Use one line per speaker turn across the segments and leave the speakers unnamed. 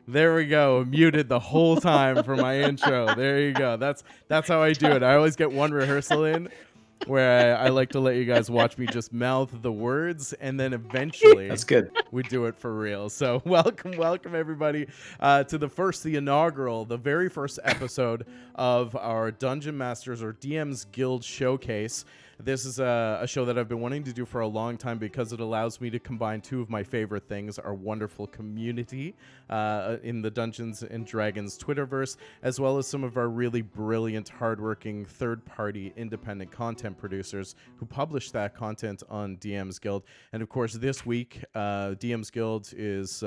There we go. Muted the whole time for my intro. There you go. That's how I do it. I always get one rehearsal in where I like to let you guys watch me just mouth the words, and then eventually
That's good.
we do it for real. So welcome everybody to the inaugural, the very first episode of our Dungeon Masters or DMsGuild Showcase. This is a show that I've been wanting to do for a long time because it allows me to combine two of my favorite things, our wonderful community in the Dungeons & Dragons Twitterverse, as well as some of our really brilliant, hardworking, third-party, independent content producers who publish that content on DMsGuild. And of course, this week, DMsGuild is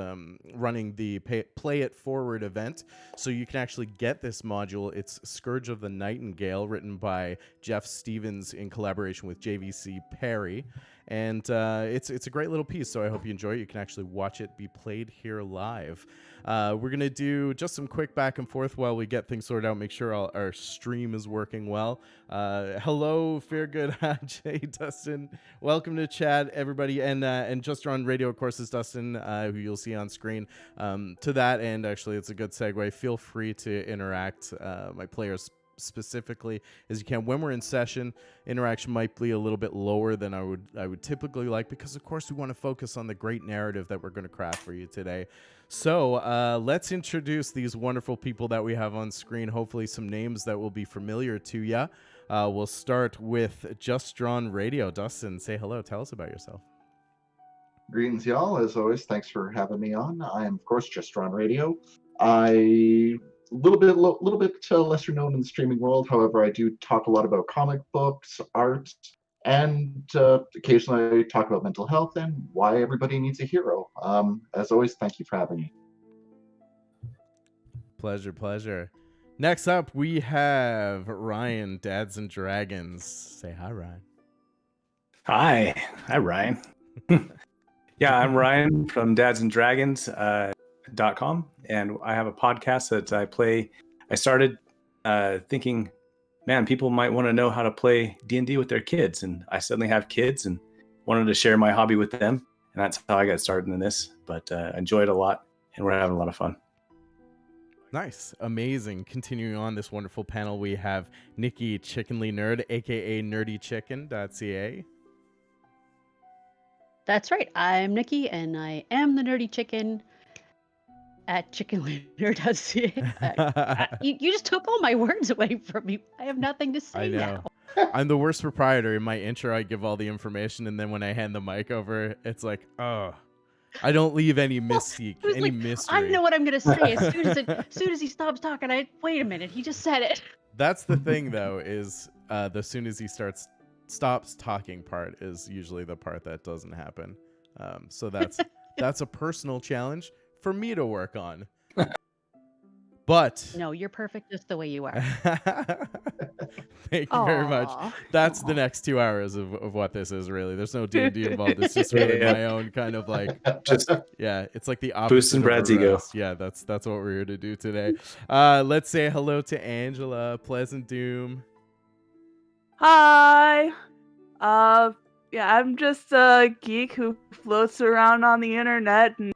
running the Play It Forward event, so you can actually get this module. It's Scourge of the Nightingale, written by Jeff Stevens in collaboration with JVC Parry, and it's a great little piece, so I hope you enjoy it. You can actually watch it be played here live. We're gonna do just some quick back and forth while we get things sorted out, make sure our stream is working well. Hello, Feargood, Jay, Dustin, welcome to chat, everybody, and just on radio, of course, is Dustin, who you'll see on screen. To that end, actually, it's a good segue. Feel free to interact, my players specifically as you can. When we're in session, interaction might be a little bit lower than I would typically like, because of course we want to focus on the great narrative that we're going to craft for you today. So let's introduce these wonderful people that we have on screen, hopefully some names that will be familiar to you. We'll start with Just Drawn Radio. Dustin, say hello, tell us about yourself.
Greetings, y'all. As always, thanks for having me on. I am, of course, Just Drawn Radio. A little bit lesser known in the streaming world. However, I do talk a lot about comic books, art, and occasionally I talk about mental health and why everybody needs a hero. As always, thank you for having me.
Pleasure. Next up, we have Ryan, Dads and Dragons. Say hi, Ryan.
Hi, Ryan. Yeah, I'm Ryan from Dads and Dragons. .com, and I have a podcast that I started thinking, man, people might want to know how to play D&D with their kids, and I suddenly have kids and wanted to share my hobby with them, and that's how I got started in this. But enjoyed it a lot, and we're having a lot of fun.
Nice, amazing. Continuing on this wonderful panel, we have Nikki, Chickenly Nerd, aka nerdychicken.ca.
That's right, I'm Nikki, and I am the nerdy chicken at chickenleader.ca. You just took all my words away from me. I have nothing to say
I know. Now. I'm the worst proprietor. In my intro, I give all the information, and then when I hand the mic over, it's like, oh, I don't leave any mystique, any mystery.
I know what I'm going to say. As soon as he stops talking, wait a minute, he just said it.
That's the thing, though, is the soon as he stops talking part is usually the part that doesn't happen. So that's a personal challenge for me to work on. But
no, you're perfect just the way you are.
Thank you very much. That's the next 2 hours of what this is, really. There's no D&D involved. It's just really my own kind of like, it's like the opposite.
Boosting Brad's ego.
Yeah, that's what we're here to do today. Let's say hello to Angela, Pleasant Doom.
Hi. Yeah, I'm just a geek who floats around on the internet, and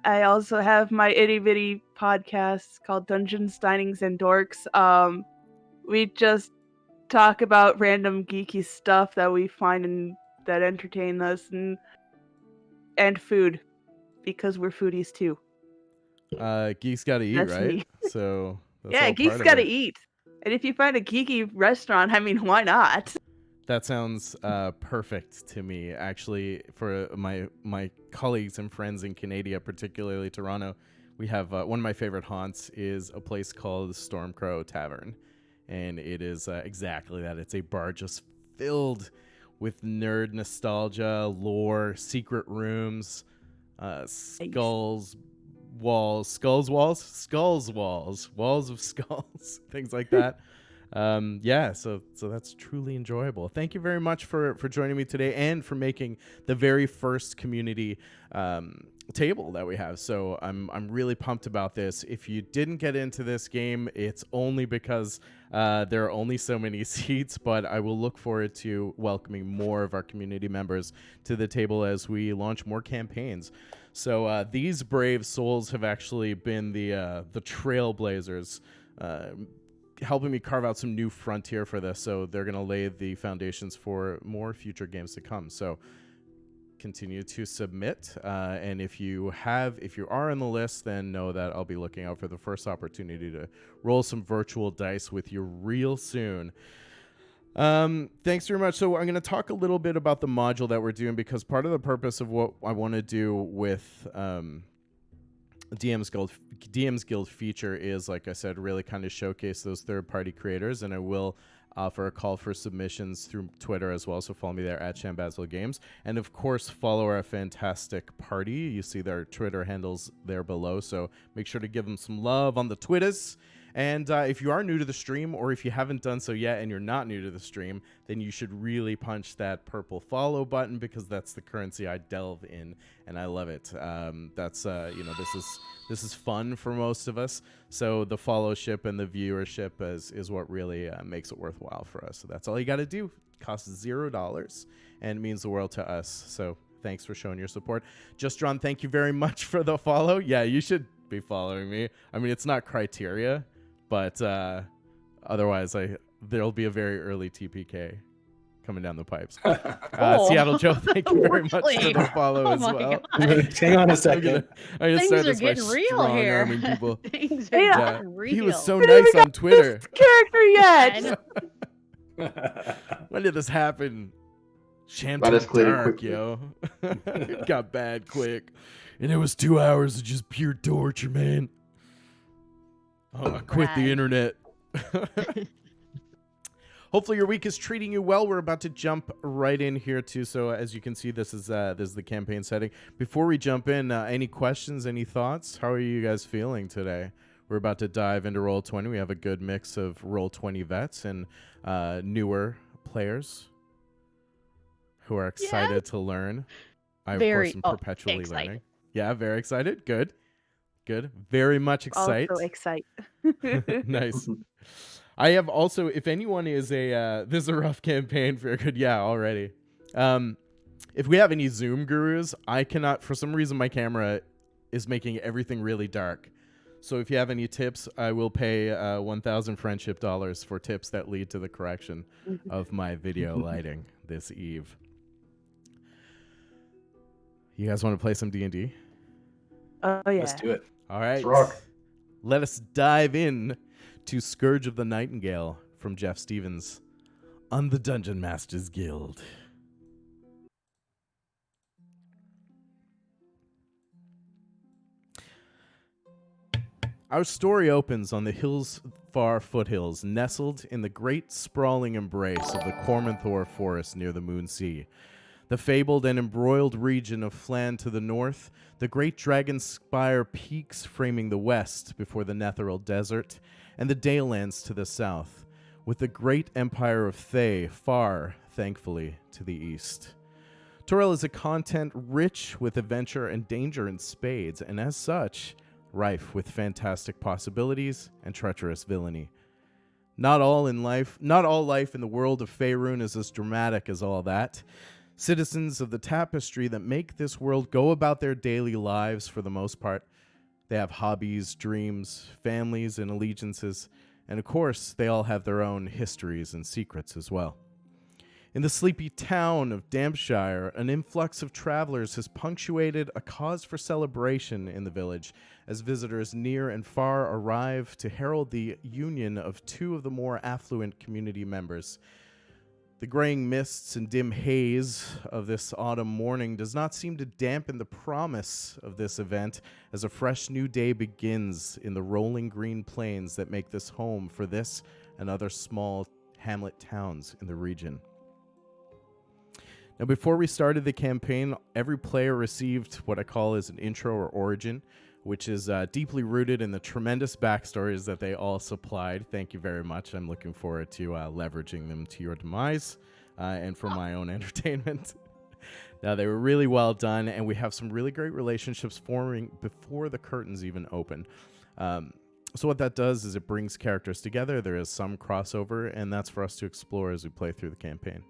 I also have my itty bitty podcast called Dungeons, Dinings, and Dorks. We just talk about random geeky stuff that we find and that entertain us, and food, because we're foodies too.
Geeks gotta eat,
That's
right?
me.
So that's
yeah,
all
geeks
part of
gotta
it.
eat, and if you find a geeky restaurant, I mean, why not?
That sounds perfect to me, actually. For my colleagues and friends in Canada, particularly Toronto, we have one of my favorite haunts is a place called Stormcrow Tavern, and it is exactly that. It's a bar just filled with nerd nostalgia, lore, secret rooms, walls of skulls, things like that. So that's truly enjoyable. Thank you very much for joining me today and for making the very first community table that we have. So I'm really pumped about this. If you didn't get into this game, it's only because there are only so many seats, but I will look forward to welcoming more of our community members to the table as we launch more campaigns. So these brave souls have actually been the trailblazers, helping me carve out some new frontier for this. So they're going to lay the foundations for more future games to come. So continue to submit, and if you are on the list, then know that I'll be looking out for the first opportunity to roll some virtual dice with you real soon. Thanks very much. So I'm going to talk a little bit about the module that we're doing, because part of the purpose of what I want to do with DM's Guild feature is, like I said, really kind of showcase those third-party creators, and I will offer a call for submissions through Twitter as well, so follow me there at Shambazil Games. And of course, follow our fantastic party. You see their Twitter handles there below, so make sure to give them some love on the Twitters. And if you are new to the stream, or if you haven't done so yet and you're not new to the stream, then you should really punch that purple follow button, because that's the currency I delve in, and I love it. That's this is fun for most of us. So the followship and the viewership is what really makes it worthwhile for us. So that's all you got to do. It costs $0 and it means the world to us. So thanks for showing your support. Justron, thank you very much for the follow. Yeah, you should be following me. I mean, it's not criteria, but otherwise there'll be a very early TPK coming down the pipes. Seattle Joe, thank you very much for the follow as well.
Hang on a second.
I'm gonna
Things
start
are
this by
getting real here.
strong-arming people.
Things are getting real.
He was so nice on Twitter.
Character yet?
When did this happen?
That
Sham's
escalated
dark,
quickly.
yo. It got bad quick. And it was 2 hours of just pure torture, man. Oh, I quit the
Rad.
internet. Hopefully your week is treating you well. We're about to jump right in here too. So as you can see, this is the campaign setting. Before we jump in, any questions, any thoughts? How are you guys feeling today? We're about to dive into Roll20. We have a good mix of Roll20 vets and newer players who are excited to learn. I, of course, am perpetually
excited.
learning. Yeah, very excited. Good. Very much excited.
Also excite.
Nice. I have also, if anyone is this is a rough campaign for good. Yeah, already. If we have any Zoom gurus, I cannot, for some reason, my camera is making everything really dark. So if you have any tips, I will pay 1,000 friendship dollars for tips that lead to the correction of my video lighting this eve. You guys want to play some D&D?
Oh yeah.
Let's do it.
All right.
Let's rock.
Let us dive in to Scourge of the Nightingale from Jeff Stevens on the Dungeon Masters Guild. Our story opens on the hill's far foothills, nestled in the great sprawling embrace of the Cormanthor forest near the Moon Sea. The fabled and embroiled region of Flan to the north, the great dragon spire peaks framing the west before the Netheril Desert, and the Dalelands to the south, with the great empire of Thay far, thankfully, to the east. Torel is a continent rich with adventure and danger in spades, and as such, rife with fantastic possibilities and treacherous villainy. Not all life in the world of Faerun is as dramatic as all that. Citizens of the tapestry that make this world go about their daily lives for the most part. They have hobbies, dreams, families, and allegiances, and of course, they all have their own histories and secrets as well. In the sleepy town of Dampshire, an influx of travelers has punctuated a cause for celebration in the village as visitors near and far arrive to herald the union of two of the more affluent community members. The graying mists and dim haze of this autumn morning does not seem to dampen the promise of this event as a fresh new day begins in the rolling green plains that make this home for this and other small hamlet towns in the region. Now, before we started the campaign, every player received what I call as an intro or origin, which is deeply rooted in the tremendous backstories that they all supplied. Thank you very much. I'm looking forward to leveraging them to your demise and for my own entertainment. Now, they were really well done, and we have some really great relationships forming before the curtains even open. So what that does is it brings characters together. There is some crossover, and that's for us to explore as we play through the campaign.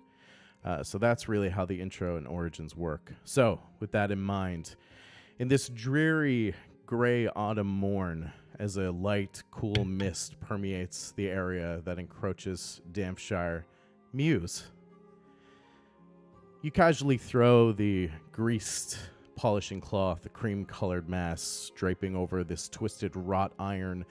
So that's really how the intro and origins work. So, with that in mind, In this dreary gray autumn morn, as a light, cool mist permeates the area that encroaches Dampshire, Muse, you casually throw the greased polishing cloth, the cream-colored mass draping over this twisted wrought iron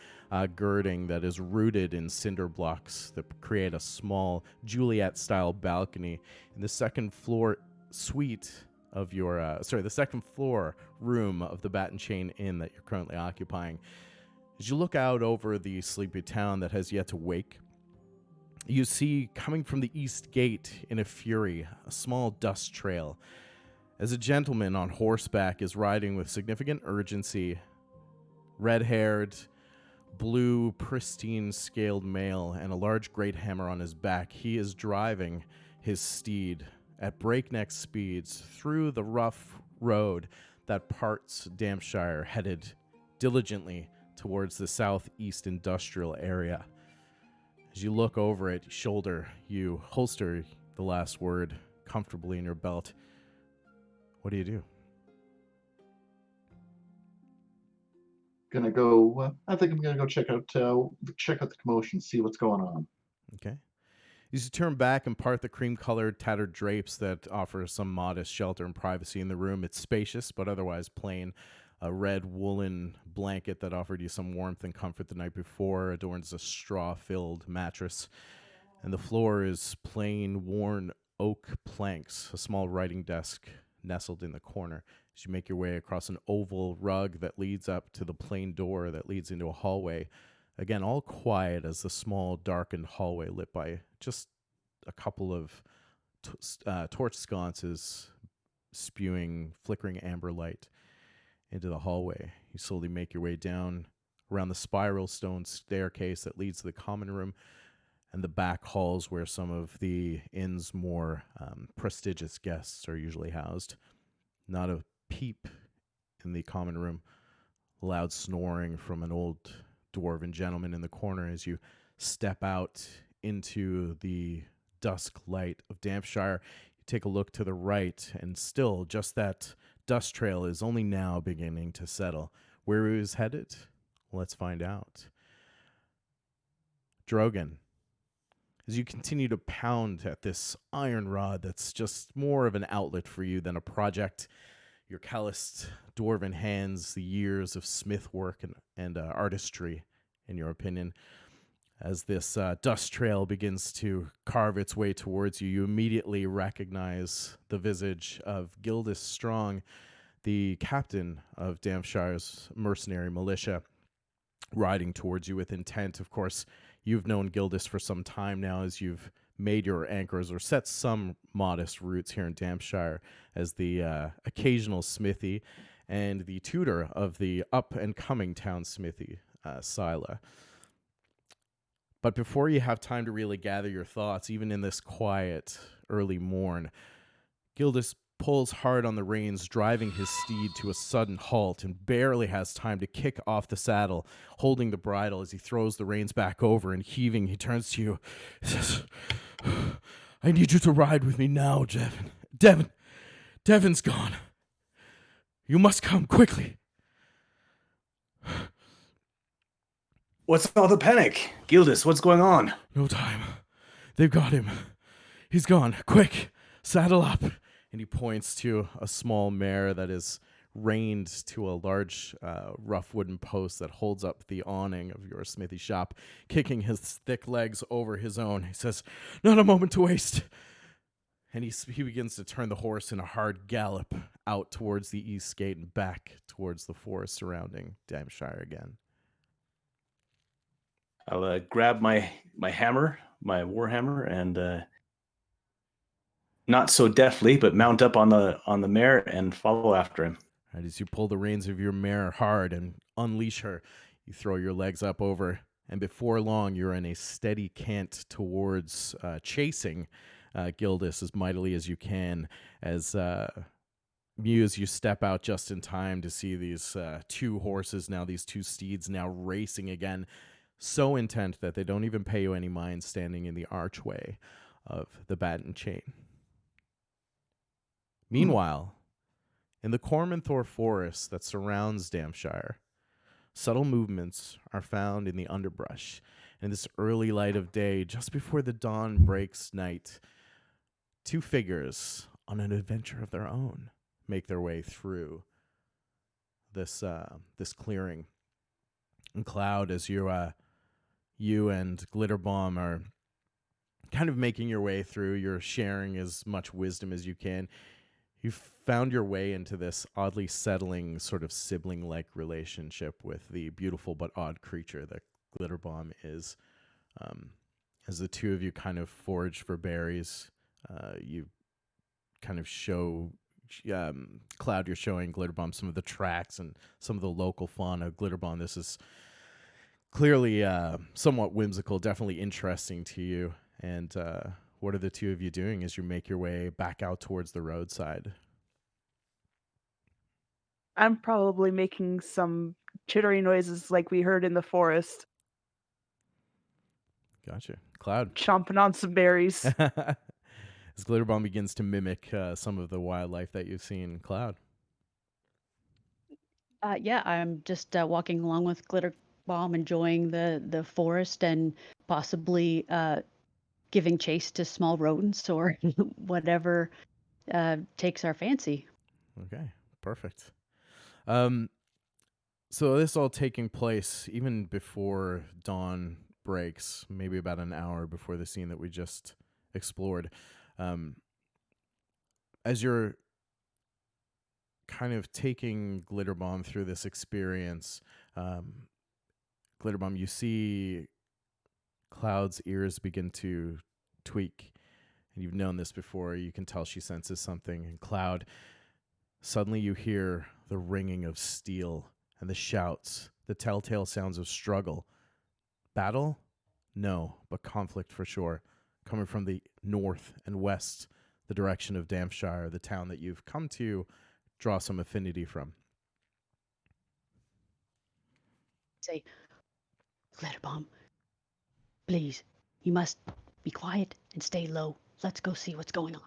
girding that is rooted in cinder blocks that create a small Juliet-style balcony in the second floor suite of your, the second floor room of the Bat and Chain Inn that you're currently occupying. As you look out over the sleepy town that has yet to wake, you see coming from the east gate in a fury a small dust trail as a gentleman on horseback is riding with significant urgency, red-haired, blue, pristine scaled male and a large great hammer on his back. He is driving his steed at breakneck speeds through the rough road that parts Dampshire, headed diligently towards the southeast industrial area. As you look over at shoulder, you holster the last word comfortably in your belt. What do you do?
Gonna go. I think I'm gonna go check out the commotion, see what's going on.
Okay. You turn back and part the cream-colored tattered drapes that offer some modest shelter and privacy in the room. It's spacious, but otherwise plain. A red woolen blanket that offered you some warmth and comfort the night before adorns a straw-filled mattress. And the floor is plain, worn oak planks, a small writing desk nestled in the corner. As you make your way across an oval rug that leads up to the plain door that leads into a hallway. Again, all quiet as the small, darkened hallway lit by just a couple of torch sconces spewing flickering amber light into the hallway. You slowly make your way down around the spiral stone staircase that leads to the common room and the back halls where some of the inn's more prestigious guests are usually housed. Not a peep in the common room. Loud snoring from an old dwarven gentleman in the corner as you step out into the dusk light of Dampshire. You take a look to the right, and still just that dust trail is only now beginning to settle. Where he was headed? Let's find out. Drogon, as you continue to pound at this iron rod that's just more of an outlet for you than a project, your calloused dwarven hands, the years of smith work and artistry, in your opinion, as this dust trail begins to carve its way towards you, you immediately recognize the visage of Gildas Strong, the captain of Dampshire's mercenary militia, riding towards you with intent. Of course, you've known Gildas for some time now as you've made your anchors or set some modest roots here in Dampshire as the occasional smithy and the tutor of the up-and-coming town smithy, Sila. But before you have time to really gather your thoughts, even in this quiet early morn, Gildas pulls hard on the reins, driving his steed to a sudden halt, and barely has time to kick off the saddle, holding the bridle as he throws the reins back over, and heaving, he turns to you, says, I need you to ride with me now, Devin. Devin's gone. You must come quickly.
What's all the panic? Gildas, what's going on?
No time. They've got him. He's gone. Quick, saddle up. And he points to a small mare that is reined to a large rough wooden post that holds up the awning of your smithy shop, kicking his thick legs over his own. He says, not a moment to waste. And he begins to turn the horse in a hard gallop out towards the east gate and back towards the forest surrounding Dampshire again.
I'll grab my hammer, my war hammer, and not so deftly, but mount up on the mare and follow after him.
Right, as you pull the reins of your mare hard and unleash her, you throw your legs up over, and before long, you're in a steady cant towards chasing Gildas as mightily as you can. As Muse, you step out just in time to see these two horses now, these two steeds now racing again, so intent that they don't even pay you any mind standing in the archway of the Bat and Chain. Meanwhile, In the Cormanthor forest that surrounds Dampshire, subtle movements are found in the underbrush. In this early light of day, just before the dawn breaks night, two figures on an adventure of their own make their way through this clearing. And Cloud, as you and Glitterbomb are kind of making your way through, you're sharing as much wisdom as you can. You've found your way into this oddly settling sort of sibling-like relationship with the beautiful but odd creature that Glitterbomb is. As the two of you kind of forage for berries, you kind of show Cloud, you're showing Glitterbomb some of the tracks and some of the local fauna. Glitterbomb, this is clearly somewhat whimsical, definitely interesting to you. And what are the two of you doing as you make your way back out towards the roadside?
I'm probably making some chittering noises like we heard in the forest,
Gotcha. Cloud.
chomping on some berries.
As Glitterbomb begins to mimic some of the wildlife that you've seen. Cloud.
Yeah, I'm just walking along with Glitterbomb, enjoying the forest and possibly giving chase to small rodents or whatever takes our fancy.
Okay, perfect. So this all taking place even before dawn breaks, maybe about an hour before the scene that we just explored. As you're kind of taking Glitterbomb through this experience, Glitterbomb, you see Cloud's ears begin to tweak. And you've known this before. You can tell she senses something. And Cloud, suddenly you hear the ringing of steel and the shouts, the telltale sounds of struggle. Battle? No, but conflict for sure. Coming from the north and west, the direction of Dampshire, the town that you've come to draw some affinity from.
Say, Glitterbomb, please, you must be quiet and stay low. Let's go see what's going on.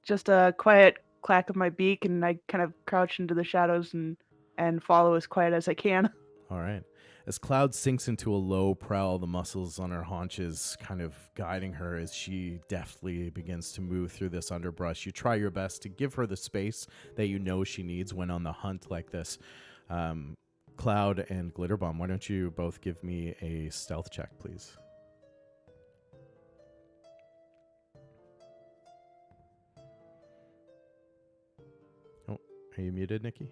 Just a quiet clack of my beak, and I kind of crouch into the shadows and follow as quiet as I can.
All right. As Cloud sinks into a low prowl, the muscles on her haunches kind of guiding her as she deftly begins to move through this underbrush. You try your best to give her the space that you know she needs when on the hunt like this. Cloud and Glitterbomb, why don't you both give me a stealth check, please? Oh, are you muted, Nikki?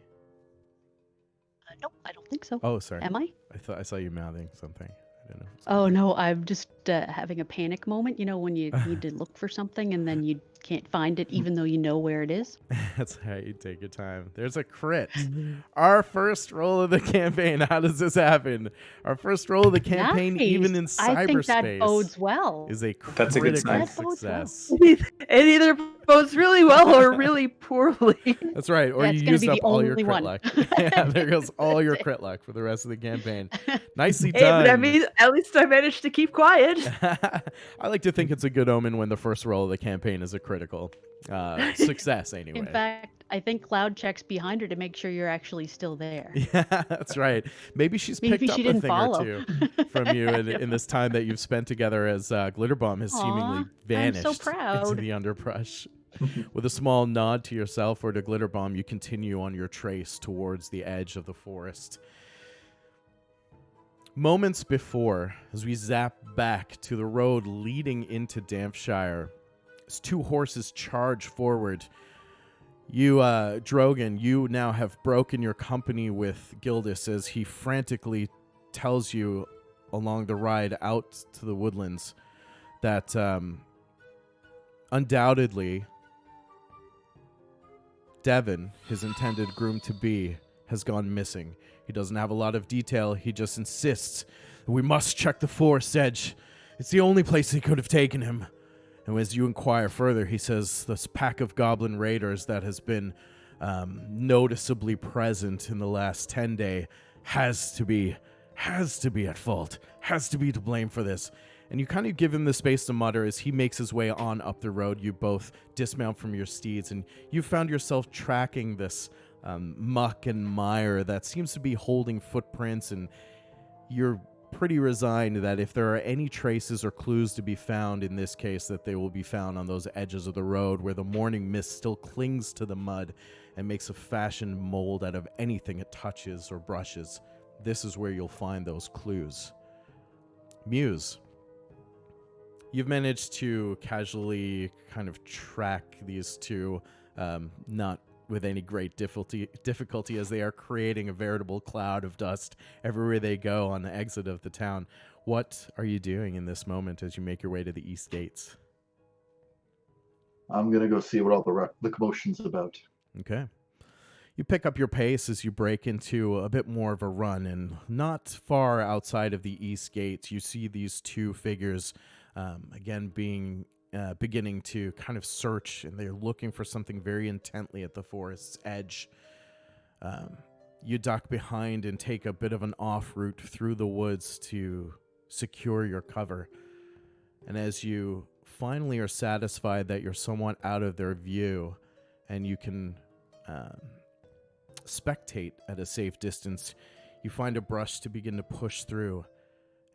Nope, I don't think so.
Oh, sorry.
Am I?
I thought I saw you mouthing something. I don't know.
Oh, no, I'm just having a panic moment, you know, when you need to look for something and then you can't find it even though you know where it is.
That's how you take your time. There's a crit. Our first roll of the campaign. How does this happen? Our first roll of the campaign,
Nice.
even in cyberspace,
I think that bodes well.
is a
That's a good
critical
sign.
That bodes well.
success.
It either bodes really well or really poorly.
That's right. Or
That's
you
gonna
used
be
up
the
all your
only
crit
one.
luck. Yeah, there goes all your
That's it.
crit luck for the rest of the campaign. Nicely
Hey,
done.
but I mean, at least I managed to keep quiet.
I like to think it's a good omen when the first roll of the campaign is a critical success anyway.
In fact, I think Cloud checks behind her to make sure you're actually still there.
Yeah, that's right. Maybe she's
Maybe
picked
she
up a
didn't
thing
follow.
or two from you in this time that you've spent together as Glitterbomb has seemingly
Aw, I'm
vanished
so
into
proud.
the underbrush. With a small nod to yourself or to Glitterbomb, you continue on your trace towards the edge of the forest. Moments before, as we zap back to the road leading into Dampshire, as two horses charge forward, you, Drogon, you now have broken your company with Gildas as he frantically tells you along the ride out to the Woodlands that undoubtedly Devin, his intended groom-to-be, has gone missing. He doesn't have a lot of detail. He just insists that we must check the forest edge. It's the only place they could have taken him. And as you inquire further, he says this pack of goblin raiders that has been noticeably present in the last 10 days has to be at fault, has to be to blame for this. And you kind of give him the space to mutter as he makes his way on up the road. You both dismount from your steeds, and you found yourself tracking this muck and mire that seems to be holding footprints, and you're pretty resigned that if there are any traces or clues to be found in this case, that they will be found on those edges of the road where the morning mist still clings to the mud and makes a fashioned mold out of anything it touches or brushes. This is where you'll find those clues. Muse, you've managed to casually kind of track these two, not with any great difficulty as they are creating a veritable cloud of dust everywhere they go on the exit of the town. What are you doing in this moment as you make your way to the east gates?
I'm going to go see what all the commotion's about.
Okay. You pick up your pace as you break into a bit more of a run, and not far outside of the east gates, you see these two figures, again, beginning to kind of search, and they're looking for something very intently at the forest's edge. You duck behind and take a bit of an off route through the woods to secure your cover. And as you finally are satisfied that you're somewhat out of their view and you can spectate at a safe distance, you find a brush to begin to push through.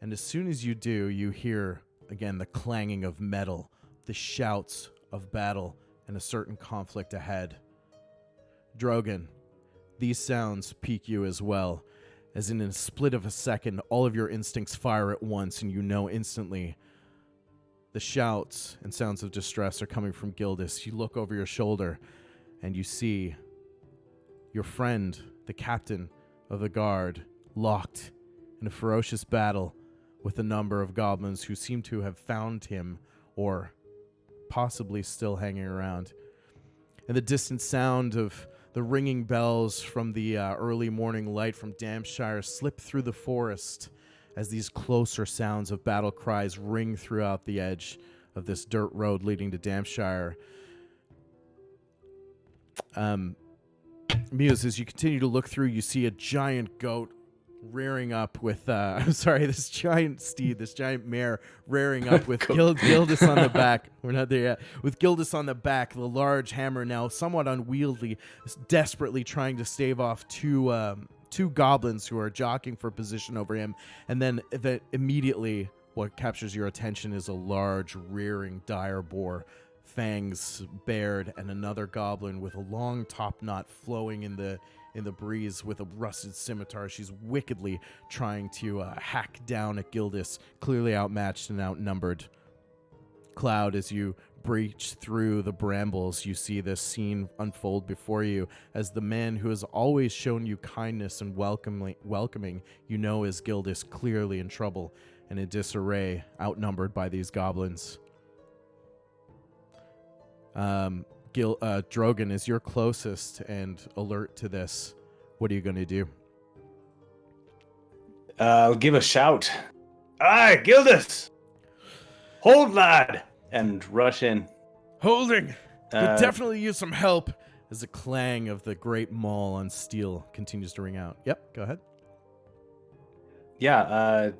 And as soon as you do, you hear, again, the clanging of metal, the shouts of battle, and a certain conflict ahead. Drogon, these sounds pique you as well, as in a split of a second, all of your instincts fire at once, and you know instantly the shouts and sounds of distress are coming from Gildas. You look over your shoulder, and you see your friend, the captain of the guard, locked in a ferocious battle with a number of goblins who seem to have found him or possibly still hanging around. And the distant sound of the ringing bells from the early morning light from Dampshire slip through the forest as these closer sounds of battle cries ring throughout the edge of this dirt road leading to Dampshire. Muse, as you continue to look through, you see a giant goat rearing up with, this giant steed, this giant mare rearing up with Gildas on the back. We're not there yet. With Gildas on the back, the large hammer now somewhat unwieldy, desperately trying to stave off two goblins who are jockeying for position over him. And then immediately what captures your attention is a large, rearing dire boar, fangs bared, and another goblin with a long top knot flowing in the breeze with a rusted scimitar. She's wickedly trying to hack down at Gildas, clearly outmatched and outnumbered. Cloud, as you breach through the brambles, you see this scene unfold before you as the man who has always shown you kindness and welcoming you know is Gildas, clearly in trouble and in disarray, outnumbered by these goblins. Drogon, is your closest and alert to this. What are you going to do?
I'll give a shout. Aye, Gildas! Hold, lad! And rush in.
Holding! Could definitely use some help. As the clang of the great maul on steel continues to ring out. Yep, go ahead.
Yeah,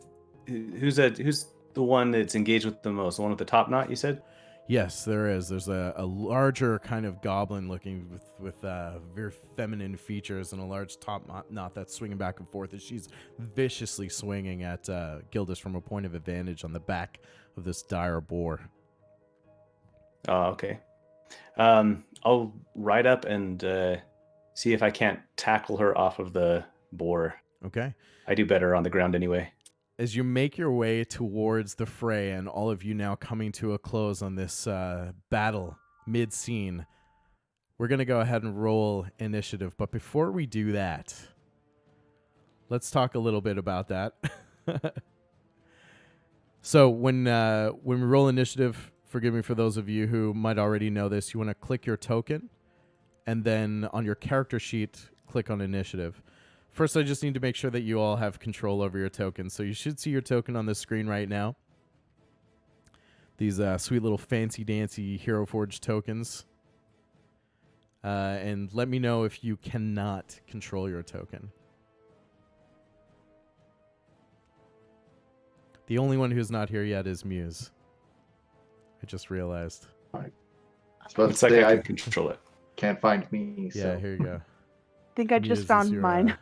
who's the one that's engaged with the most? The one with the top knot, you said?
Yes, there is. There's a larger kind of goblin looking with very feminine features and a large top knot that's swinging back and forth as she's viciously swinging at Gildas from a point of advantage on the back of this dire boar.
Oh, okay. I'll ride up and see if I can't tackle her off of the boar.
Okay.
I do better on the ground anyway.
As you make your way towards the fray, and all of you now coming to a close on this battle mid-scene, we're going to go ahead and roll initiative. But before we do that, let's talk a little bit about that. So when we roll initiative, forgive me for those of you who might already know this, you want to click your token, and then on your character sheet, click on initiative. First, I just need to make sure that you all have control over your tokens. So you should see your token on the screen right now. These sweet little fancy-dancy Hero Forge tokens. And let me know if you cannot control your token. The only one who's not here yet is Muse. I just realized.
It's like I can control it.
Can't find me.
Yeah,
So.
here you go.
I think I
Muse
just
is
found
your,
mine.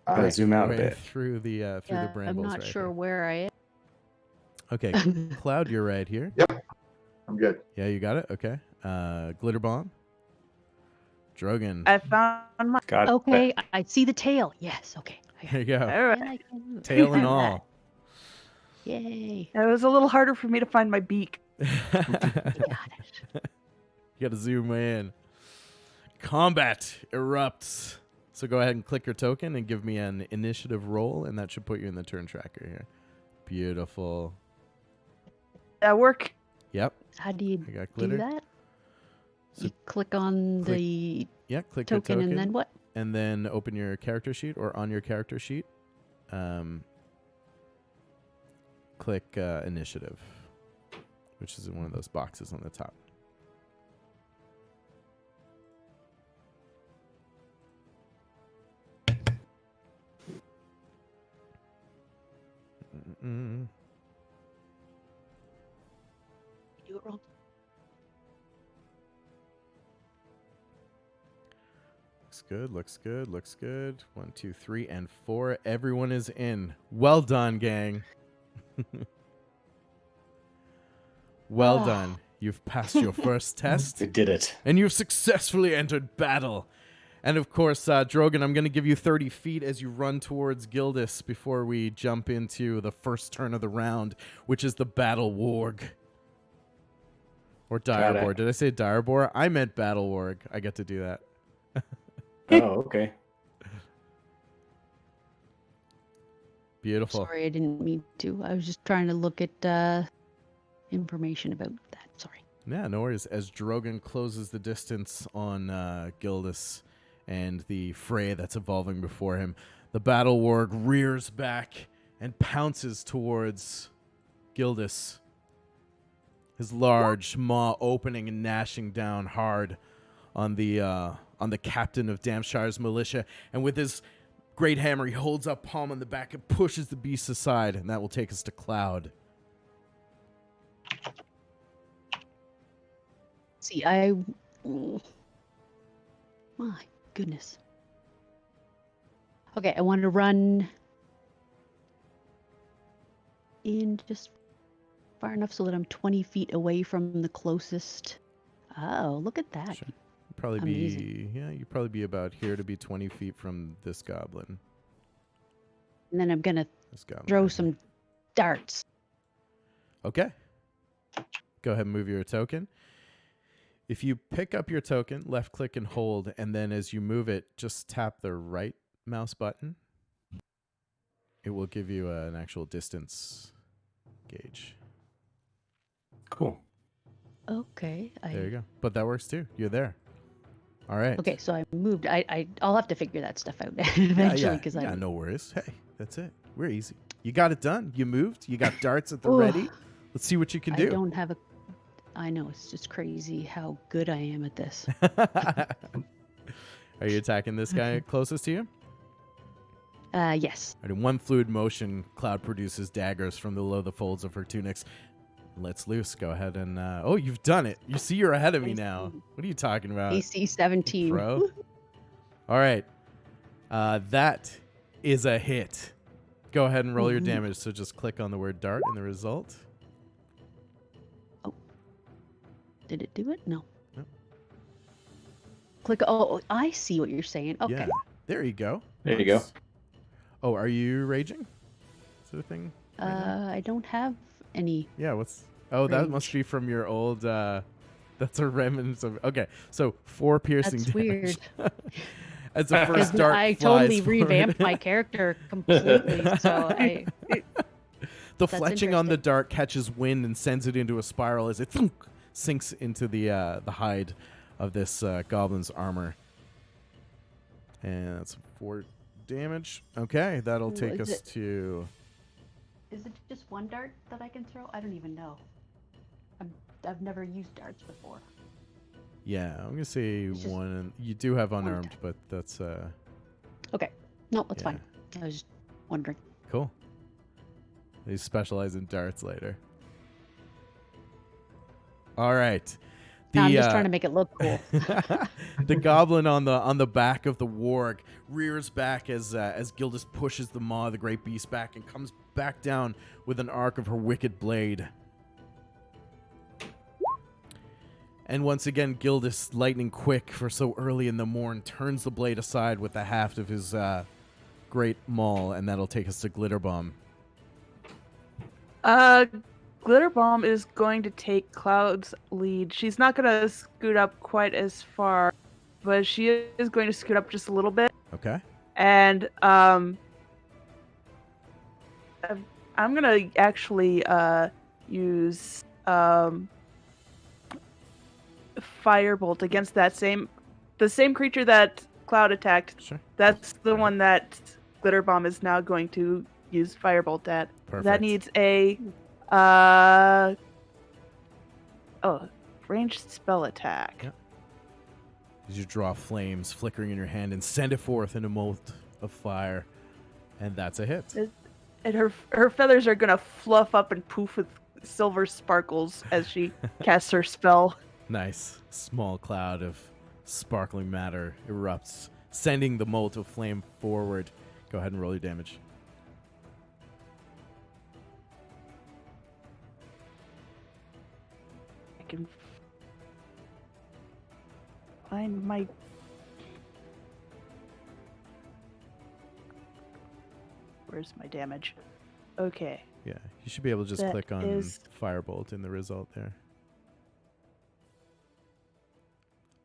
Gotta zoom out a
way
bit.
through the brambles.
I'm not
right
sure
here.
where I am.
Okay, Cloud, you're right here.
Yep, I'm good.
Yeah, you got it. Okay. Glitter Bomb. Drogon.
I found mine.
Got
Okay,
it.
I see the tail. Yes, okay. I got
Here
it.
you go.
All right.
And I can move.
Tail and
Have that.
all.
Yay.
It was a little harder for me to find my beak.
You
Got it.
gotta zoom in. Combat erupts. So go ahead and click your token and give me an initiative roll, and that should put you in the turn tracker here. Beautiful.
That work?
Yep.
How do you
I got
do
glitter.
that?
So
You click on
click
the
Yeah, click
token,
your token
and then what?
and then open your character sheet, or on your character sheet, click initiative, which is in one of those boxes on the top. Mm-mm.
Do it wrong.
Looks good, looks good, looks good. 1, 2, 3, and 4. Everyone is in. Well done, gang. Well
Ah.
done. You've passed your first test,
We did it.
and you've successfully entered battle. And of course, Drogon, I'm going to give you 30 feet as you run towards Gildas before we jump into the first turn of the round, which is the Battle Warg. Or
Got
Direboar.
it.
Did I say Direboar? I meant Battle Warg. I get to do that.
Oh, okay.
Beautiful.
Sorry, I didn't mean to. I was just trying to look at information about that. Sorry.
Yeah, no worries. As Drogon closes the distance on Gildas and the fray that's evolving before him, the Battle Warg rears back and pounces towards Gildas. His large maw opening and gnashing down hard on the captain of Dampshire's militia, and with his great hammer, he holds up palm on the back and pushes the beast aside, and that will take us to Cloud.
See, my goodness. Okay, I want to run in just far enough so that I'm 20 feet away from the closest. Oh, look at that.
Sure. Probably
Amazing.
you'd probably be about here to be 20 feet from this goblin.
And then I'm going to
This goblin.
throw
right
some darts.
here. Okay. Go ahead and move your token. If you pick up your token, left click and hold, and then as you move it, just tap the right mouse button. It will give you an actual distance gauge.
Cool.
Okay.
There you go. But that works too. You're there. All right.
Okay, so I moved. I'll have to figure that stuff out
Yeah,
eventually because
yeah,
I
no worries. Hey, that's it. We're easy. You got it done. You moved. You got darts at the
Ooh.
ready. Let's see what you can
I
do.
don't have a. I know it's just crazy how good I am at this.
Are you attacking this guy closest to you?
Yes.
In one fluid motion, Cloud produces daggers from below the folds of her tunics. Let's loose. Go ahead and... oh, you've done it. You see you're ahead of me now. What are you talking about,
AC 17.
bro? All right. That is a hit. Go ahead and roll your damage. So just click on the word dart in the result.
Did it do it? No.
No.
Click. Oh, I see what you're saying. Okay.
Yeah. There you go.
There you go.
Nice. Oh, are you raging? Is that a thing? right now?
I don't have any.
Yeah, what's... Oh, that must
Rage.
be from your old... that's a remnant of... Okay, so 4 piercing
That's
damage.
weird.
As the first
'Cause
dart
I
flies
totally revamped my character completely. So I.
The
That's
fletching on the
interesting.
dart catches wind and sends it into a spiral as it thunk, sinks into the hide of this goblin's armor. And that's 4 damage. Okay, that'll
Ooh,
take
is
us
it-
to...
Is it just one dart that I can throw? I don't even know. I've never used darts before.
Yeah, I'm going to say
It's just
1. And you do have
one
unarmed,
time.
but that's...
Okay. No, that's
Yeah.
fine. I was just wondering.
Cool. They specialize in darts later. All right.
No, I'm just trying to make it look cool.
The goblin on the back of the warg rears back as Gildas pushes the maw of the great beast back and comes back down with an arc of her wicked blade. And once again, Gildas, lightning quick for so early in the morn, turns the blade aside with the haft of his great maul, and that'll take us to Glitterbomb.
Glitterbomb is going to take Cloud's lead. She's not going to scoot up quite as far, but she is going to scoot up just a little bit.
Okay.
And I'm going to actually use Firebolt against the same creature that Cloud attacked.
Sure.
That's the one that Glitterbomb is now going to use Firebolt at.
Perfect.
That needs a ranged spell attack.
Yep. As you draw flames flickering in your hand and send it forth in a mote of fire, and that's a hit.
And her feathers are gonna fluff up and poof with silver sparkles as she casts her spell.
Nice. Small cloud of sparkling matter erupts, sending the mote of flame forward. Go ahead and roll your damage.
I can find my... Where's my damage? Okay.
Yeah, you should be able to just
That
click on
is-
Firebolt in the result there.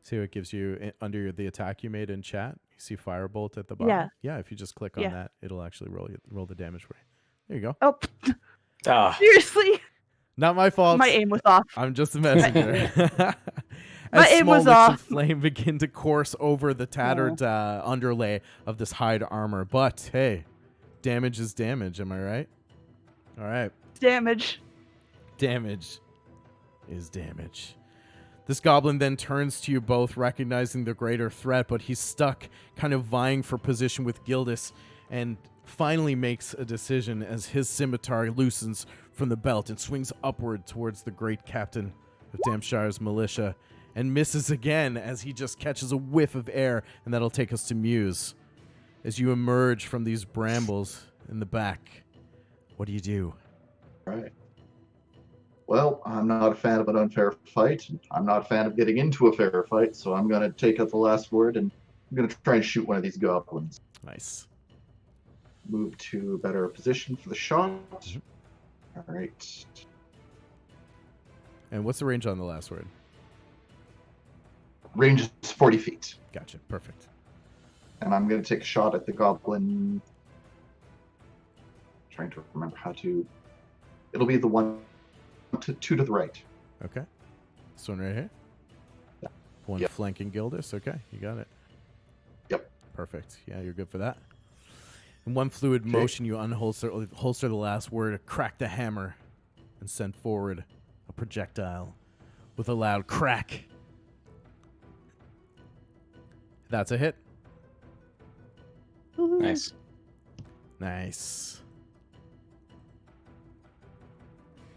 See what it gives you under the attack you made in chat? You see Firebolt at the bottom?
Yeah.
Yeah, if you just click on
Yeah.
that, it'll actually roll the damage for you. There you go.
Oh,
Ah,
seriously?
Not my fault.
My aim was off.
I'm just a messenger.
My
As
aim
small
was
licks
off.
of flame begin to course over the tattered underlay of this hide armor. But, hey, damage is damage, am I right? All right.
Damage.
Damage is damage. This goblin then turns to you both, recognizing the greater threat, but he's stuck, kind of vying for position with Gildas, and finally makes a decision as his scimitar loosens from the belt and swings upward towards the great captain of Dampshire's militia, and misses again as he just catches a whiff of air, and that'll take us to Muse. As you emerge from these brambles in the back, what do you do?
All right. Well, I'm not a fan of an unfair fight. I'm not a fan of getting into a fair fight, so I'm going to take out the last word, and I'm going to try and shoot one of these goblins.
Nice.
Move to a better position for the shot. All right.
And what's the range on the last word?
Range is 40 feet.
Gotcha. Perfect.
And I'm going to take a shot at the goblin. Trying to remember how to... It'll be the one two to the right.
Okay. This one right here?
Yeah.
One
Yep.
flanking Gildas. Okay, you got it.
Yep.
Perfect. Yeah, you're good for that. In one fluid motion, you holster the last word, crack the hammer, and send forward a projectile with a loud crack. That's a hit.
nice.
Nice.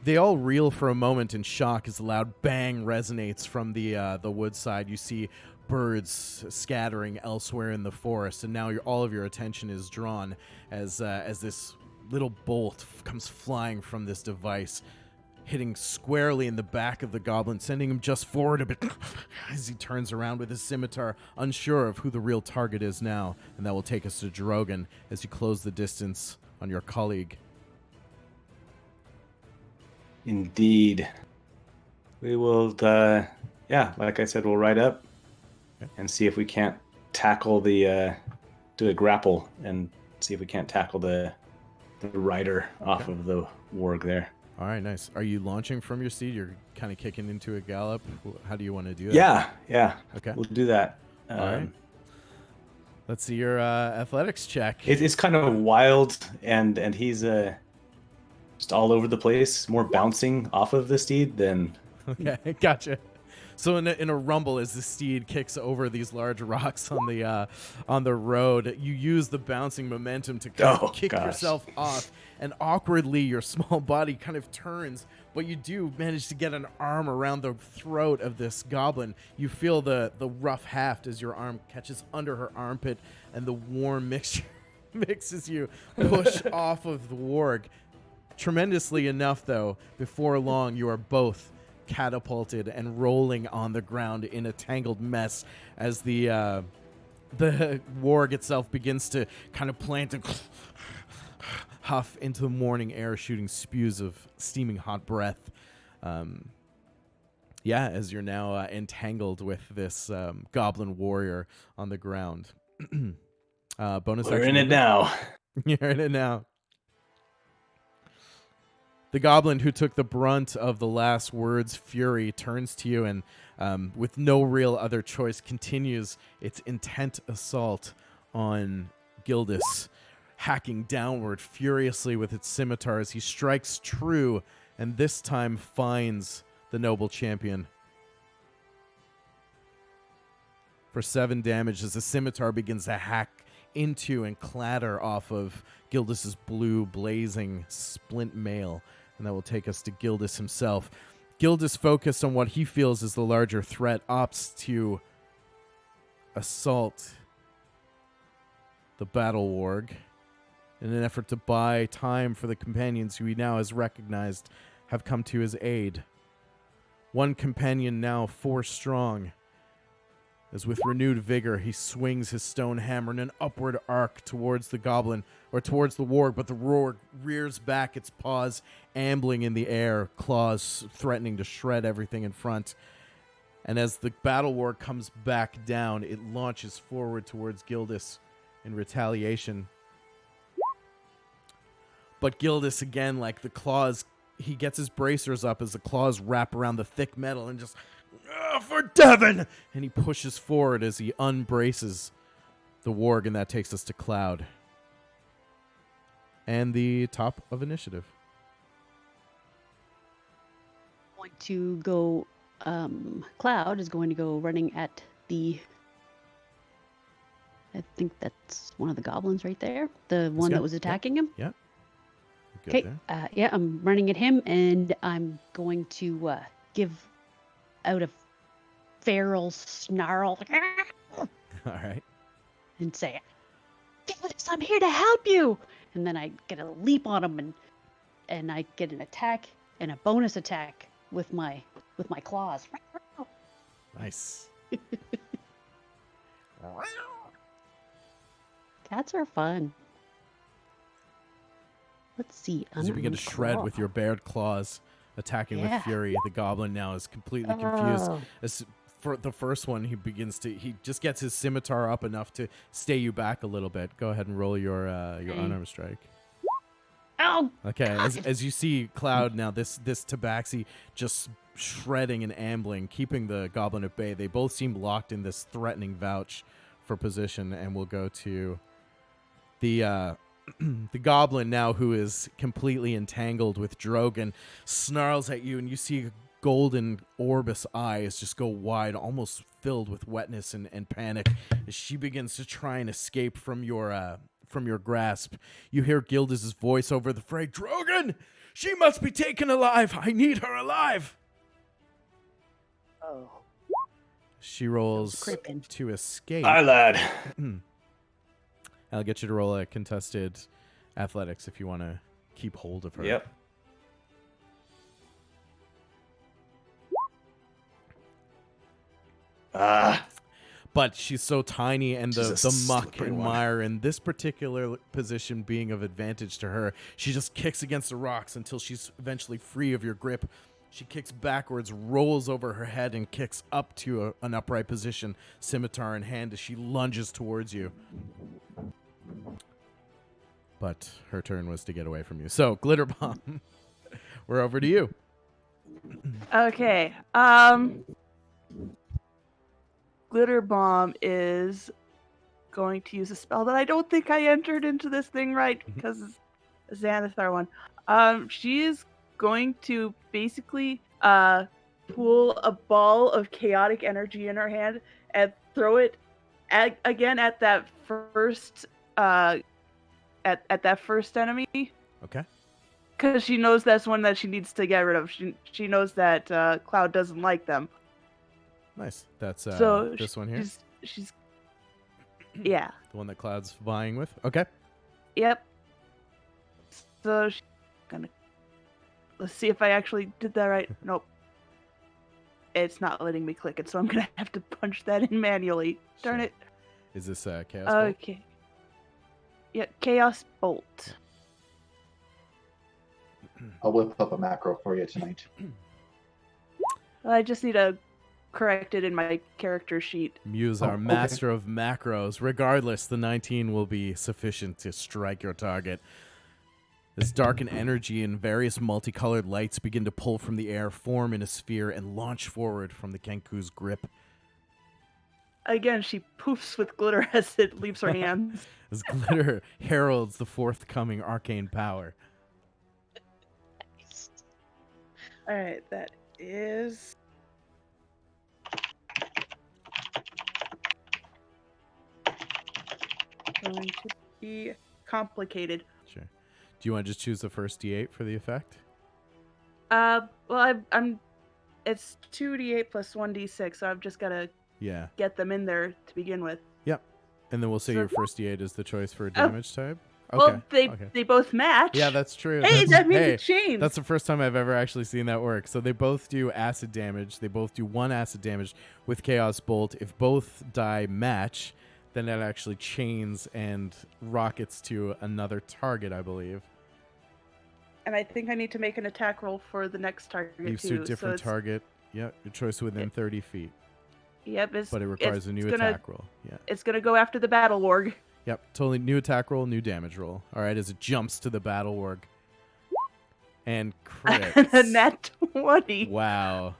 They all reel for a moment in shock as a loud bang resonates from the wood side. You see birds scattering elsewhere in the forest, and now all of your attention is drawn as this little bolt comes flying from this device, hitting squarely in the back of the goblin, sending him just forward a bit as he turns around with his scimitar, unsure of who the real target is now. And that will take us to Drogon as you close the distance on your colleague.
Indeed. We will, like I said, we'll ride up and see if we can't tackle do a grapple and see if we can't tackle the rider off of the warg there.
All right, nice. Are you launching from your seat? You're kind of kicking into a gallop? How do you want to do that?
Yeah.
Okay.
We'll do that.
All right. Let's see your athletics check.
It's kind of wild, and he's just all over the place, more bouncing off of the steed than...
Okay, gotcha. So in a rumble, as the steed kicks over these large rocks on the road, you use the bouncing momentum to kind of kick yourself off, and awkwardly your small body kind of turns, but you do manage to get an arm around the throat of this goblin. You feel the rough haft as your arm catches under her armpit, and the warm mixture mixes you push off of the warg. Tremendously enough, though, before long, you are both catapulted and rolling on the ground in a tangled mess as the warg itself begins to kind of plant and huff into the morning air, shooting spews of steaming hot breath. As you're now entangled with this goblin warrior on the ground. Bonus
We're
action.
in it now.
You're in it now. The goblin who took the brunt of the last word's fury turns to you and, with no real other choice, continues its intent assault on Gildas, hacking downward furiously with its scimitar as he strikes true and this time finds the noble champion for 7 damage as the scimitar begins to hack into and clatter off of Gildas's blue blazing splint mail. And that will take us to Gildas himself. Gildas, focused on what he feels is the larger threat, opts to assault the battle warg in an effort to buy time for the companions who he now has recognized have come to his aid. One companion now 4 strong, as with renewed vigor he swings his stone hammer in an upward arc towards the goblin, or towards the warg, but the warg rears back, its paws ambling in the air, claws threatening to shred everything in front. And as the battle warg comes back down, it launches forward towards Gildas in retaliation. But Gildas, again, like the claws, he gets his bracers up as the claws wrap around the thick metal and just, for Devin! And he pushes forward as he unbraces the warg, and that takes us to Cloud. And the top of initiative.
Going to go, Cloud is going to go running at the, I think that's one of the goblins right there. The one that was attacking him.
Yeah.
Okay. I'm running at him, and I'm going to give out a feral snarl.
All right.
And say, Gildas, I'm here to help you. And then I get a leap on him, and I get an attack and a bonus attack with my claws.
Nice.
Cats are fun. Let's see.
As you begin to shred with your bared claws, attacking with fury, the goblin now is completely confused. As for the first one, he just gets his scimitar up enough to stay you back a little bit. Go ahead and roll your unarmed strike.
Oh.
Okay, as you see Cloud now, this tabaxi just shredding and ambling, keeping the goblin at bay. They both seem locked in this threatening vouch for position, and we'll go to the the goblin now, who is completely entangled with Drogon, snarls at you, and you see golden orbous eyes just go wide, almost filled with wetness and panic, as she begins to try and escape from your grasp. You hear Gildas' voice over the fray. Drogon! She must be taken alive! I need her alive!
Oh.
She rolls to escape.
Hi, lad.
I'll get you to roll a contested athletics if you want to keep hold of her.
Yep.
But she's so tiny, and the muck and mire in this particular position being of advantage to her, she just kicks against the rocks until she's eventually free of your grip. She kicks backwards, rolls over her head, and kicks up to an upright position, scimitar in hand, as she lunges towards you. But her turn was to get away from you. So, Glitter Bomb, we're over to you.
Okay. Glitter Bomb is going to use a spell that I don't think I entered into this thing right, because it's a Xanathar one. She is going to basically pull a ball of chaotic energy in her hand and throw it again at that first at that first enemy.
Okay.
Because she knows that's one that she needs to get rid of. She knows that Cloud doesn't like them.
Nice. That's
So
this one here.
She's yeah.
The one that Cloud's vying with. Okay.
Yep. So she's gonna. Let's see if I actually did that right. Nope. It's not letting me click it, so I'm gonna have to punch that in manually. Darn
Sure.
it.
Is this Chaos Bolt?
Okay. Yeah, Chaos Bolt.
I'll whip up a macro for you tonight.
I just need to correct it in my character sheet.
Muse, our
okay.
master of macros. Regardless, the 19 will be sufficient to strike your target. This darkened energy and various multicolored lights begin to pull from the air, form in a sphere, and launch forward from the Kenku's grip.
Again, she poofs with glitter as it leaves her hands.
As glitter heralds the forthcoming arcane power.
Alright, that is... going to be complicated.
Sure. Do you want to just choose the first D8 for the effect?
Well, I'm... It's 2d8 plus 1d6, so I've just got to
Yeah.
get them in there to begin with.
Yep. And then we'll say
So-
your first D8 is the choice for a damage type?
Well,
okay.
they both match.
Yeah, that's true.
Hey,
That's-
that means
hey,
it changed.
That's the first time I've ever actually seen that work. So they both do acid damage. They both do 1 acid damage with Chaos Bolt. If both die match, then that actually chains and rockets to another target, I believe.
And I think I need to make an attack roll for the next target
Leaves
too.
to a different
so
target. Yeah, your choice within 30 feet.
Yep,
But it requires a new attack roll. Yeah.
It's gonna go after the battle warg.
Yep, totally new attack roll, new damage roll. All right, as it jumps to the battle warg. And crits.
And nat 20.
Wow.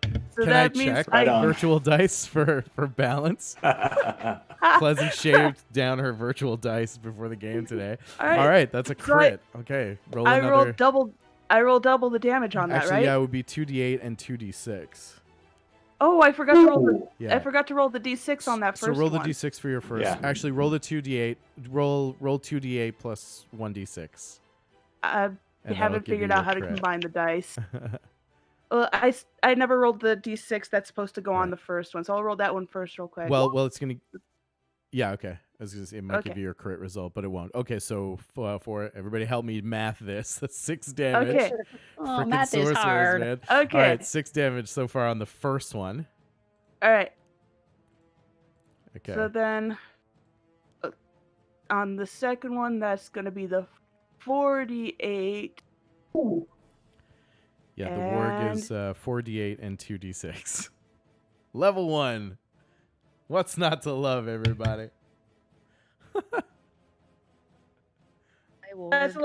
So
Can
that
I
means
check
Right on.
virtual dice for balance? Pleasant shaved down her virtual dice before the game today.
All right.
All right, that's a
So I-
crit. Okay, roll
I
another.
roll double the damage on
Actually,
that, right?
yeah, it would be 2d8 and 2d6.
Oh, I forgot to roll the
Yeah.
I forgot to roll the d6 on that
So
first
roll the
one.
d6 for your first.
Yeah.
Actually, roll the 2d8. Roll 2d8 plus 1d6.
I
and that'll
haven't
give you
figured out
your
how to
crit.
combine the dice. I never rolled the d6 that's supposed to go on
Right.
the first one, so I'll roll that one first real quick.
well, it's gonna. Yeah, okay. I was gonna say it might give
Okay.
you your crit result, but it won't. Okay, so for it, everybody help me math this. That's 6 damage.
Okay.
Oh,
Frickin'
math is
sorcerers,
hard.
man.
Okay.
All right, 6 damage so far on the first one.
All right.
Okay.
So then, on the second one, that's gonna be the 48.
Yeah, the warg is 4d8 and 2d6. Level 1. What's not to love, everybody?
I will.
That's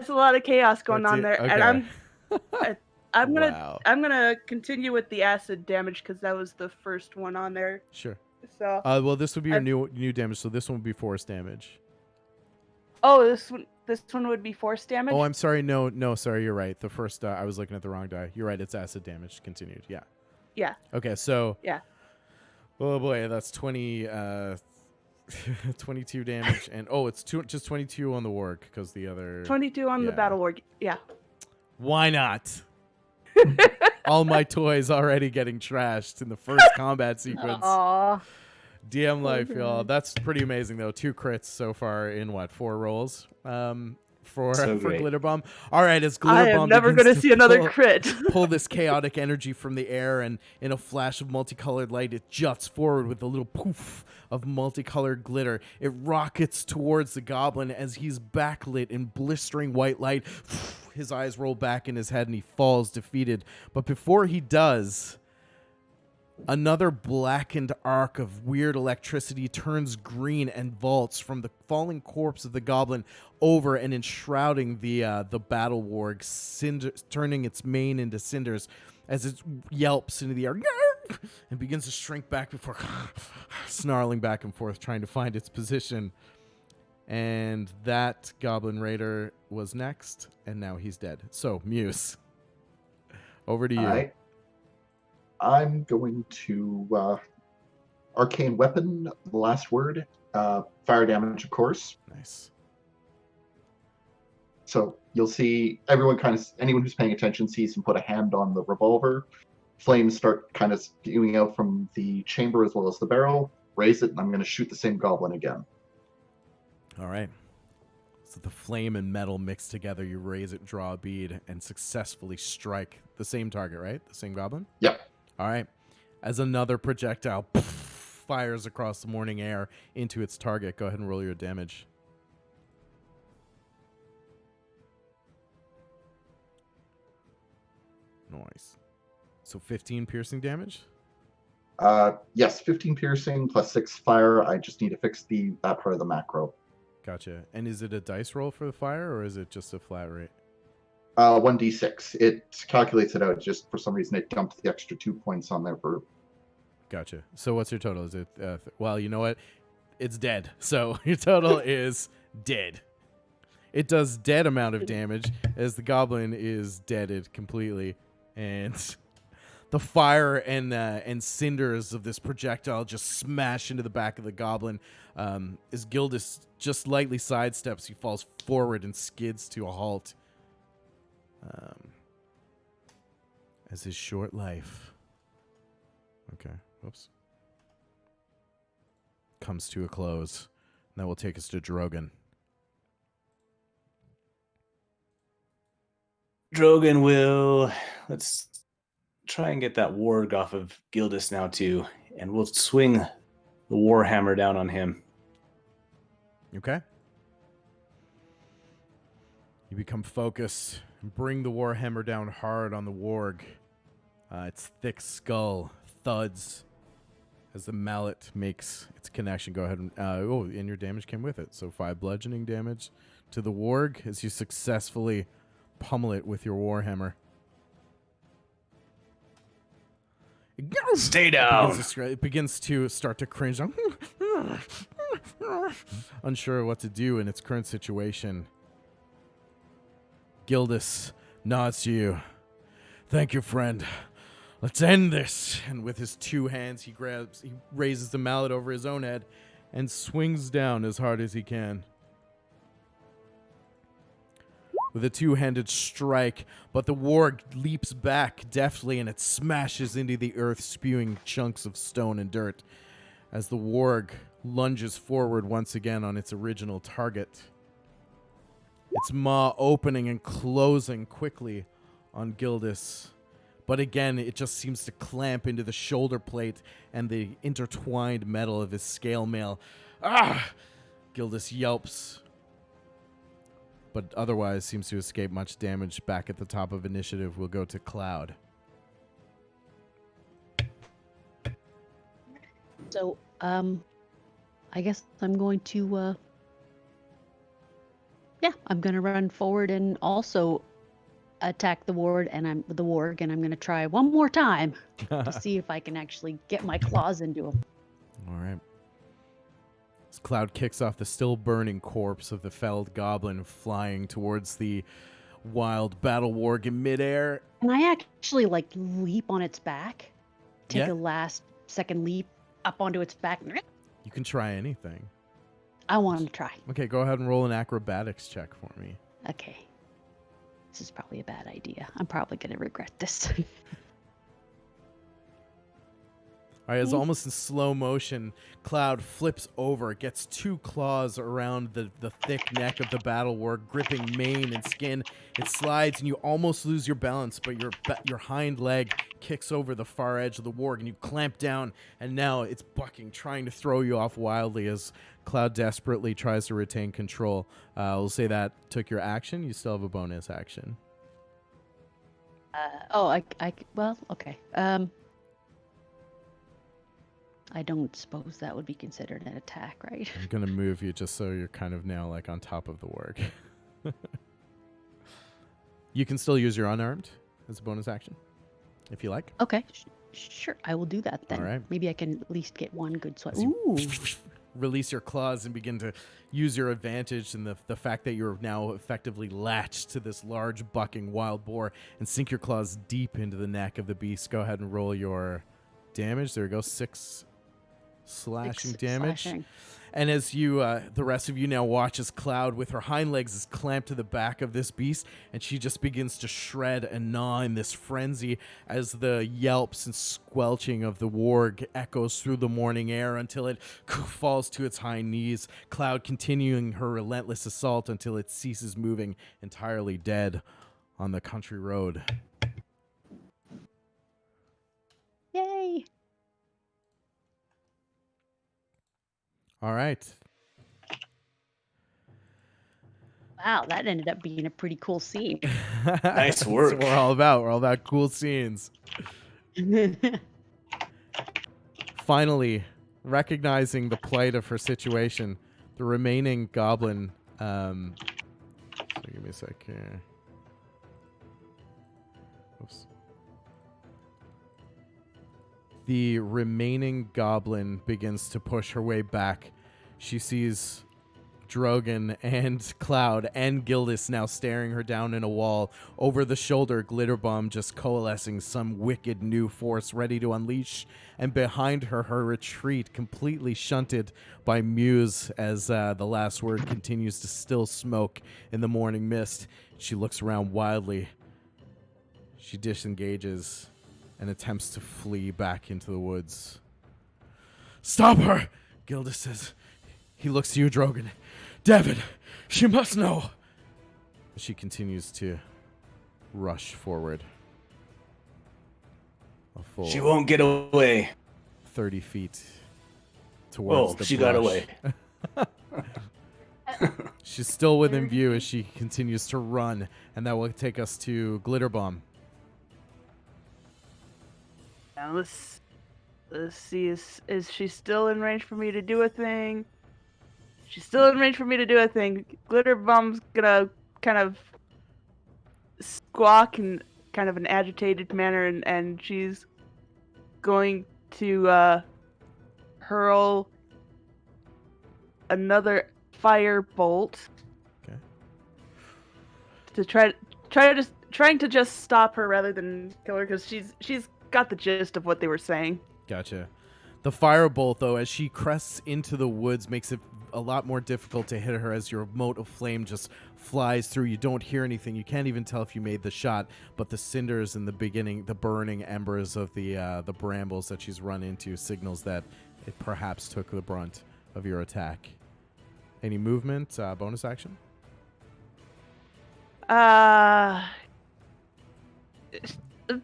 a lot of chaos going on there, and
Okay.
I'm gonna
Wow.
I'm gonna continue with the acid damage because that was the first one on there.
Sure.
So
Well, this would be your
I-
new damage, so this one would be force damage.
oh, this one would be force damage.
Oh, I'm sorry. No, sorry. You're right. The first I was looking at the wrong die. You're right. It's acid damage. Continued. Yeah.
Yeah.
Okay, so.
Yeah.
Oh boy, that's 22 damage, and it's just 22 on the warg because the other.
22 on the
yeah.
battle warg. Yeah.
Why not? All my toys already getting trashed in the first combat sequence.
Aw.
DM life,
Okay.
y'all. That's pretty amazing though. 2 crits so far in 4 rolls. For
So
for
great.
Glitter Bomb. All right, as Glitter
I am
Bomb
never
begins
gonna
to
see another
pull-
crit.
pull this chaotic energy from the air, and in a flash of multicolored light, it juts forward with a little poof of multicolored glitter. It rockets towards the goblin as he's backlit in blistering white light. His eyes roll back in his head, and he falls defeated. But before he does, another blackened arc of weird electricity turns green and vaults from the falling corpse of the goblin over and enshrouding the battle warg, turning its mane into cinders as it yelps into the air and begins to shrink back before snarling back and forth, trying to find its position. And that goblin raider was next, and now he's dead. So, Muse, over to you.
All right. I'm going to arcane weapon. The last word. Fire damage, of course.
Nice.
So you'll see anyone who's paying attention sees him put a hand on the revolver. Flames start kind of spewing out from the chamber as well as the barrel. Raise it, and I'm going to shoot the same goblin again.
All right. So the flame and metal mix together. You raise it, draw a bead, and successfully strike the same target, right? The same goblin?
Yep.
All right. As another projectile fires across the morning air into its target, go ahead and roll your damage. Nice. So 15 piercing damage?
Yes, 15 piercing plus 6 fire. I just need to fix that part of the macro.
Gotcha. And is it a dice roll for the fire, or is it just a flat rate?
1d6. It calculates it out. Just for some reason, it dumped the extra 2 points on there for.
Gotcha. So what's your total? Is it? Well, you know what? It's dead. So your total is dead. It does dead amount of damage as the goblin is deaded completely, and the fire and cinders of this projectile just smash into the back of the goblin. As Gildas just lightly sidesteps, he falls forward and skids to a halt. As his short life, comes to a close. And that will take us to Drogon.
Drogon will... Let's try and get that warg off of Gildas now, too. And we'll swing the warhammer down on him.
Okay. You become focused and bring the warhammer down hard on the warg. Its thick skull thuds as the mallet makes its connection. Go ahead and and your damage came with it. So 5 bludgeoning damage to the warg as you successfully pummel it with your warhammer.
Stay down.
It begins to start to cringe, unsure of what to do in its current situation. Gildas nods to you. Thank you, friend. Let's end this. And with his 2 hands, he raises the mallet over his own head and swings down as hard as he can. With a 2-handed strike, but the warg leaps back deftly and it smashes into the earth, spewing chunks of stone and dirt as the warg lunges forward once again on its original target. Its maw opening and closing quickly on Gildas. But again, it just seems to clamp into the shoulder plate and the intertwined metal of his scale mail. Ah! Gildas yelps, but otherwise seems to escape much damage. Back at the top of initiative, we'll go to Cloud.
So, I guess I'm going to, I'm going to run forward and also attack the warg, and I'm going to try one more time to see if I can actually get my claws into him.
All right. As Cloud kicks off the still burning corpse of the felled goblin flying towards the wild battle warg in midair.
Can I actually leap on its back? Take a last second leap up onto its back?
You can try anything.
I want to try.
Okay, go ahead and roll an acrobatics check for me.
Okay. This is probably a bad idea. I'm probably going to regret this.
All right, as almost in slow motion, Cloud flips over, gets 2 claws around the thick neck of the battle warg, gripping mane and skin. It slides, and you almost lose your balance, but your hind leg kicks over the far edge of the warg, and you clamp down, and now it's bucking, trying to throw you off wildly as Cloud desperately tries to retain control. We'll say that took your action. You still have a bonus action.
Okay. I don't suppose that would be considered an attack, right?
I'm going to move you just so you're kind of now on top of the warg. You can still use your unarmed as a bonus action, if you like.
Okay, sure. I will do that then.
All right.
Maybe I can at least get one good swipe.
As you
Ooh.
release your claws and begin to use your advantage and the fact that you're now effectively latched to this large bucking wild boar and sink your claws deep into the neck of the beast. Go ahead and roll your damage. There we go. 6 slashing damage.
Slashing.
And as you, the rest of you now watch as Cloud with her hind legs is clamped to the back of this beast, and she just begins to shred and gnaw in this frenzy as the yelps and squelching of the warg echoes through the morning air until it falls to its hind knees. Cloud continuing her relentless assault until it ceases moving, entirely dead on the country road.
Yay!
All right.
Wow, that ended up being a pretty cool scene.
Nice
That's
work.
what we're all about. We're all about cool scenes. Finally, recognizing the plight of her situation, the remaining goblin. So give me a sec here. Oops. The remaining goblin begins to push her way back. She sees Drogon and Cloud and Gildas now staring her down in a wall. Over the shoulder, Glitterbomb just coalescing some wicked new force ready to unleash. And behind her, her retreat completely shunted by Muse as the last word continues to still smoke in the morning mist. She looks around wildly. She disengages and attempts to flee back into the woods. Stop her, Gildas says. He looks to you, Drogon. Devin, she must know. She continues to rush forward. A full
She won't get away.
30 feet towards the
she
brush.
got away.
She's still within view as she continues to run, and that will take us to Glitterbomb.
Now let's see. Is she still in range for me to do a thing? She's still in range for me to do a thing. Glitterbomb's gonna kind of squawk in kind of an agitated manner, and she's going to hurl another fire bolt.
Okay.
To trying to just stop her rather than kill her, because she's got the gist of what they were saying.
Gotcha. The firebolt, though, as she crests into the woods, makes it a lot more difficult to hit her as your mote of flame just flies through. You don't hear anything. You can't even tell if you made the shot, but the cinders in the beginning, the burning embers of the brambles that she's run into signals that it perhaps took the brunt of your attack. Any movement, bonus action?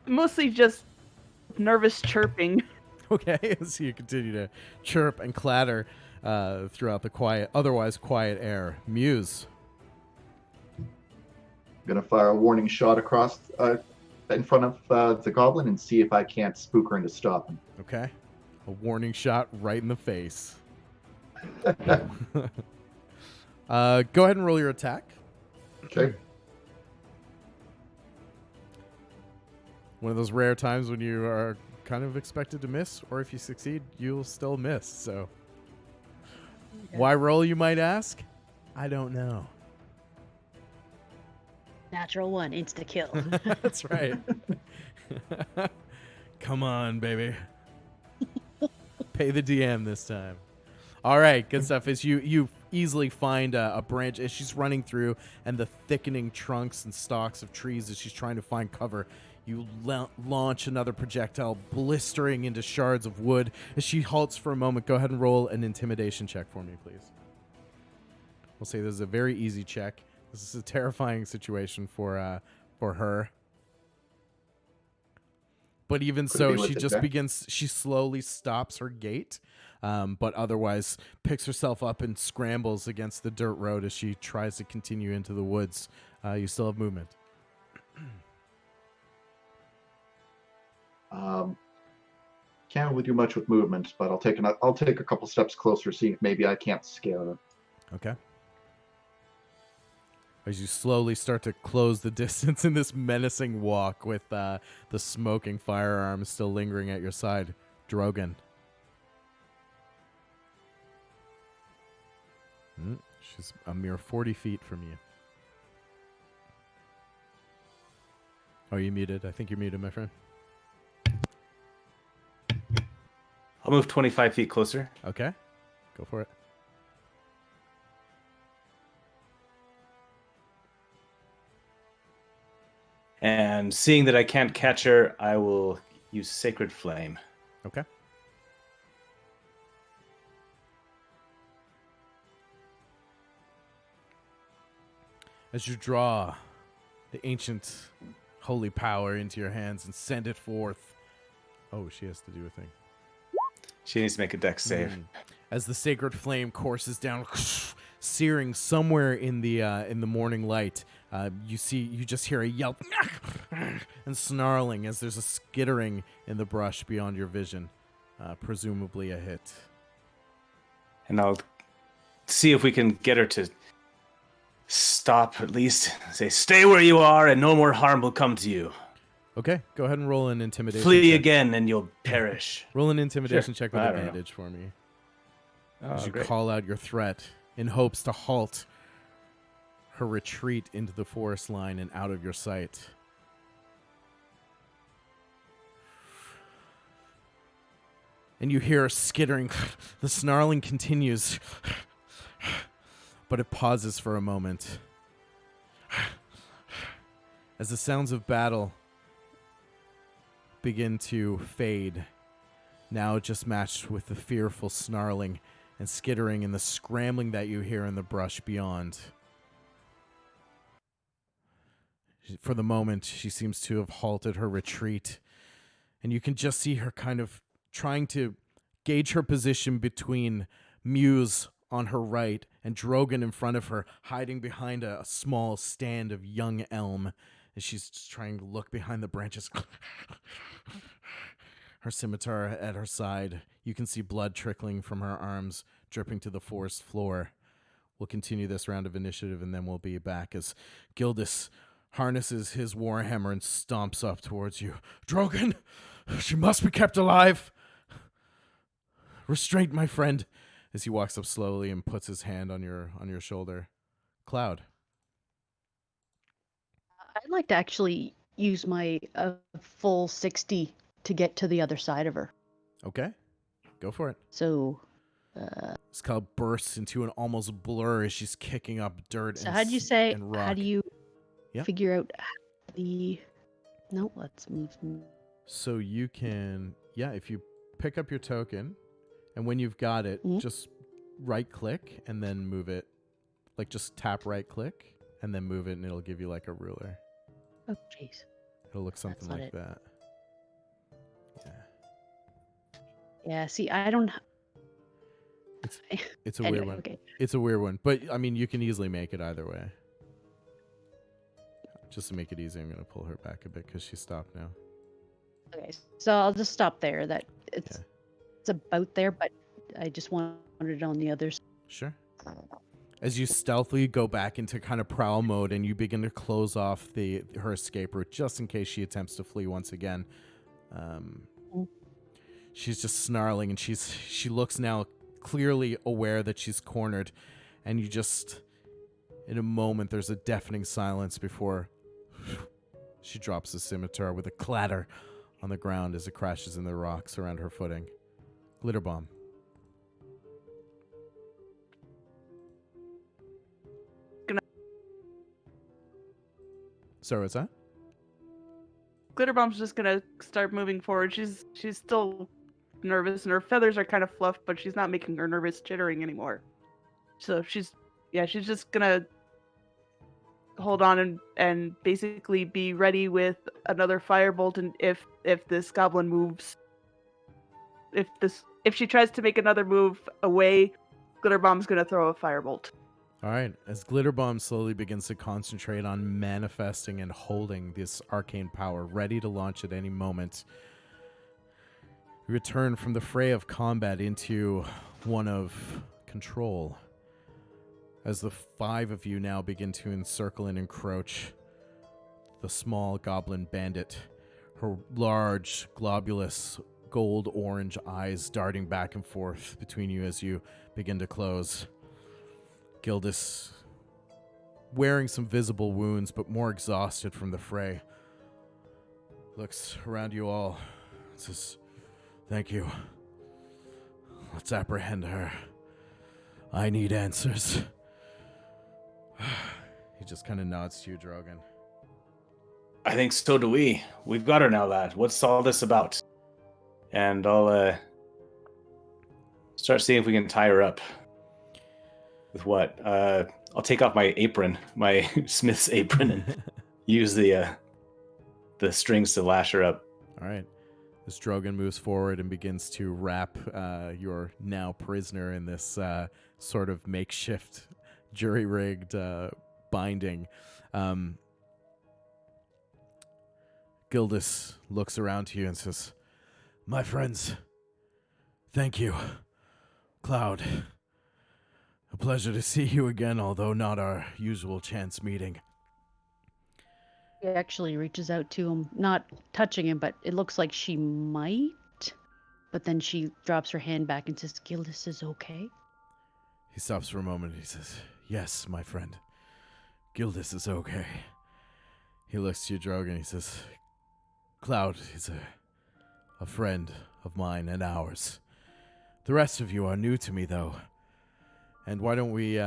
Mostly just nervous chirping.
Okay, as you continue to chirp and clatter throughout the otherwise quiet air. Muse.
I'm gonna fire a warning shot across in front of the goblin and see if I can't spook her into stopping.
Okay. A warning shot right in the face. Go ahead and roll your attack.
Okay.
One of those rare times when you are kind of expected to miss, or if you succeed, you'll still miss. So, why roll, you might ask? I don't know.
Natural 1, insta kill.
That's right. Come on, baby. Pay the DM this time. All right, good stuff. As you easily find a branch as she's running through, and the thickening trunks and stalks of trees as she's trying to find cover. You launch another projectile, blistering into shards of wood. As she halts for a moment, go ahead and roll an intimidation check for me, please. We'll say this is a very easy check. This is a terrifying situation for her. But even so, she just begins. She slowly stops her gait, but otherwise picks herself up and scrambles against the dirt road as she tries to continue into the woods. You still have movement.
Can't really do much with movement, but I'll take a couple steps closer, see if maybe I can't scare her.
Okay. As you slowly start to close the distance in this menacing walk with the smoking firearm still lingering at your side, Drogon. She's a mere 40 feet from you. Oh, you muted? I think you're muted, my friend.
I'll move 25 feet closer.
Okay. Go for it.
And seeing that I can't catch her, I will use Sacred Flame.
Okay. As you draw the ancient holy power into your hands and send it forth. Oh, she has to do a thing.
She needs to make a dex save.
As the sacred flame courses down, searing somewhere in the morning light, you just hear a yelp and snarling as there's a skittering in the brush beyond your vision, presumably a hit.
And I'll see if we can get her to stop at least. Say, stay where you are and no more harm will come to you.
Okay, go ahead and roll an intimidation
Flee
check.
again and you'll perish.
Roll an intimidation check with
I don't know.
advantage for me. As you
Great.
call out your threat in hopes to halt her retreat into the forest line and out of your sight. And you hear a skittering. The snarling continues, but it pauses for a moment. As the sounds of battle begin to fade, now just matched with the fearful snarling and skittering and the scrambling that you hear in the brush beyond. For the moment, she seems to have halted her retreat, and you can just see her kind of trying to gauge her position between Muse on her right and Drogon in front of her, hiding behind a small stand of young elm as she's just trying to look behind the branches. Her scimitar at her side. You can see blood trickling from her arms, dripping to the forest floor. We'll continue this round of initiative, and then we'll be back as Gildas harnesses his warhammer and stomps up towards you. Drogon, she must be kept alive. Restraint, my friend, as he walks up slowly and puts his hand on your shoulder. Cloud.
I'd like to actually use my full 60 to get to the other side of her.
Okay, go for it.
So,
This cloud bursts into an almost blur as she's kicking up dirt
so
and
how do you say?
and rock.
How do you
Yeah.
figure out the? No, let's move.
So you can, if you pick up your token, and when you've got it, just right-click and then move it. Like, just tap right-click and then move it, and it'll give you, like, a ruler.
Oh, jeez.
It'll look something
not
like
it.
that. Yeah.
Yeah. See, I don't.
It's a
Anyway,
weird one.
okay.
It's a weird one. But, I mean, you can easily make it either way. Just to make it easy, I'm going to pull her back a bit because she stopped now.
Okay. So I'll just stop there. That it's
Yeah.
it's about there, but I just wanted it on the others.
Sure. As you stealthily go back into kind of prowl mode and you begin to close off her escape route just in case she attempts to flee once again. She's just snarling and she looks now clearly aware that she's cornered, and you just, in a moment, there's a deafening silence before she drops the scimitar with a clatter on the ground as it crashes in the rocks around her footing. Glitter bomb. Sorry, what's that?
Glitterbomb's just gonna start moving forward. She's still nervous, and her feathers are kind of fluffed, but she's not making her nervous chittering anymore. So she's just gonna hold on and basically be ready with another firebolt, and if this goblin moves, if she tries to make another move away, Glitterbomb's gonna throw a firebolt.
All right, as Glitter Bomb slowly begins to concentrate on manifesting and holding this arcane power, ready to launch at any moment, we return from the fray of combat into one of control. As the five of you now begin to encircle and encroach the small goblin bandit, her large, globulous, gold-orange eyes darting back and forth between you as you begin to close. Gildas, wearing some visible wounds, but more exhausted from the fray, looks around you all and says, "Thank you. Let's apprehend her. I need answers." He just kind of nods to you, Drogon.
I think so do we. We've got her now, lad. What's all this about? And I'll start seeing if we can tie her up. With what? I'll take off my apron, my smith's apron, and use the strings to lash her up.
All right. As Drogon moves forward and begins to wrap your now prisoner in this sort of makeshift jury-rigged binding, Gildas looks around to you and says, "My friends, thank you. Cloud, a pleasure to see you again, although not our usual chance meeting."
He actually reaches out to him, not touching him, but it looks like she might. But then she drops her hand back and says, "Gildas is okay?"
He stops for a moment and he says, "Yes, my friend. Gildas is okay." He looks to you, Drogon, and he says, "Cloud is a friend of mine and ours. The rest of you are new to me, though. And why don't we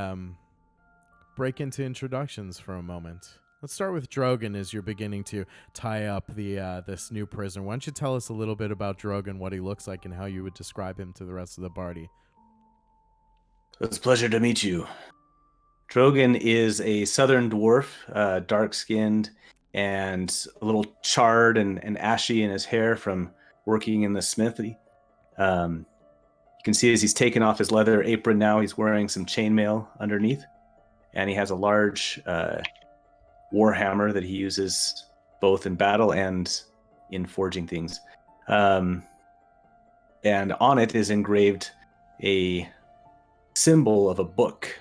break into introductions for a moment? Let's start with Drogon as you're beginning to tie up this new prisoner. Why don't you tell us a little bit about Drogon, what he looks like, and how you would describe him to the rest of the party?"
It's a pleasure to meet you. Drogon is a southern dwarf, dark-skinned and a little charred and ashy in his hair from working in the smithy. You can see as he's taken off his leather apron now, he's wearing some chainmail underneath. And he has a large warhammer that he uses both in battle and in forging things. And on it is engraved a symbol of a book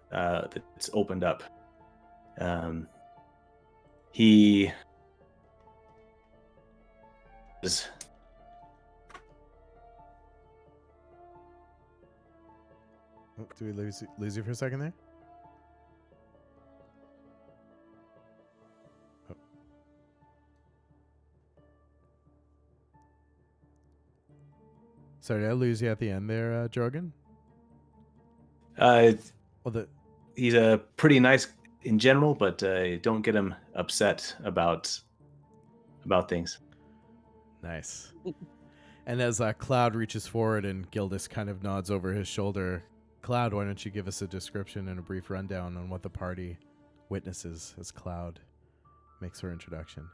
that's opened up. He is
Oh, do we lose you for a second there? Oh. Sorry, did I lose you at the end there, Drogon? Well,
he's a pretty nice in general, but don't get him upset about things.
Nice. And as Cloud reaches forward and Gildas kind of nods over his shoulder, Cloud, why don't you give us a description and a brief rundown on what the party witnesses as Cloud makes her introduction?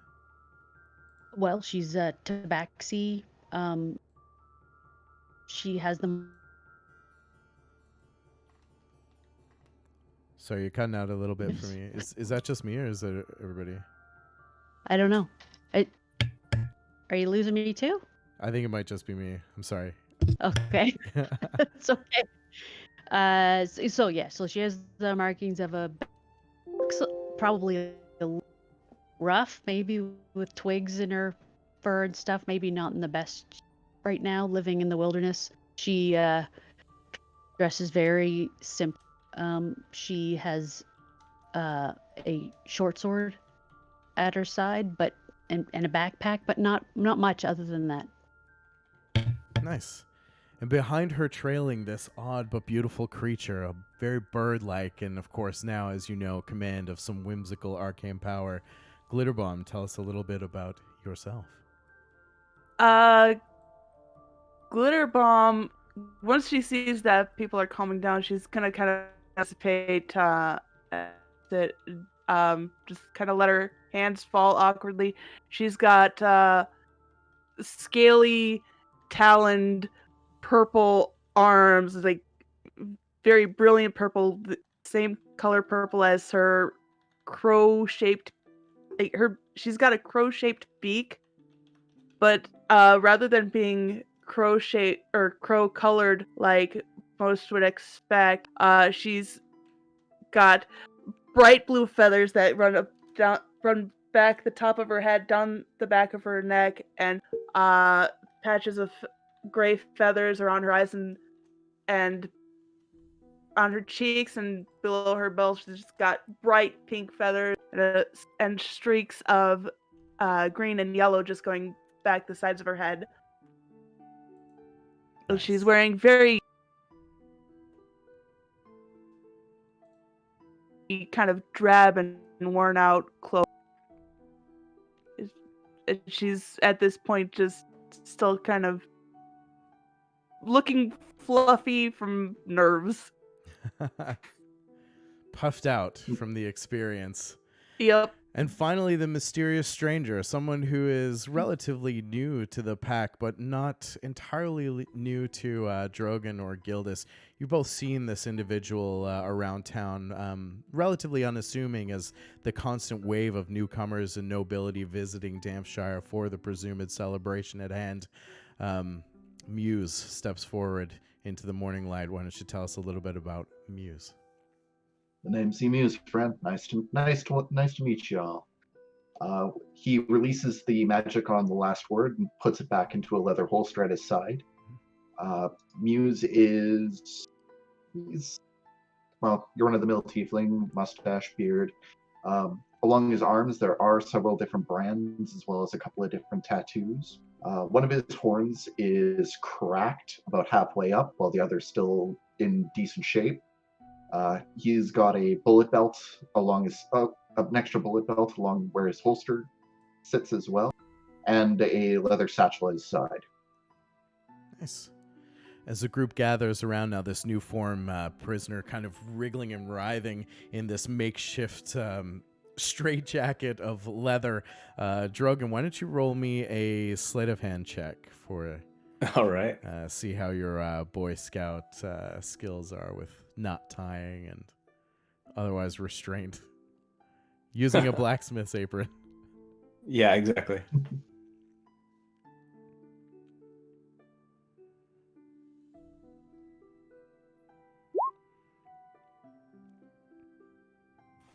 Well, she's tabaxi. She has them.
Sorry, you're cutting out a little bit for me. Is that just me or is that everybody?
I don't know. Are you losing me too?
I think it might just be me. I'm sorry.
Okay. It's okay. So she has the markings of a probably a rough, maybe with twigs in her fur and stuff. Maybe not in the best right now, living in the wilderness. She dresses very simple. She has a short sword at her side, and a backpack, but not much other than that.
Nice. And behind her trailing this odd but beautiful creature, a very bird-like, and of course now, as you know, command of some whimsical arcane power. Glitterbomb, tell us a little bit about yourself.
Glitterbomb, once she sees that people are calming down, she's gonna kind of anticipate that just kind of let her hands fall awkwardly. She's got scaly, taloned, purple arms, like very brilliant purple, the same color purple as her crow-shaped. She's got a crow-shaped beak, but rather than being crow-shaped or crow-colored like most would expect, she's got bright blue feathers that run back the top of her head, down the back of her neck, and patches of gray feathers around her eyes and on her cheeks, and below her belt she's just got bright pink feathers and streaks of green and yellow just going back the sides of her head. So she's wearing very kind of drab and worn out clothes. She's at this point just still kind of looking fluffy from nerves.
Puffed out from the experience.
Yep.
And finally, the mysterious stranger, someone who is relatively new to the pack, but not entirely new to Drogon or Gildas. You've both seen this individual around town, relatively unassuming as the constant wave of newcomers and nobility visiting Dampshire for the presumed celebration at hand. Muse steps forward into the morning light. Why don't you tell us a little bit about Muse?
The name's Muse, friend. Nice to meet you all. He releases the magic on the last word and puts it back into a leather holster at his side. Muse he's your run-of-the-mill tiefling, mustache, beard. Along his arms, there are several different brands as well as a couple of different tattoos. One of his horns is cracked about halfway up, while the other's still in decent shape. He's got a bullet belt along his, an extra bullet belt along where his holster sits as well, and a leather satchel at his side.
Nice. As the group gathers around now, this new form prisoner kind of wriggling and writhing in this makeshift straitjacket of leather. Drogon, why don't you roll me a sleight of hand check for
All right.
see how your Boy Scout skills are with knot tying and otherwise restraint. Using a blacksmith's apron.
Yeah, exactly.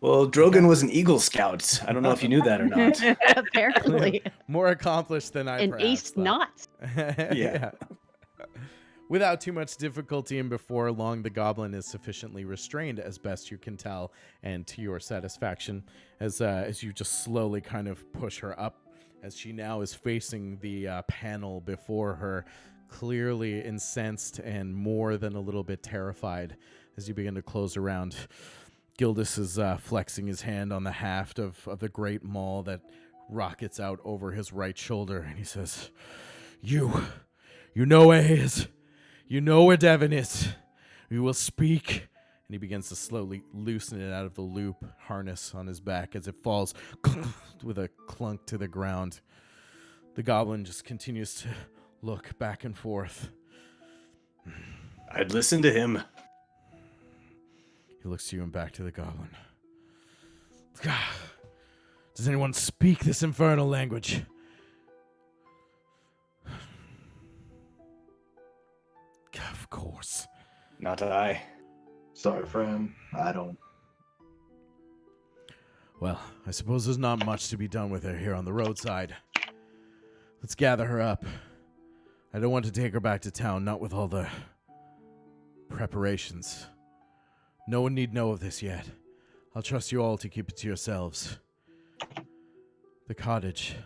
Well, Drogon was an Eagle Scout. I don't know if you knew that or not.
Apparently.
More accomplished than I
An
perhaps
ace
thought.
knots.
Yeah. Without too much difficulty, and before long, the goblin is sufficiently restrained, as best you can tell, and to your satisfaction, as you just slowly kind of push her up, as she now is facing the panel before her, clearly incensed and more than a little bit terrified. As you begin to close around, Gildas is flexing his hand on the haft of the great maul that rockets out over his right shoulder, and he says, You know where he is. You know where Devin is. We will speak. And he begins to slowly loosen it out of the loop harness on his back as it falls with a clunk to the ground. The goblin just continues to look back and forth.
I'd listen to him.
He looks to you and back to the goblin. Does anyone speak this infernal language? Of course.
Not I.
Sorry, friend. I don't.
Well, I suppose there's not much to be done with her here on the roadside. Let's gather her up. I don't want to take her back to town, not with all the preparations. No one need know of this yet. I'll trust you all to keep it to yourselves. The cottage.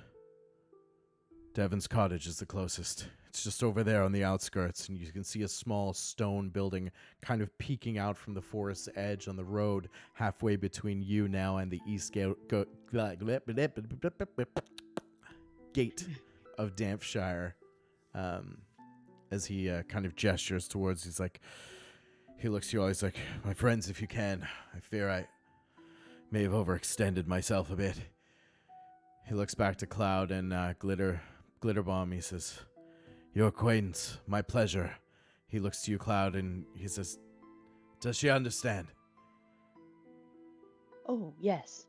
Devin's cottage is the closest. It's just over there on the outskirts, and you can see a small stone building kind of peeking out from the forest's edge on the road halfway between you now and the east gate of Dampshire. As he kind of gestures towards, he looks to you all, he's like, my friends, if you can, I fear I may have overextended myself a bit. He looks back to Cloud and Glitterbomb. He says, your acquaintance, my pleasure. He looks to you, Cloud, and he says, does she understand?
Oh, yes.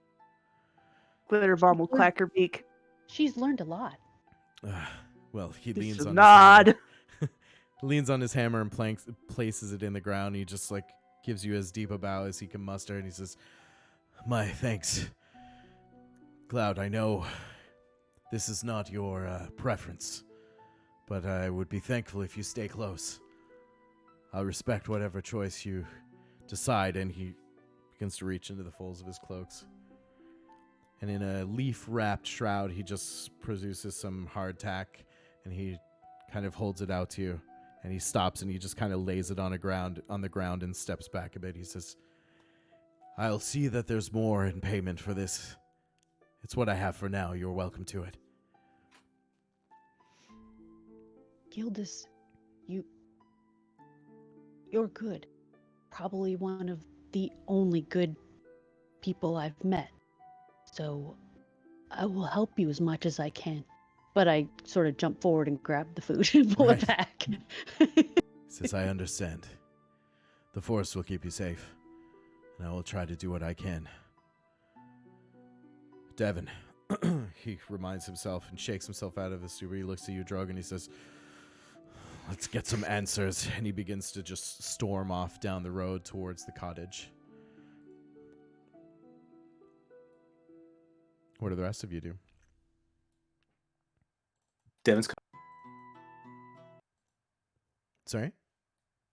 Glitterbomb will clack her beak.
She's learned a lot.
Well, he
Just
leans
a
on
nod.
leans on his hammer and places it in the ground. He just gives you as deep a bow as he can muster, and he says, my thanks. Cloud, I know this is not your preference, but I would be thankful if you stay close. I'll respect whatever choice you decide, and he begins to reach into the folds of his cloaks. And in a leaf-wrapped shroud, he just produces some hardtack, and he kind of holds it out to you. And he stops, and he just kind of lays it on the ground and steps back a bit. He says, "I'll see that there's more in payment for this. It's what I have for now. You're welcome to it."
Gildas, you're good. Probably one of the only good people I've met. So I will help you as much as I can. But I sort of jump forward and grab the food and pull it back.
He says, "I understand. The forest will keep you safe, and I will try to do what I can." Devin, he reminds himself and shakes himself out of his stupor. He looks at you, Drogon, he says, "Let's get some answers." And he begins to just storm off down the road towards the cottage. What do the rest of you do?
Devin's.
Sorry?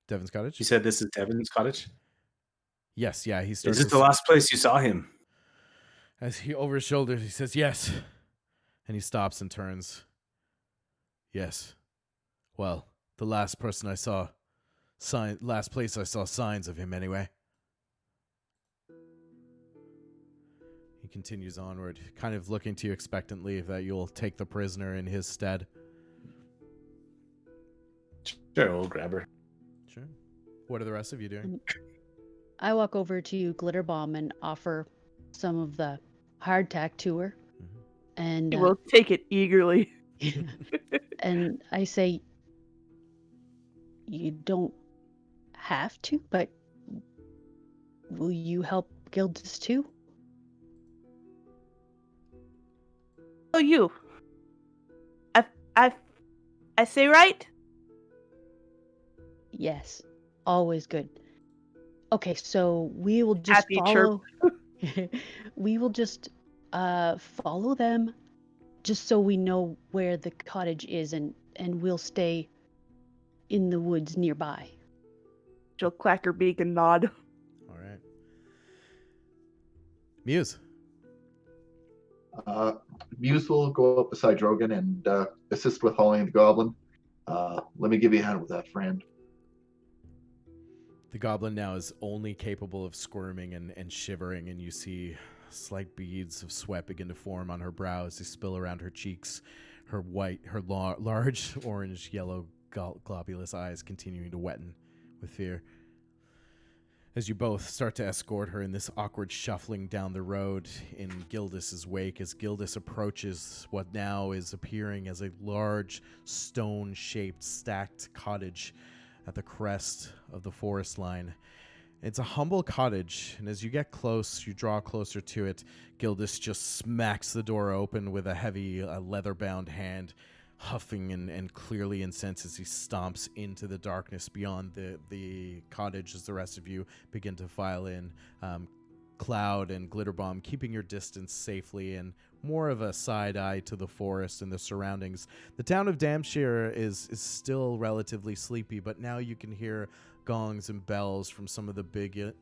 Devin's cottage?
You said this is Devin's cottage?
Yes, yeah. He
Is
starts
this the last place you saw him?
as he over his shoulder, he says, "Yes." And he stops and turns. "Yes. Well, the last person I saw, last place I saw signs of him anyway." He continues onward, kind of looking to you expectantly that you'll take the prisoner in his stead.
Sure, we'll grab her.
Sure. What are the rest of you doing?
I walk over to Glitterbomb and offer some of the hardtack to her.
Mm-hmm.
And
We'll take it eagerly.
and I say, "You don't have to, but will you help Gildas too?"
Oh, you. I say right?
Yes, always good. Okay, so we will just
Happy chirp.
follow. We will just follow them, just so we know where the cottage is, and we'll stay in the woods nearby.
She'll clack her beak and nod.
All right. Muse.
Muse will go up beside Drogon and assist with hauling the goblin. Let me give you a hand with that, friend.
The goblin now is only capable of squirming and shivering, and you see slight beads of sweat begin to form on her brow as they spill around her cheeks, her large orange-yellow globulous eyes continuing to wetten with fear. As you both start to escort her in this awkward shuffling down the road in Gildas's wake, as Gildas approaches what now is appearing as a large stone-shaped stacked cottage at the crest of the forest line. It's a humble cottage, and as you get close, you draw closer to it, Gildas just smacks the door open with a heavy leather-bound hand, huffing and clearly incensed as he stomps into the darkness beyond the cottage as the rest of you begin to file in. Cloud and Glitterbomb keeping your distance safely and more of a side eye to the forest and the surroundings. The town of Dampshire is still relatively sleepy, but now you can hear gongs and bells from some of the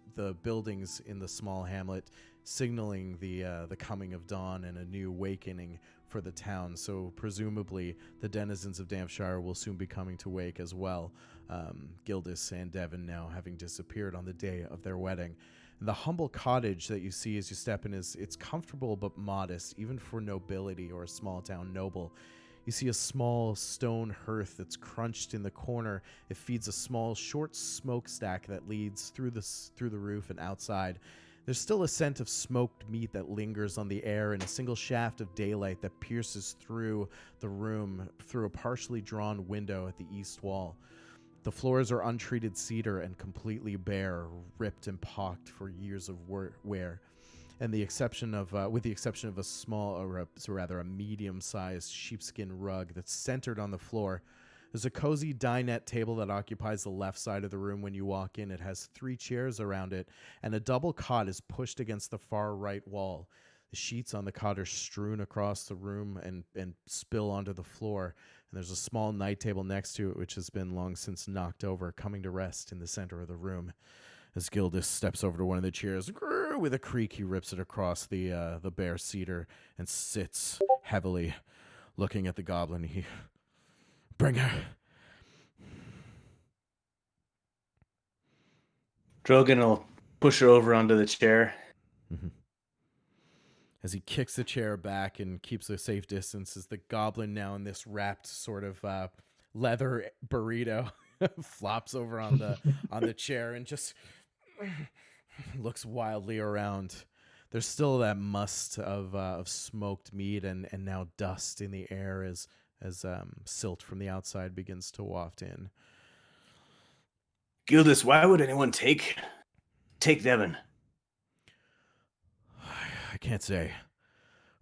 buildings in the small hamlet, signaling the coming of dawn and a new awakening for the town. So presumably the denizens of Dampshire will soon be coming to wake as well. Gildas and Devin now having disappeared on the day of their wedding. The humble cottage that you see as you step in it's comfortable but modest, even for nobility or a small town noble. You see a small stone hearth that's crunched in the corner. It feeds a small, short smokestack that leads through the roof and outside. There's still a scent of smoked meat that lingers on the air, and a single shaft of daylight that pierces through the room through a partially drawn window at the east wall. The floors are untreated cedar and completely bare, ripped and pocked for years of wear. And with the exception of a small, or rather a medium-sized sheepskin rug that's centered on the floor, there's a cozy dinette table that occupies the left side of the room when you walk in. It has 3 chairs around it, and a double cot is pushed against the far right wall. The sheets on the cot are strewn across the room and spill onto the floor. And there's a small night table next to it, which has been long since knocked over, coming to rest in the center of the room. As Gildas steps over to one of the chairs, with a creak, he rips it across the bare cedar and sits heavily, looking at the goblin. He, bring her.
Drogon will push her over onto the chair.
Mm-hmm. As he kicks the chair back and keeps a safe distance, as the goblin, now in this wrapped sort of leather burrito, flops over on the chair and just looks wildly around. There's still that must of smoked meat and now dust in the air as silt from the outside begins to waft in.
Gildas, why would anyone take Devin?
I can't say.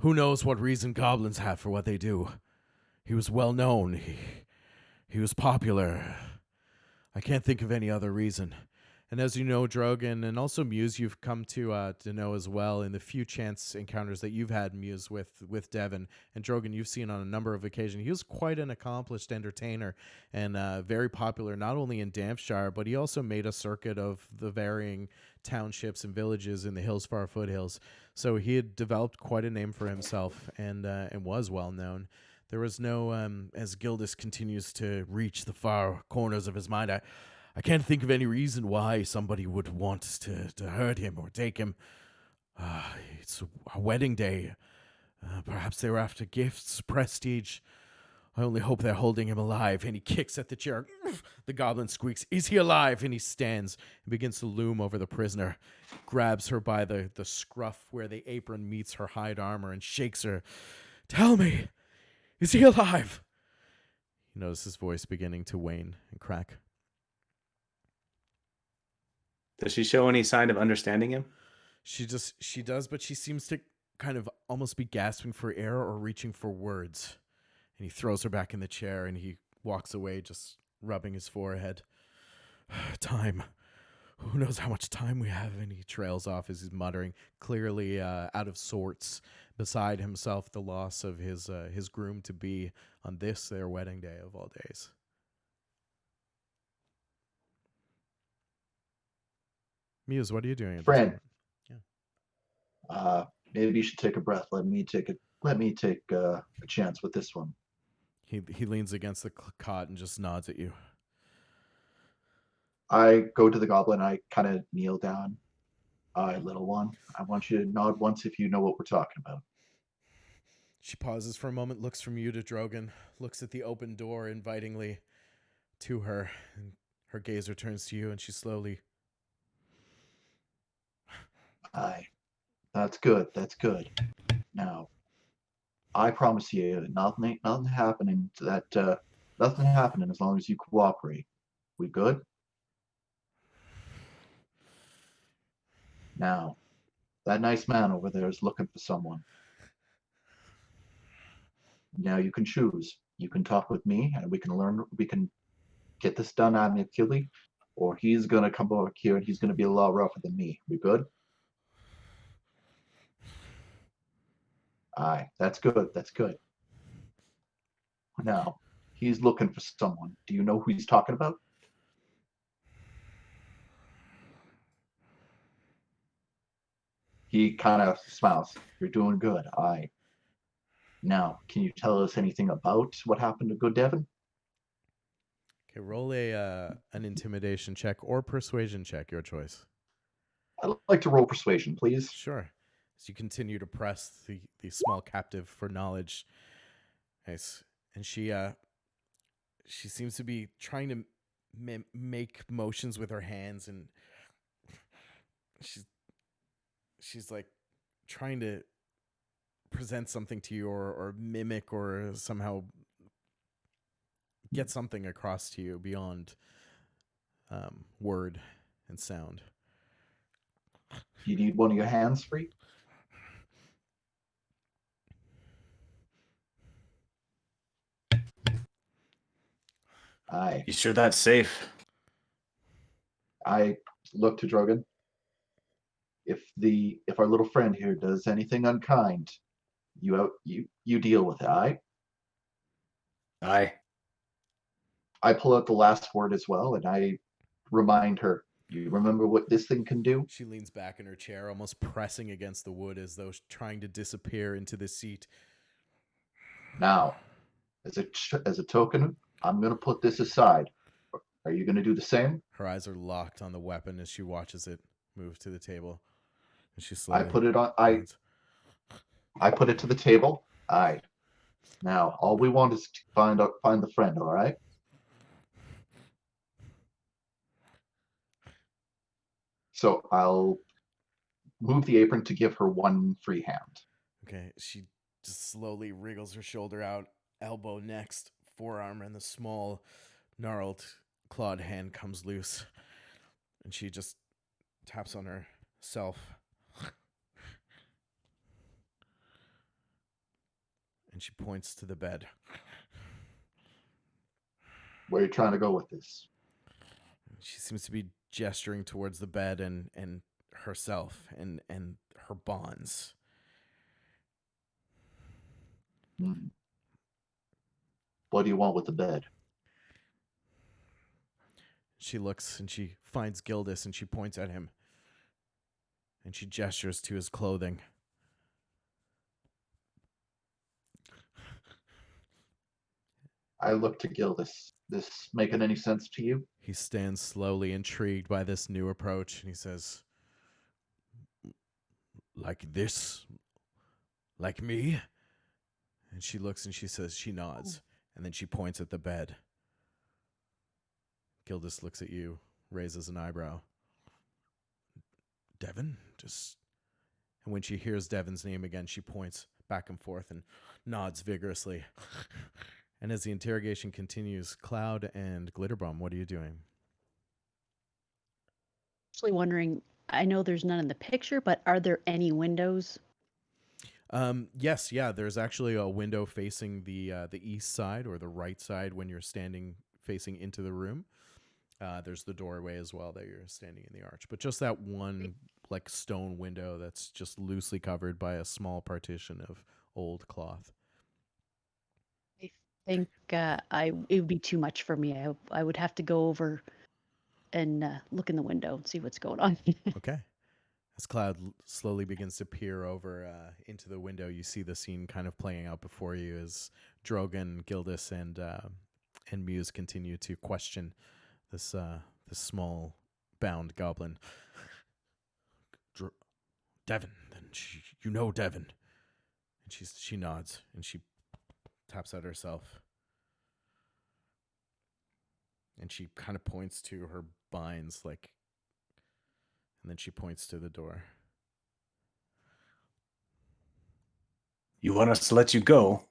Who knows what reason goblins have for what they do? He was well known. He was popular. I can't think of any other reason. And as you know, Drogon, and also Muse, you've come to know as well in the few chance encounters that you've had, Muse, with Devin. And Drogon, you've seen on a number of occasions. He was quite an accomplished entertainer and very popular, not only in Dampshire, but he also made a circuit of the varying townships and villages in the Hillsfar foothills. So he had developed quite a name for himself and was well known. There was no, as Gildas continues to reach the far corners of his mind, I can't think of any reason why somebody would want to hurt him or take him. It's a wedding day. Perhaps they were after gifts, prestige. I only hope they're holding him alive. And he kicks at the chair. The goblin squeaks, "Is he alive?" And he stands and begins to loom over the prisoner, grabs her by the scruff where the apron meets her hide armor and shakes her. "Tell me, is he alive?" You notice his voice beginning to wane and crack.
Does she show any sign of understanding him?
She does, but she seems to kind of almost be gasping for air or reaching for words. And he throws her back in the chair and he walks away, just rubbing his forehead. Time. Who knows how much time we have? And he trails off as he's muttering, clearly out of sorts, beside himself, the loss of his groom-to-be on this, their wedding day of all days. Muse, what are you doing?
Friend.
Yeah.
Maybe you should take a breath. Let me take a chance with this one.
He leans against the cot and just nods at you.
I go to the goblin. I kind of kneel down. Little one, I want you to nod once if you know what we're talking about.
She pauses for a moment, looks from you to Drogon, looks at the open door invitingly to her, and her gaze returns to you, and she slowly...
Aye, that's good. That's good. Now, I promise you, nothing happening. Nothing happening as long as you cooperate. We good? Now, that nice man over there is looking for someone. Now you can choose. You can talk with me, and we can get this done amicably, or he's gonna come over here and he's gonna be a lot rougher than me. We good? Aye, that's good. That's good. Now, he's looking for someone. Do you know who he's talking about? He kind of smiles. You're doing good. Aye. Now, can you tell us anything about what happened to good Devin?
Okay, roll an intimidation check or persuasion check, your choice.
I'd like to roll persuasion, please.
Sure. As you continue to press the small captive for knowledge. Nice. And she seems to be trying to make motions with her hands, and she's like trying to present something to you or mimic or somehow get something across to you beyond word and sound.
Do you need one of your hands free? Aye.
You sure that's safe?
I look to Drogon. If our little friend here does anything unkind, you deal with it, aye?
Aye.
I pull out the last word as well, and I remind her, You remember what this thing can do?
She leans back in her chair, almost pressing against the wood as though trying to disappear into the seat.
Now, as a token, I'm going to put this aside. Are you going to do the same?
Her eyes are locked on the weapon as she watches it move to the table. And she
I
slowly
put it on.
nods.
I put it to the table. Aye. Now, all we want is to find the friend. All right. So I'll move the apron to give her one free hand.
Okay, she just slowly wriggles her shoulder out, elbow next, forearm, and the small, gnarled, clawed hand comes loose. And she just taps on herself. And she points to the bed.
Where are you trying to go with this?
She seems to be gesturing towards the bed and herself and her bonds.
What do you want with the bed?
She looks and she finds Gildas and she points at him. And she gestures to his clothing.
I look to Gildas. This making any sense to you?
He stands slowly, intrigued by this new approach, and he says, "Like this? Like me?" And she looks and she nods, and then she points at the bed. Gildas looks at you, raises an eyebrow. "Devin? And when she hears Devin's name again, she points back and forth and nods vigorously. And as the interrogation continues, Cloud and Glitterbomb, what are you doing?
Actually wondering, I know there's none in the picture, but are there any windows?
Yes, yeah. There's actually a window facing the east side or the right side when you're standing facing into the room. There's the doorway as well that you're standing in the arch, but just that one like stone window that's just loosely covered by a small partition of old cloth.
I think it would be too much for me. I would have to go over and look in the window and see what's going on.
Okay. As Cloud slowly begins to peer over into the window, you see the scene kind of playing out before you as Drogon, Gildas, and Muse continue to question this small bound goblin. Devin, then you know Devin, and she nods and she taps at herself, and she kind of points to her binds like. And then she points to the door.
You want us to let you go?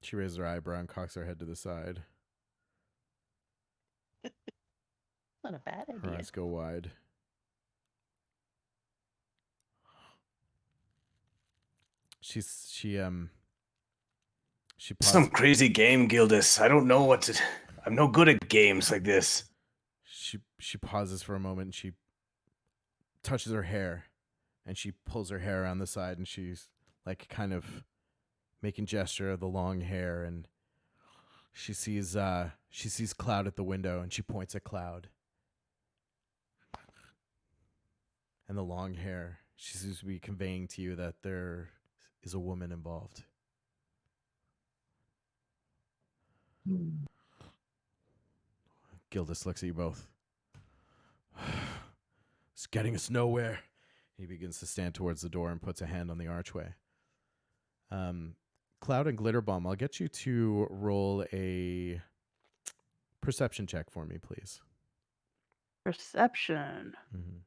She raises her eyebrow and cocks her head to the side.
Not a bad
Her
idea.
eyes go wide. She pauses.
Some crazy game, Gildas. I don't know what to. I'm no good at games like this.
She pauses for a moment and she touches her hair and she pulls her hair around the side and she's like kind of making gesture of the long hair, and she sees Cloud at the window and she points at Cloud. And the long hair, she seems to be conveying to you that there is a woman involved. Gildas looks at you both. It's getting us nowhere. He begins to stand towards the door and puts a hand on the archway. Cloud and Glitterbomb, I'll get you to roll a perception check for me, please.
Perception.
Mm-hmm.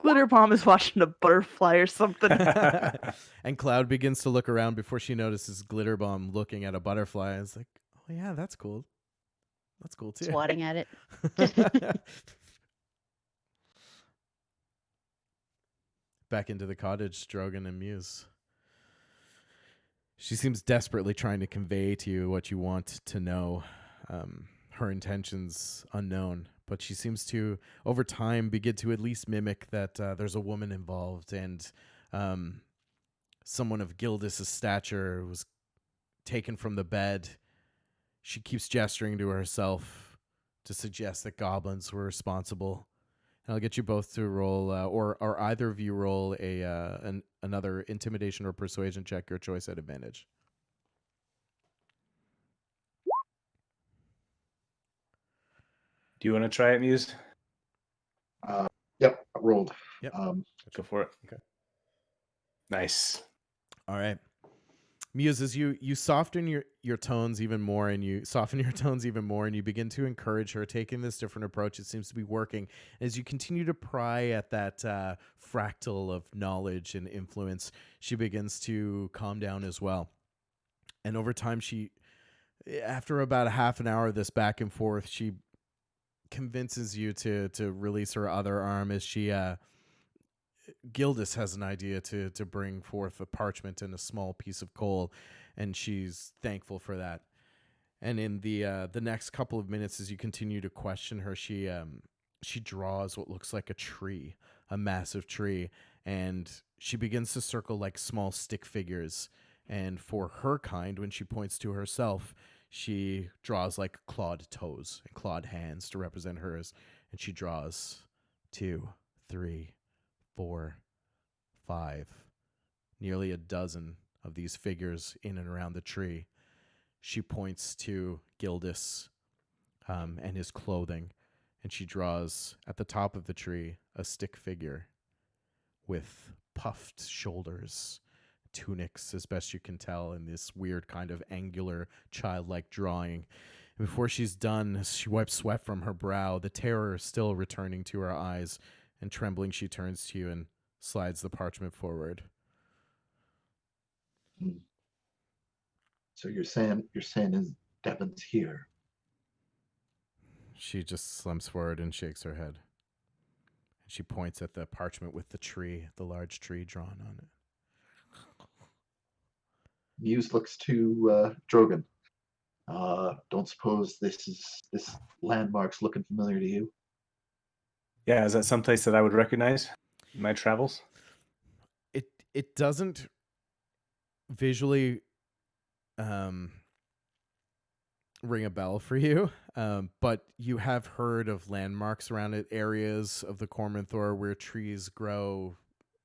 Glitter Bomb is watching a butterfly or something.
And Cloud begins to look around before she notices Glitterbomb looking at a butterfly. It's like, oh yeah, that's cool. That's cool too.
Swatting at it.
Back into the cottage, Drogon and Muse. She seems desperately trying to convey to you what you want to know. Her intentions unknown, but she seems to, over time, begin to at least mimic that there's a woman involved, and someone of Gildas' stature was taken from the bed. She keeps gesturing to herself to suggest that goblins were responsible. And I'll get you both to roll, or either of you roll another intimidation or persuasion check, your choice at advantage.
Do you want to try it, Muse?
Yep, rolled.
Yep.
Go for it. Okay. Nice.
All right. Muse, as you soften your tones even more, and you begin to encourage her, taking this different approach. It seems to be working. As you continue to pry at that fractal of knowledge and influence, she begins to calm down as well. And over time, after about a half an hour of this back and forth, she convinces you to release her other arm as she Gildas has an idea to bring forth a parchment and a small piece of coal, and she's thankful for that. And in the next couple of minutes, as you continue to question her, she draws what looks like a tree, a massive tree, and she begins to circle like small stick figures. And for her kind, when she points to herself, she draws like clawed toes and clawed hands to represent hers, and she draws 2, 3, 4, 5, nearly a dozen of these figures in and around the tree. She points to Gildas and his clothing, and she draws at the top of the tree a stick figure with puffed shoulders, tunics as best you can tell, in this weird kind of angular childlike drawing. And before she's done, she wipes sweat from her brow, the terror still returning to her eyes, and trembling she turns to you and slides the parchment forward.
So you're saying is Devin's here?
She just slumps forward and shakes her head. And she points at the parchment with the tree, the large tree drawn on it.
Muse looks to Drogon. Don't suppose this landmark's looking familiar to you?
Yeah, is that someplace that I would recognize in my travels?
It doesn't visually ring a bell for you, but you have heard of landmarks around it, areas of the Cormanthor where trees grow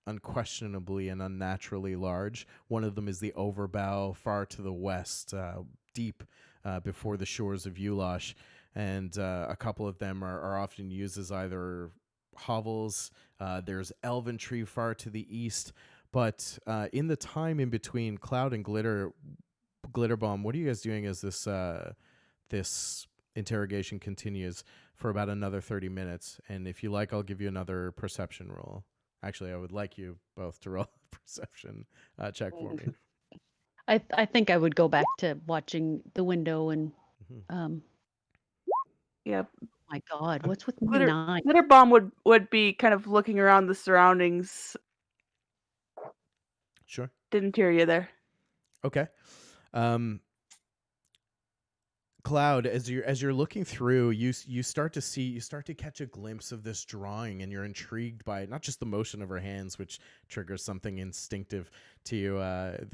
unquestionably and unnaturally large. One of them is the Overbow far to the west, deep before the shores of Ulash, and a couple of them are often used as either hovels. There's Elven Tree far to the east, but in the time in between Cloud and Glitterbomb, what are you guys doing as this interrogation continues for about another 30 minutes? And if you like, I'll give you another perception roll. Actually, I would like you both to roll a perception check for me.
I think I would go back to watching the window and
Yep.
oh my God, what's with
Glitter
9?
Bomb would be kind of looking around the surroundings.
Sure.
Didn't hear you there.
Okay. Cloud, as you're looking through, you start to catch a glimpse of this drawing, and you're intrigued by not just the motion of her hands, which triggers something instinctive to you,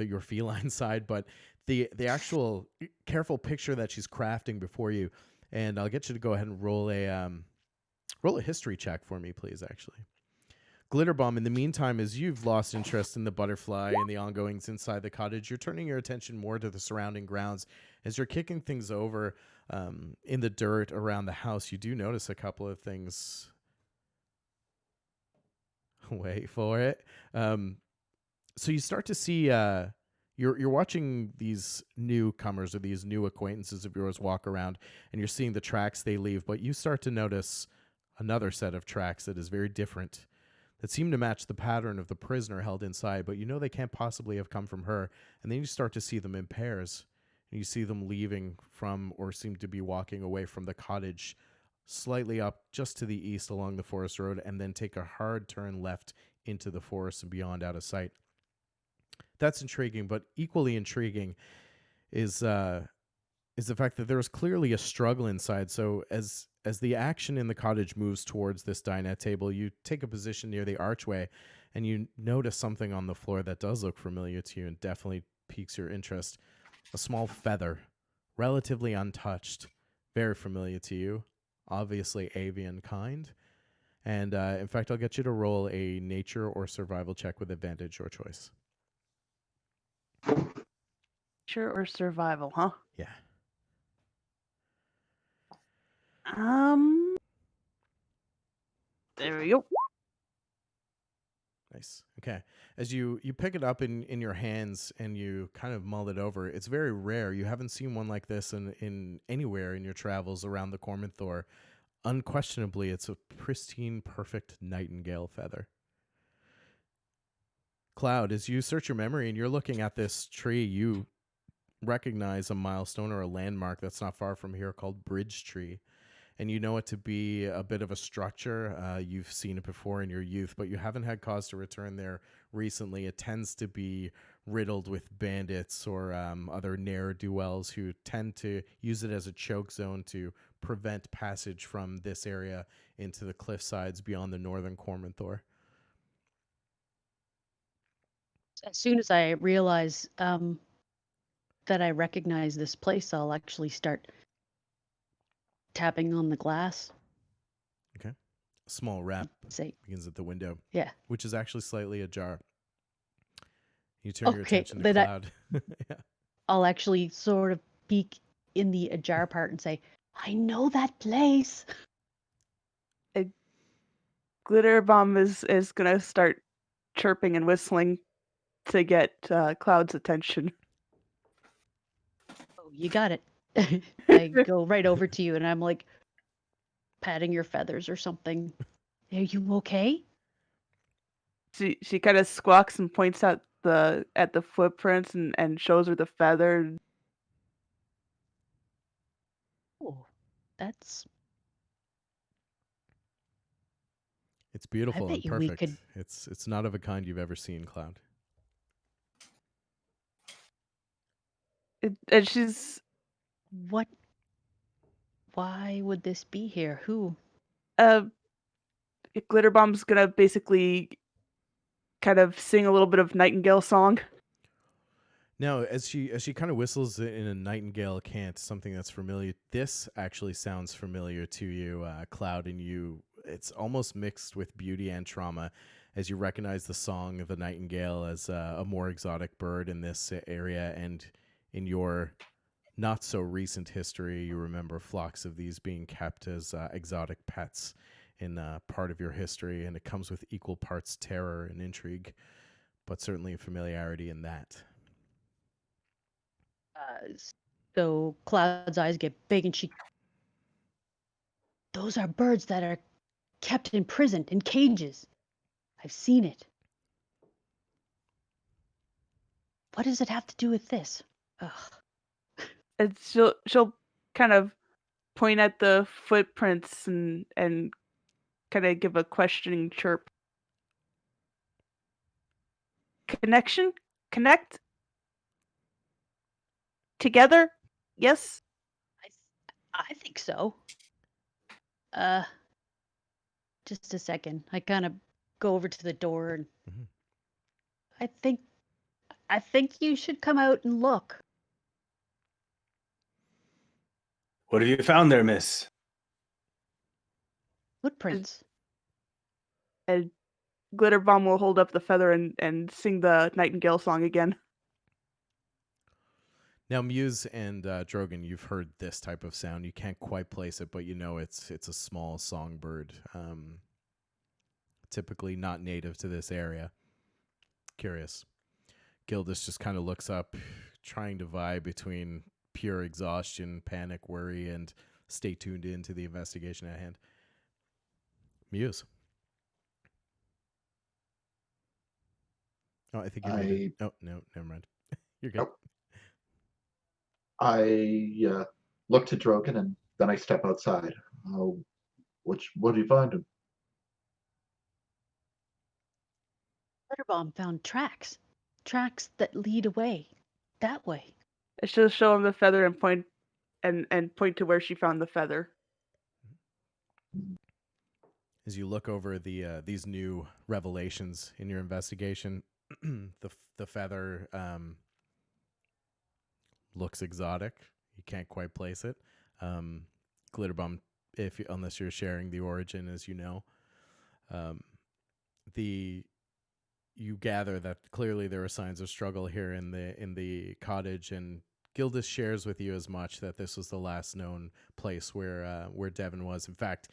your feline side, but the actual careful picture that she's crafting before you. And I'll get you to go ahead and roll a history check for me, please. Actually, Glitterbomb, in the meantime, as you've lost interest in the butterfly and the ongoings inside the cottage, you're turning your attention more to the surrounding grounds. As you're kicking things over in the dirt around the house, you do notice a couple of things. Wait for it. So you start to see, you're watching these newcomers or these new acquaintances of yours walk around, and you're seeing the tracks they leave, but you start to notice another set of tracks that is very different, that seem to match the pattern of the prisoner held inside, but you know they can't possibly have come from her. And then you start to see them in pairs, and you see them leaving from, or seem to be walking away from, the cottage slightly up just to the east along the forest road, and then take a hard turn left into the forest and beyond, out of sight. That's intriguing, but equally intriguing is the fact that there is clearly a struggle inside. So as the action in the cottage moves towards this dinette table, you take a position near the archway, and you notice something on the floor that does look familiar to you and definitely piques your interest. A small feather, relatively untouched, very familiar to you, obviously avian kind. And in fact, I'll get you to roll a nature or survival check with advantage or choice.
Nature or survival, huh?
Yeah.
There we go.
Nice. Okay. As you pick it up in your hands and you kind of mull it over, it's very rare. You haven't seen one like this in anywhere in your travels around the Cormanthor. Unquestionably, it's a pristine, perfect nightingale feather. Cloud, as you search your memory and you're looking at this tree, you recognize a milestone or a landmark that's not far from here called Bridge Tree. And you know it to be a bit of a structure. You've seen it before in your youth, but you haven't had cause to return there recently. It tends to be riddled with bandits or other ne'er-do-wells who tend to use it as a choke zone to prevent passage from this area into the cliff sides beyond the northern Cormanthor.
As soon as I realize that I recognize this place, I'll actually start tapping on the glass.
Okay. A small rap
Say,
begins at the window,
yeah.
which is actually slightly ajar. You turn your
Okay,
attention to
then
Cloud. Yeah.
I'll actually sort of peek in the ajar part and say, I know that place.
Glitter Bomb is gonna start chirping and whistling to get Cloud's attention.
Oh, you got it. I go right over to you and I'm like patting your feathers or something. Are you okay?
She kind of squawks and points at the footprints and shows her the feather.
Oh, that's.
It's beautiful
bet
and
you we
perfect.
could-
It's not of a kind you've ever seen, Cloud.
And she's
What? Why would this be here? Who?
Glitter Bomb's gonna basically kind of sing a little bit of Nightingale song.
Now, as she kind of whistles in a nightingale cant, something that's familiar. This actually sounds familiar to you, Cloud, and you. It's almost mixed with beauty and trauma, as you recognize the song of the nightingale as a more exotic bird in this area, and in your not so recent history, you remember flocks of these being kept as exotic pets in part of your history, and it comes with equal parts terror and intrigue, but certainly familiarity in that.
So Cloud's eyes get big and she. Those are birds that are kept imprisoned in cages. I've seen it. What does it have to do with this? Ugh.
And she'll kind of point at the footprints and kind of give a questioning chirp. Connection? Connect? Together? Yes?
I think so. Just a second. I kind of go over to the door and
Mhm.
I think you should come out and look.
What have you found there, miss?
Footprints.
And Glitter Bomb will hold up the feather and sing the Nightingale song again.
Now, Muse and Drogon, you've heard this type of sound. You can't quite place it, but you know it's a small songbird, typically not native to this area. Curious. Gildas just kind of looks up, trying to vie between pure exhaustion, panic, worry, and stay tuned in to the investigation at hand. Muse. Oh, I think you muted. Oh, no, never mind. You're good.
Nope. I look to Drogon and then I step outside. What do you find him?
Butterbomb found tracks. Tracks that lead away. That way.
She'll show him the feather and point point to where she found the feather.
As you look over these new revelations in your investigation, the feather looks exotic. You can't quite place it. Glitterbomb, unless you're sharing the origin, as you know. You gather that clearly there are signs of struggle here in the cottage, and Gildas shares with you as much, that this was the last known place where Devin was. In fact,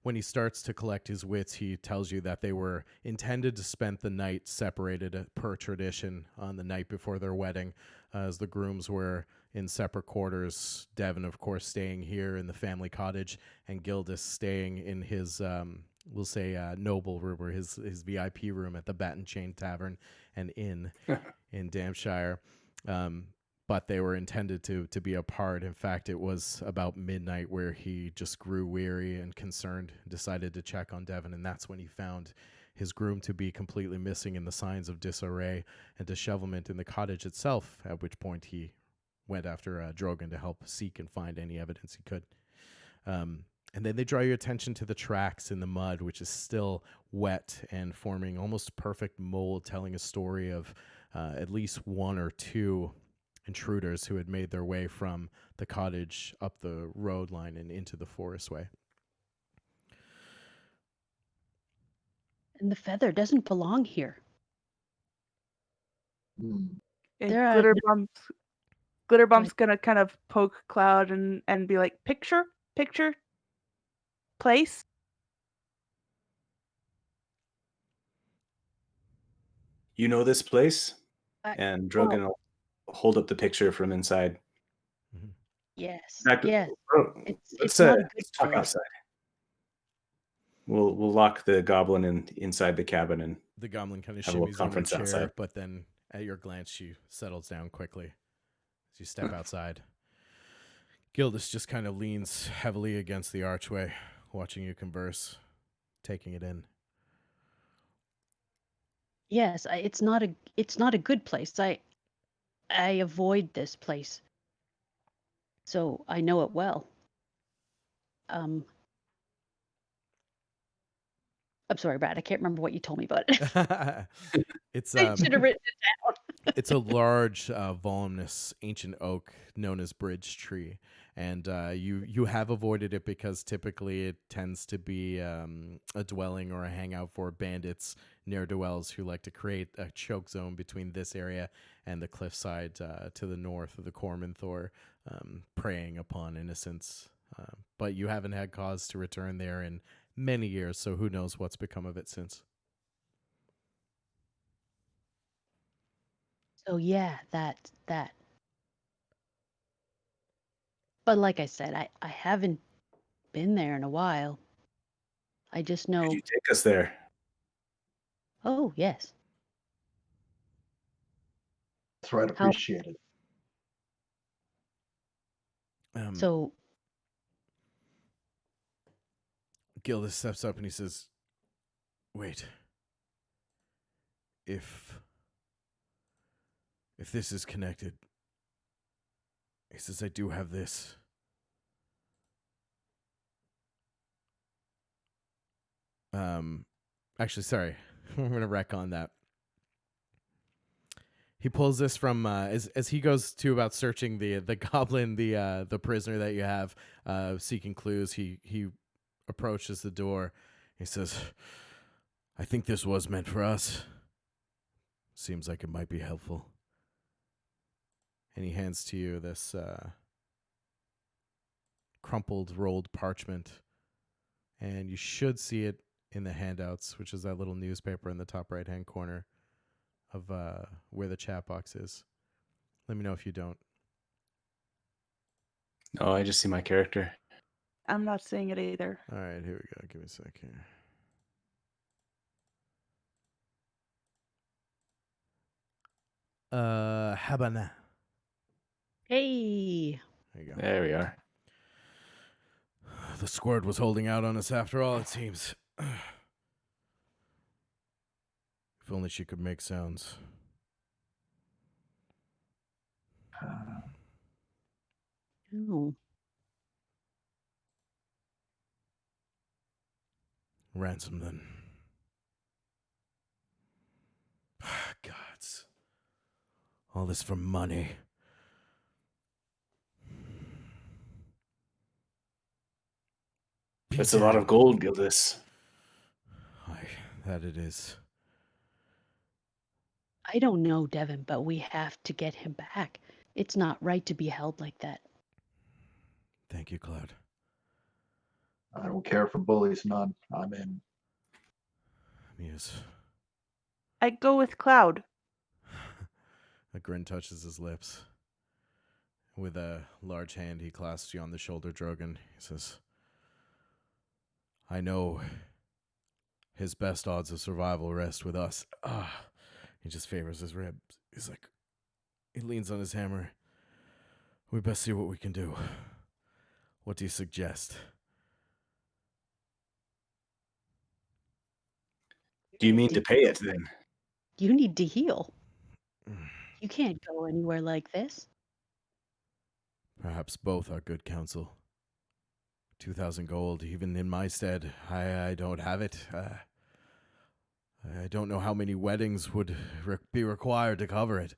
when he starts to collect his wits, he tells you that they were intended to spend the night separated per tradition on the night before their wedding, as the grooms were in separate quarters. Devin, of course, staying here in the family cottage, and Gildas staying in his, we'll say, noble room, or his VIP room at the Bat and Chain Tavern and Inn in Dampshire. But they were intended to be apart. In fact, it was about midnight where he just grew weary and concerned, decided to check on Devin, and that's when he found his groom to be completely missing and the signs of disarray and dishevelment in the cottage itself, at which point he went after Drogon to help seek and find any evidence he could. And then they draw your attention to the tracks in the mud, which is still wet and forming almost perfect mold, telling a story of at least one or two intruders who had made their way from the cottage up the road line and into the forest way.
And the feather doesn't belong here.
Hmm.
And
There are
Glitterbomb's gonna kind of poke Cloud and be like, picture, place.
You know this place?
I-
And Drogon will hold up the picture from inside.
Yes.
In fact,
Yes.
let's
It's not a good
let's talk
place.
outside. We'll lock the goblin inside the cabin, and
The goblin kind of
have a little
shimmies on the
conference
chair,
outside.
but then at your glance, she settles down quickly as you step outside. Gildas just kind of leans heavily against the archway, watching you converse, taking it in.
Yes, it's not a good place. I avoid this place, so I know it well. I'm sorry, Brad. I can't remember what you told me about it.
It's
I should have written it down.
it's a large, voluminous ancient oak known as Bridge Tree, and you have avoided it because typically it tends to be a dwelling or a hangout for bandits, ne'er-do-wells who like to create a choke zone between this area and the cliffside to the north of the Cormanthor, preying upon innocents. But you haven't had cause to return there in many years, so who knows what's become of it since.
So yeah, that. But like I said, I haven't been there in a while. I just
Could
know.
you take us there?
Oh yes.
That's right.
How?
Appreciate it.
So
Gildas steps up and he says, "Wait. If this is connected," he says, "I do have this. Actually, sorry, I'm gonna wreck on that." He pulls this from as he goes to about searching the goblin, the prisoner that you have, seeking clues. He approaches the door. He says, "I think this was meant for us. Seems like it might be helpful." And he hands to you this crumpled, rolled parchment, and you should see it in the handouts, which is that little newspaper in the top right-hand corner of where the chat box is. Let me know if you don't.
Oh, I just see my character.
I'm not seeing it either.
All right, here we go. Give me a sec here. Habana.
hey,
There you go.
There we are.
The squad was holding out on us after all, it seems. If only she could make sounds.
oh,
Ransom then. Gods. All this for money.
That's a lot of gold, Gildas.
Aye, that it is.
I don't know, Devin, but we have to get him back. It's not right to be held like that.
Thank you, Cloud.
I don't care for bullies, none. I'm in.
Muse.
I'd go with Cloud.
A grin touches his lips. With a large hand, he clasps you on the shoulder, Drogon. He says, I know his best odds of survival rest with us. He just favors his ribs. He's like, he leans on his hammer. We best see what we can do. What do you suggest?
Do you mean to pay it then?
You need to heal. You can't go anywhere like this.
Perhaps both are good counsel. 2,000 gold, even in my stead. I don't have it. I don't know how many weddings would be required to cover it.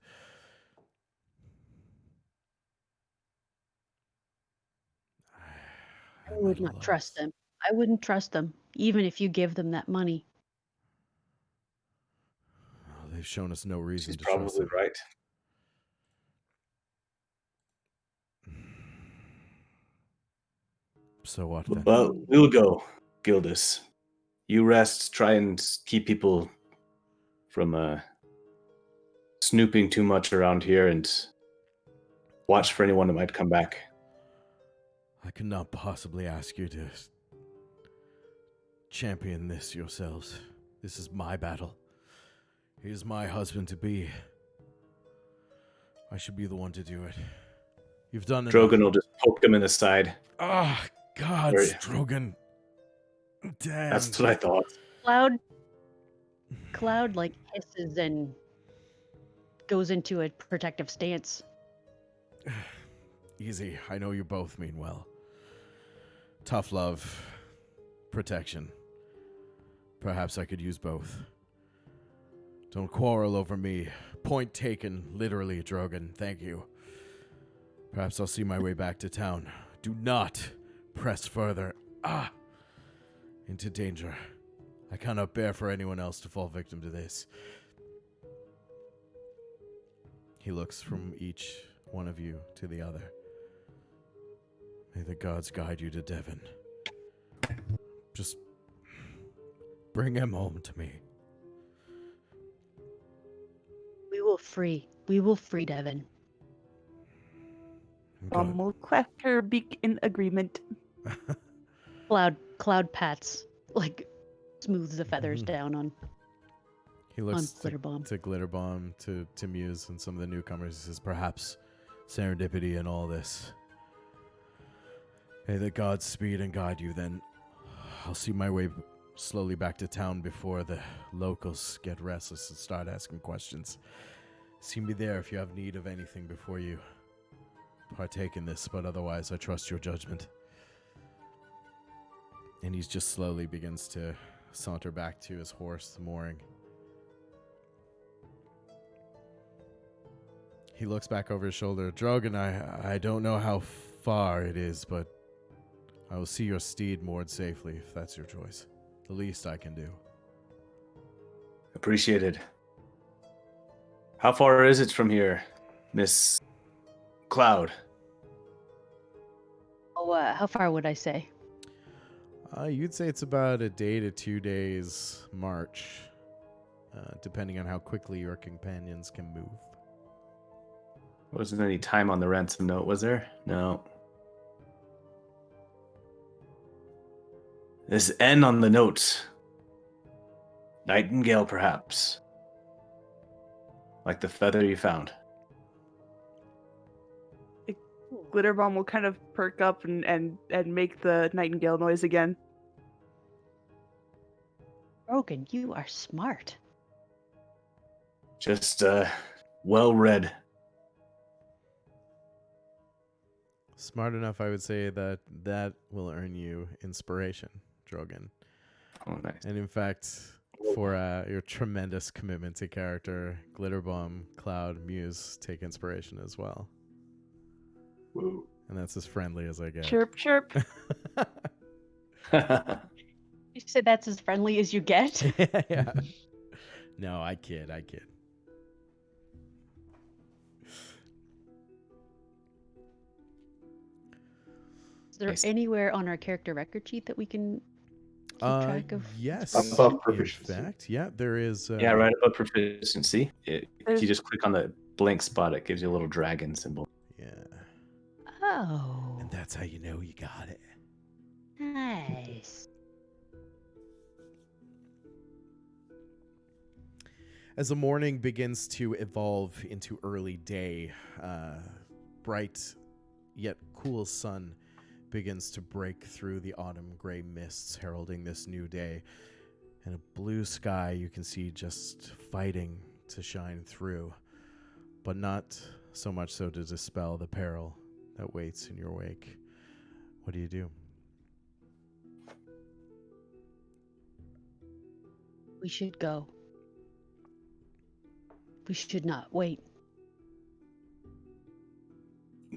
I would not trust them. I wouldn't trust them, even if you give them that money.
Well, they've shown us no reason
She's
to trust
probably
them.
right.
So what then?
Well, we'll go, Gildas. You rest. Try and keep people from snooping too much around here, and watch for anyone that might come back.
I could not possibly ask you to champion this yourselves. This is my battle. He is my husband-to-be. I should be the one to do it. You've done it.
Drogon will just poke him in the side.
Ah, God,
Very-
Drogon. Damn.
That's what I thought.
Cloud like hisses and goes into a protective stance.
Easy. I know you both mean well. Tough love. Protection. Perhaps I could use both. Don't quarrel over me. Point taken, literally, Drogon. Thank you. Perhaps I'll see my way back to town. Do not press further. Into danger. I cannot bear for anyone else to fall victim to this. He looks from each one of you to the other. May the gods guide you to Devin. Just bring him home to me.
We will free Devin.
God.
Will clap her beak in agreement.
Cloud pats, like, smooths the feathers down on
He looks
Glitterbomb.
to Glitterbomb, to Muse, and some of the newcomers. He says, perhaps serendipity in all this. May the gods speed and guide you, then I'll see my way slowly back to town before the locals get restless and start asking questions. See me there if you have need of anything before you partake in this, but otherwise I trust your judgment. And he just slowly begins to saunter back to his horse, mooring. He looks back over his shoulder. Drogon, I don't know how far it is, but I will see your steed moored safely, if that's your choice. The least I can do.
Appreciated. How far is it from here, Miss Cloud?
Oh, how far would I say?
You'd say it's about a day to 2 days march, depending on how quickly your companions can move.
Wasn't any time on the ransom note, was there? No. This N on the note. Nightingale, perhaps. Like the feather you found.
Glitterbomb will kind of perk up and make the nightingale noise again.
Drogon, you are smart.
Just, well read.
Smart enough, I would say, that will earn you inspiration, Drogon.
Oh, nice.
And in fact, for your tremendous commitment to character, Glitterbomb, Cloud, Muse take inspiration as well.
Woo.
And that's as friendly as I get.
Chirp, chirp.
You said that's as friendly as you get.
Yeah. No, I kid.
Is there
Nice.
anywhere on our character record sheet that we can keep track of?
Yes.
Above
In
proficiency.
fact, yeah, there is.
Yeah, right above proficiency. If you just click on the blank spot, it gives you a little dragon symbol.
Yeah.
Oh,
And that's how you know you got it.
nice.
As the morning begins to evolve into early day, bright yet cool sun begins to break through the autumn gray mists heralding this new day. And a blue sky you can see just fighting to shine through, but not so much so to dispel the peril that waits in your wake. What do you do?
We should go. We should not wait.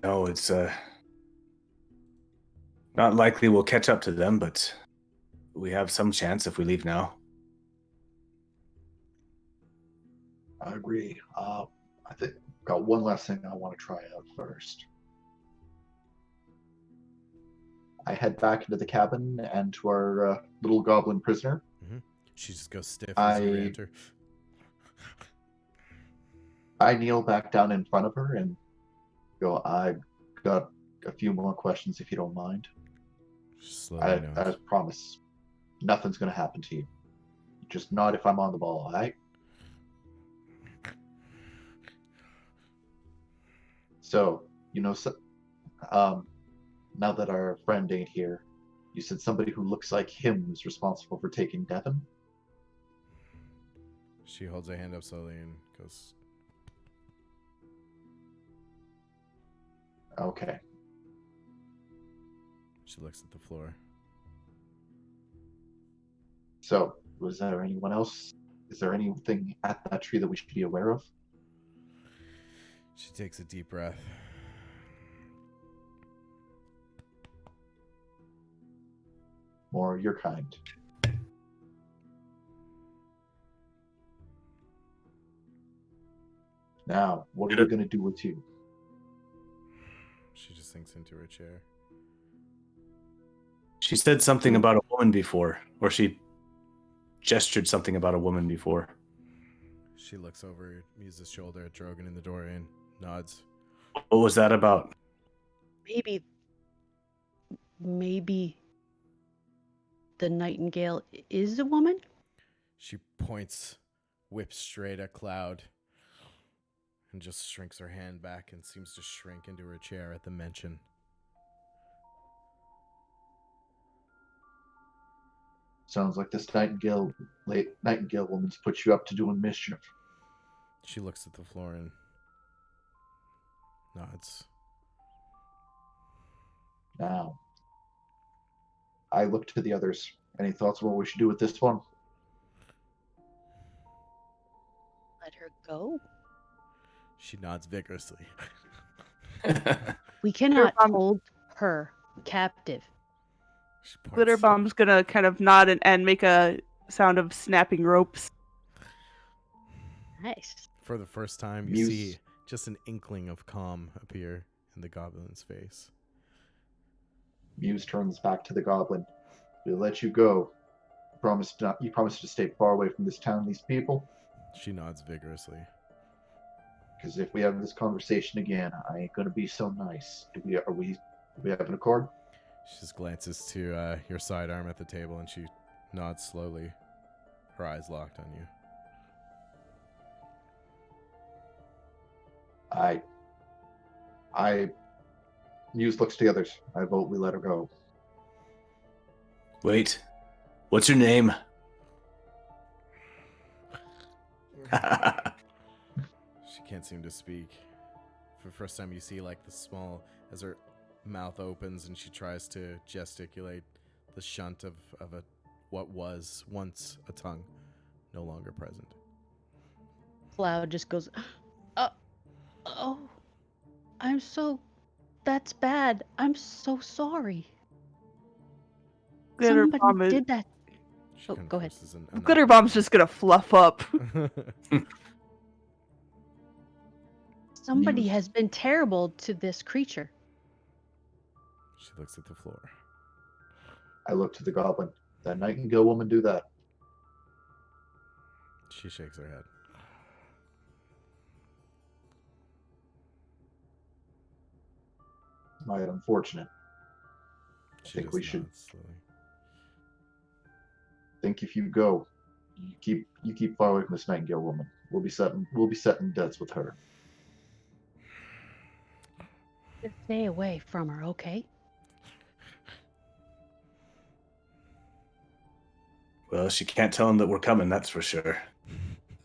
No, it's not likely we'll catch up to them, but we have some chance if we leave now.
I agree. I think got one last thing I want to try out first. I head back into the cabin and to our little goblin prisoner.
She just goes stiff as you enter.
I kneel back down in front of her and go, I've got a few more questions if you don't mind. As promised, nothing's going to happen to you. Just nod if I'm on the ball, all right? So, now that our friend ain't here, you said somebody who looks like him was responsible for taking Devin?
She holds her hand up slowly and goes,
Okay.
she looks at the floor.
So, was there anyone else? Is there anything at that tree that we should be aware of?
She takes a deep breath.
More your kind. Now, what are we going to do with you?
She just sinks into her chair.
She said something about a woman before, or she gestured something about a woman before.
She looks over Muse's shoulder at Drogon in the doorway and nods.
What was that about?
Maybe the Nightingale is a woman?
She points, whips straight at Cloud, and just shrinks her hand back and seems to shrink into her chair at the mention.
Sounds like this Nightingale woman's put you up to doing mischief.
She looks at the floor and nods.
Now, I look to the others. Any thoughts on what we should do with this one?
Let her go?
She nods vigorously.
We cannot hold her captive.
Glitterbomb's gonna kind of nod and make a sound of snapping ropes.
Nice.
For the first time, you see just an inkling of calm appear in the goblin's face.
Muse turns back to the goblin. We'll let you go. You promised to stay far away from this town and these people?
She nods vigorously.
Because if we have this conversation again, I ain't gonna be so nice. Do we have an accord?
She just glances to your sidearm at the table and she nods slowly. Her eyes locked on you.
Muse looks to the others. I vote we let her go.
Wait, what's your name?
She can't seem to speak. For the first time, you see like the small, as her mouth opens and she tries to gesticulate, the shunt of what was once a tongue, no longer present.
Cloud just goes, oh, that's bad. I'm so sorry.
Glitter
Somebody
bomb is,
did that.
She
Oh,
kind of
go ahead.
forces
glitter bomb's just gonna fluff up.
Somebody
You-
has been terrible to this creature.
She looks at the floor.
I look to the goblin. That Nightingale woman do that?
She shakes her head.
Right, unfortunate.
She
think
just
we should-
nods slowly.
Think if you go, you keep far away from this Nightingale woman. We'll be setting debts with her.
Just stay away from her, okay?
Well, she can't tell him that we're coming, that's for sure.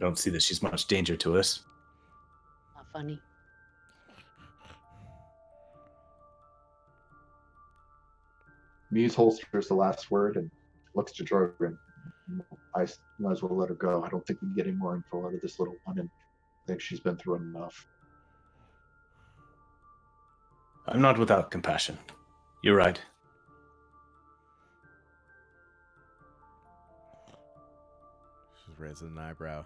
Don't see that she's much danger to us.
Not funny.
Muse holsters the last word and looks to Drogon. I might as well let her go. I don't think we can get any more info out of this little one, and I think she's been through enough.
I'm not without compassion. You're right.
She's raising an eyebrow.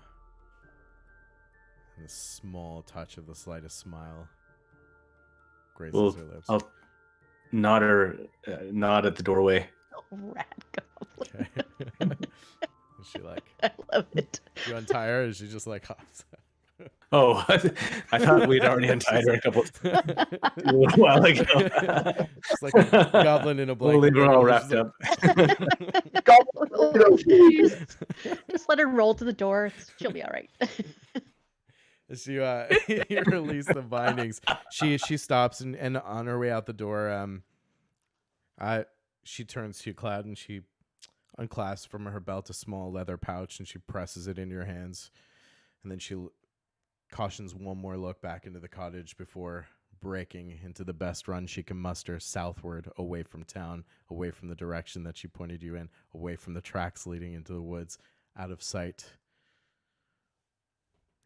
And a small touch of the slightest smile graces
Well,
her lips.
I'll nod at the doorway.
Rat goblin.
Okay. Is she like,
I love it.
you untie her? Is she just like hops?
Oh, I thought we'd already untied her a little while ago.
It's like a goblin in a
We'll
blanket.
leave her all
She's
wrapped
like-
up.
Oh, please. Just let her roll to the door. She'll be all right.
As you you release the bindings, she stops and on her way out the door, she turns to you, Cloud, and she unclasps from her belt a small leather pouch and she presses it in your hands, and then she cautions one more look back into the cottage before breaking into the best run she can muster southward, away from town, away from the direction that she pointed you in, away from the tracks leading into the woods, out of sight.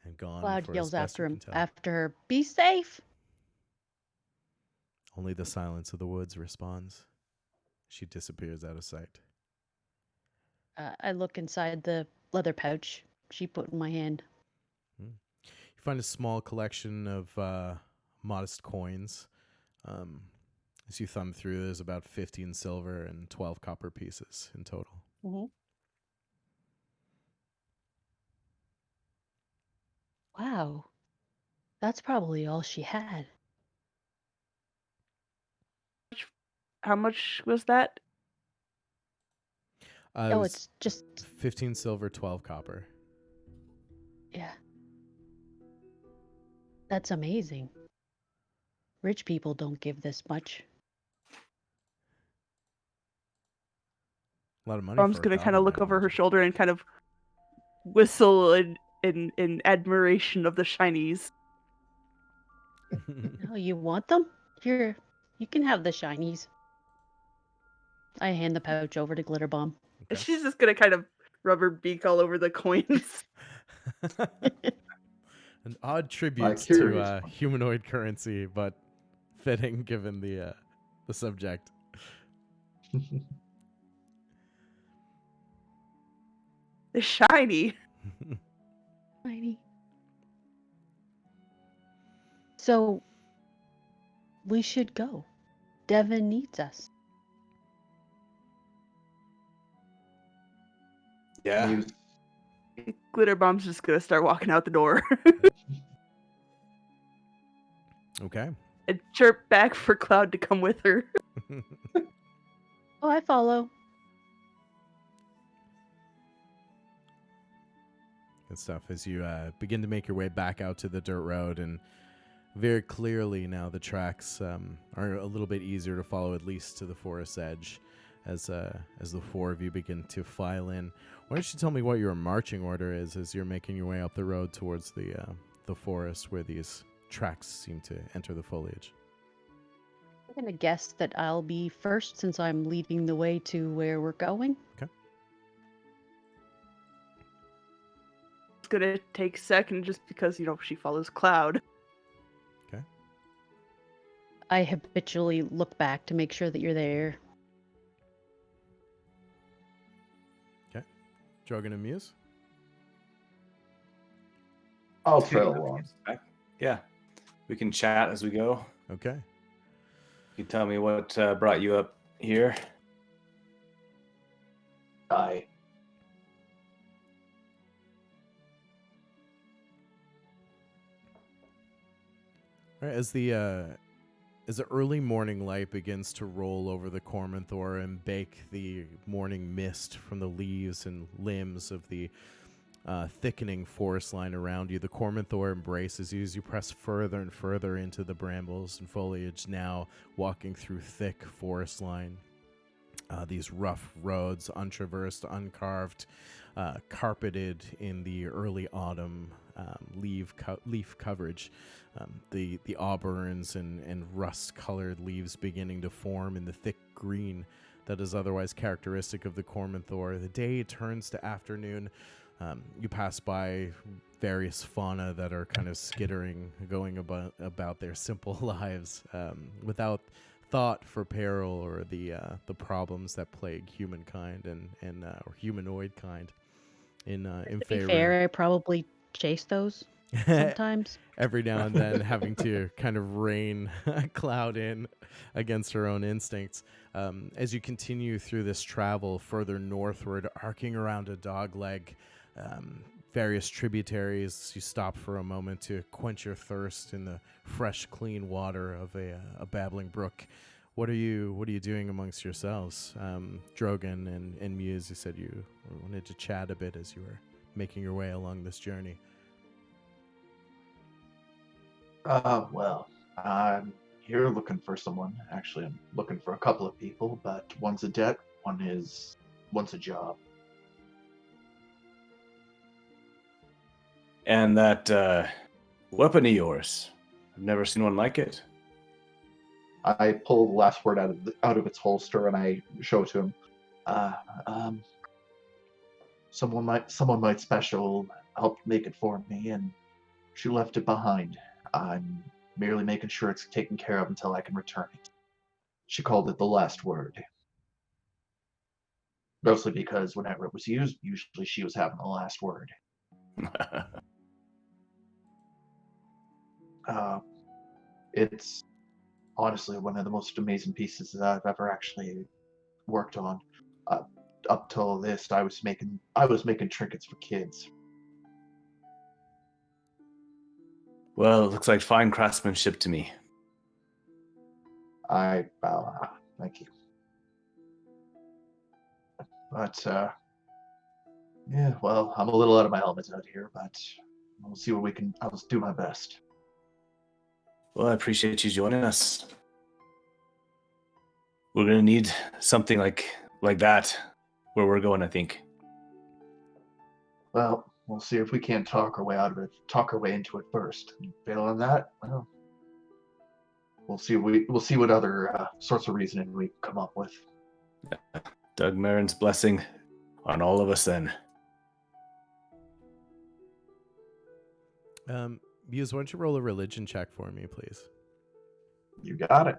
And gone.
Cloud
for as
yells
best
after
you
him.
can tell.
After her, be safe.
Only the silence of the woods responds. She disappears out of sight.
I look inside the leather pouch she put in my hand.
You find a small collection of modest coins. As you thumb through, there's about 15 silver and 12 copper pieces in total.
Mm-hmm. Wow. That's probably all she had.
How much was that?
It
Oh,
was
it's just,
15 silver, 12 copper.
yeah. That's amazing. Rich people don't give this much.
A lot of money.
Mom's
for a
gonna kind of
goblin,
look
I
over her
imagine.
shoulder and kind of whistle in admiration of the shinies.
Oh, you want them? Here, you can have the shinies. I hand the pouch over to Glitter Bomb.
Okay.
She's just gonna kind of rub her beak all over the coins.
An odd tribute
By
to
curious.
humanoid currency, but fitting given the subject.
The shiny.
Shiny. So, we should go. Devin needs us.
Yeah.
Muse,
Glitter Bomb's just gonna start walking out the door
Okay.
and chirp back for Cloud to come with her.
Oh, I follow.
Good stuff. As you begin to make your way back out to the dirt road, and very clearly now the tracks are a little bit easier to follow, at least to the forest edge, as the four of you begin to file in. Why don't you tell me what your marching order is as you're making your way up the road towards the forest where these tracks seem to enter the foliage?
I'm gonna guess that I'll be first since I'm leading the way to where we're going.
It's gonna take second just because, she follows Cloud.
Okay.
I habitually look back to make sure that you're there.
Drogon and Muse?
I'll trail along.
Yeah, we can chat as we go.
Okay.
You tell me what brought you up here.
I
All right, as the early morning light begins to roll over the Cormanthor and bake the morning mist from the leaves and limbs of the thickening forest line around you, the Cormanthor embraces you as you press further and further into the brambles and foliage, now walking through thick forest line. These rough roads, untraversed, uncarved, carpeted in the early autumn leaf coverage. The auburns and rust-colored leaves beginning to form in the thick green that is otherwise characteristic of the Cormanthor. The day turns to afternoon. You pass by various fauna that are kind of skittering, going about their simple lives without thought for peril or the problems that plague humankind and or humanoid kind in
To be
favor.
fair, I probably chase those sometimes.
Every now and then having to kind of rein Cloud in against her own instincts. As you continue through this travel further northward, arcing around a dogleg, various tributaries, you stop for a moment to quench your thirst in the fresh, clean water of a babbling brook. What are you doing amongst yourselves? Drogon and Muse, you said you wanted to chat a bit as you were making your way along this journey.
Well, I'm here looking for someone. Actually, I'm looking for a couple of people, but one's a debt, one's a job.
And that weapon of yours, I've never seen one like it.
I pull the last word out of its holster and I show it to him. Someone might special help make it for me, and she left it behind. I'm merely making sure it's taken care of until I can return it. She called it the last word. Mostly because whenever it was used, usually she was having the last word. It's honestly one of the most amazing pieces that I've ever actually worked on. Up till this, I was making trinkets for kids.
Well, it looks like fine craftsmanship to me.
Thank you. But yeah, well, I'm a little out of my element out here, but we'll see what we can. I'll do my best.
Well, I appreciate you joining us. We're gonna need something like that where we're going, I think.
Well, we'll see if we can't talk our way into it first. Failing that, well, we'll see what other sorts of reasoning we come up with.
Doug Marin's blessing on all of us then.
Muse, why don't you roll a religion check for me, please?
You got it.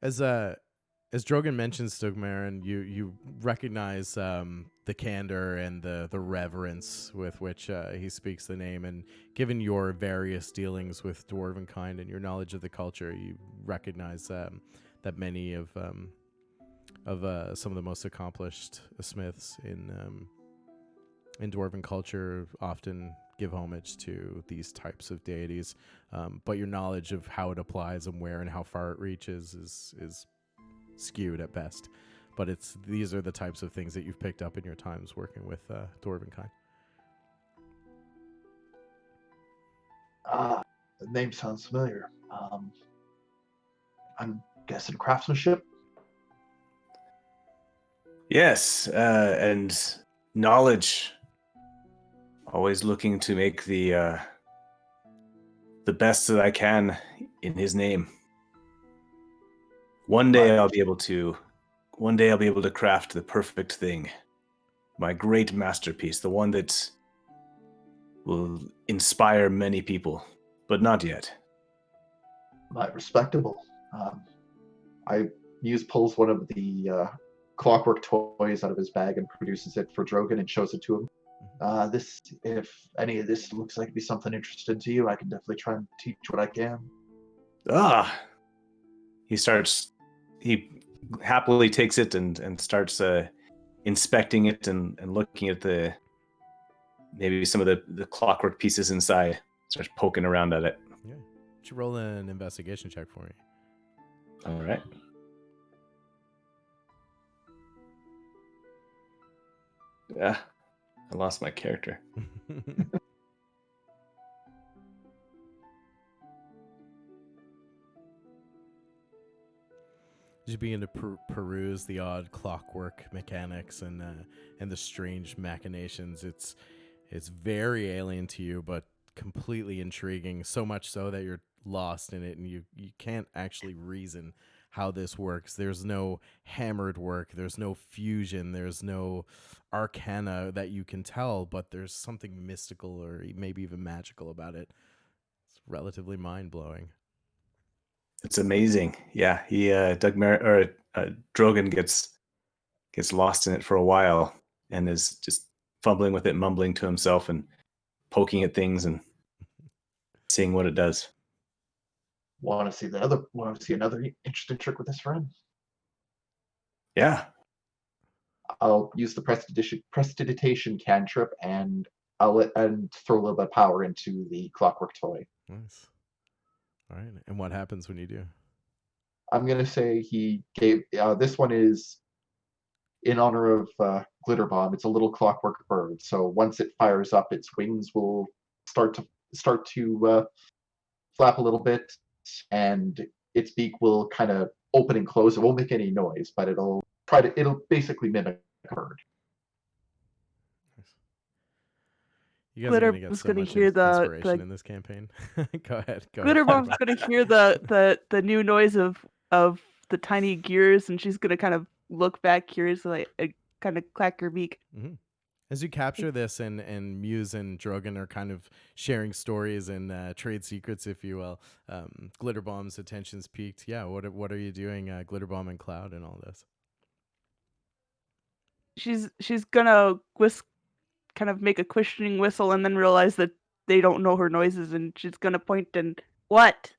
As Drogon mentions Stugmarin, you recognize the candor and the reverence with which he speaks the name, and given your various dealings with dwarven kind and your knowledge of the culture, you recognize that many of some of the most accomplished smiths in dwarven culture often give homage to these types of deities, but your knowledge of how it applies and where and how far it reaches is skewed at best. But these are the types of things that you've picked up in your times working with dwarven kind.
The name sounds familiar. I'm guessing craftsmanship.
Yes, and knowledge. Always looking to make the best that I can in his name. One day I'll be able to craft the perfect thing. My great masterpiece, the one that will inspire many people, but not yet.
Respectable. Muse pulls one of the clockwork toys out of his bag and produces it for Drogon and shows it to him. If any of this looks like it'd be something interesting to you, I can definitely try and teach what I can.
He happily takes it and starts inspecting it and looking at maybe some of the clockwork pieces inside. Starts poking around at it.
Yeah. Should you roll an investigation check for me?
All right. Yeah, I lost my character.
You begin to peruse the odd clockwork mechanics and the strange machinations. It's very alien to you, but completely intriguing. So much so that you're lost in it, and you can't actually reason how this works. There's no hammered work. There's no fusion. There's no arcana that you can tell, but there's something mystical or maybe even magical about it. It's relatively mind-blowing.
It's amazing. Yeah, Drogon gets lost in it for a while and is just fumbling with it, mumbling to himself and poking at things and seeing what it does.
Want to see another interesting trick with this friend?
Yeah.
I'll use the prestidigitation cantrip and throw a little bit of power into the clockwork toy.
Nice. All right. And what happens when you do?
I'm going to say he gave... this one is in honor of Glitter Bomb. It's a little clockwork bird. So once it fires up, its wings will start to flap a little bit, and its beak will kind of open and close. It won't make any noise, but it'll basically mimic a bird.
You guys are going to get so much inspiration in this campaign. Go ahead.
Glitterbomb's going to hear the new noise of the tiny gears, and she's going to kind of look back curiously and kind of clack her beak.
Mm-hmm. As you capture this, and Muse and Drogon are kind of sharing stories and trade secrets, if you will. Glitterbomb's attention's peaked. Yeah, what are you doing, Glitterbomb and Cloud, and all this?
She's gonna kind of make a questioning whistle, and then realize that they don't know her noises, and she's gonna point and what?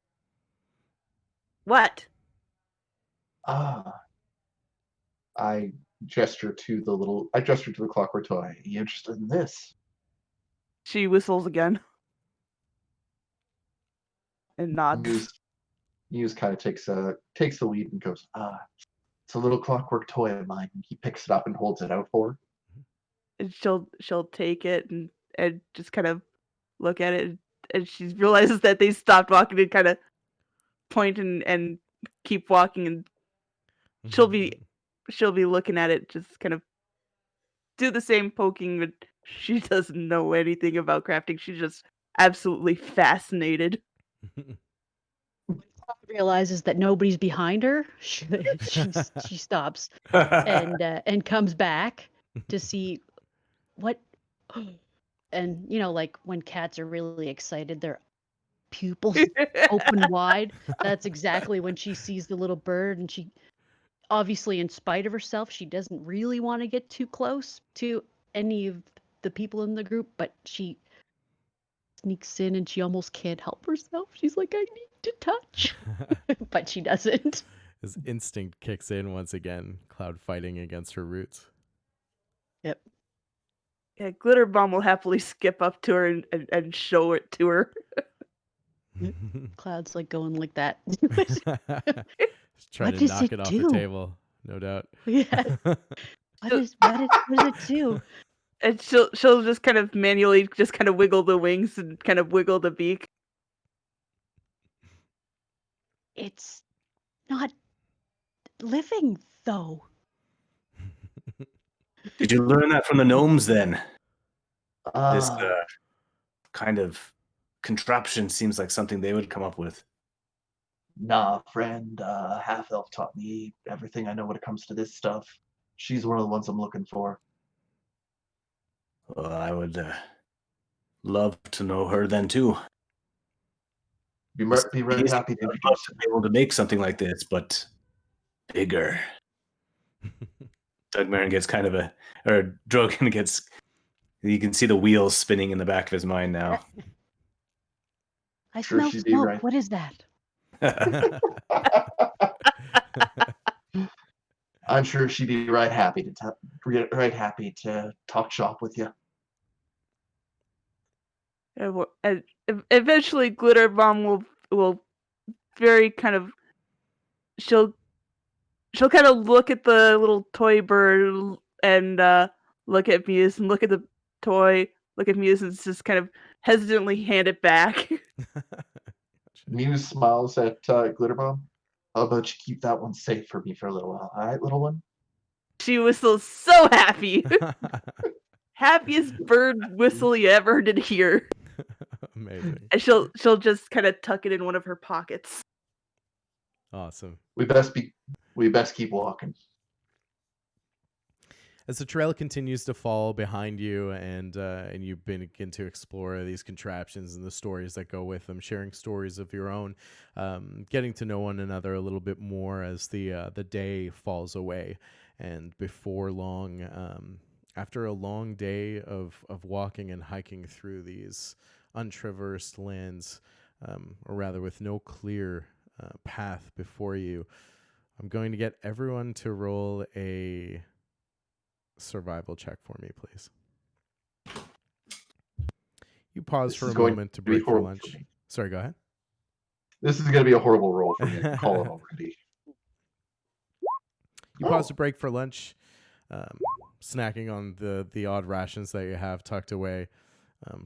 I gesture to the clockwork toy. Are you interested in this?
She whistles again and nods.
Muse kind of takes the lead and goes, it's a little clockwork toy of mine. He picks it up and holds it out for her.
And she'll take it and just kind of look at it, and she realizes that they stopped walking and kind of point and keep walking, and she'll be looking at it, just kind of do the same poking, but she doesn't know anything about crafting. She's just absolutely fascinated.
Realizes that nobody's behind her. She stops and comes back to see what. And like when cats are really excited, their pupils open wide. That's exactly when she sees the little bird, and she obviously, in spite of herself, she doesn't really want to get too close to any of the people in the group, but she sneaks in and she almost can't help herself. She's like, I need to touch. But she doesn't.
His instinct kicks in once again, Cloud fighting against her roots.
Yep.
Yeah, Glitter Bomb will happily skip up to her and show it to her.
Cloud's like going like that.
Just trying to knock it off the table, no doubt.
Yeah. What does it do?
And she'll just kind of manually just kind of wiggle the wings and kind of wiggle the beak.
It's not living, though.
Did you learn that from the gnomes, then? This kind of contraption seems like something they would come up with.
Nah, friend. Half-elf taught me everything I know when it comes to this stuff. She's one of the ones I'm looking for.
Well, I would love to know her then, too.
Be really happy to
be able to make something like this, but bigger. Doug Marin gets or Drogon gets. You can see the wheels spinning in the back of his mind now.
I
Sure
smell
she'd be
smoke.
right.
What is that?
I'm sure she'd be right happy to talk shop with you.
And eventually, Glitter Bomb will very kind of she'll kind of look at the little toy bird and look at Muse and look at the toy, look at Muse and just kind of hesitantly hand it back.
Muse smiles at Glitterbomb. How about you keep that one safe for me for a little while, all right, little one?
She whistles so happy. Happiest bird whistle you ever did hear.
Amazing.
And she'll just kind of tuck it in one of her pockets.
Awesome.
We best keep walking.
As the trail continues to fall behind you, and you begin to explore these contraptions and the stories that go with them, sharing stories of your own, getting to know one another a little bit more as the day falls away, and before long, after a long day of walking and hiking through these untraversed lands, or rather with no clear path before you, I'm going to get everyone to roll a survival check for me, please. You pause for a moment to break for lunch. Sorry, go ahead.
This is going to be a horrible roll for me. I can call it already.
You pause to break for lunch, snacking on the odd rations that you have tucked away,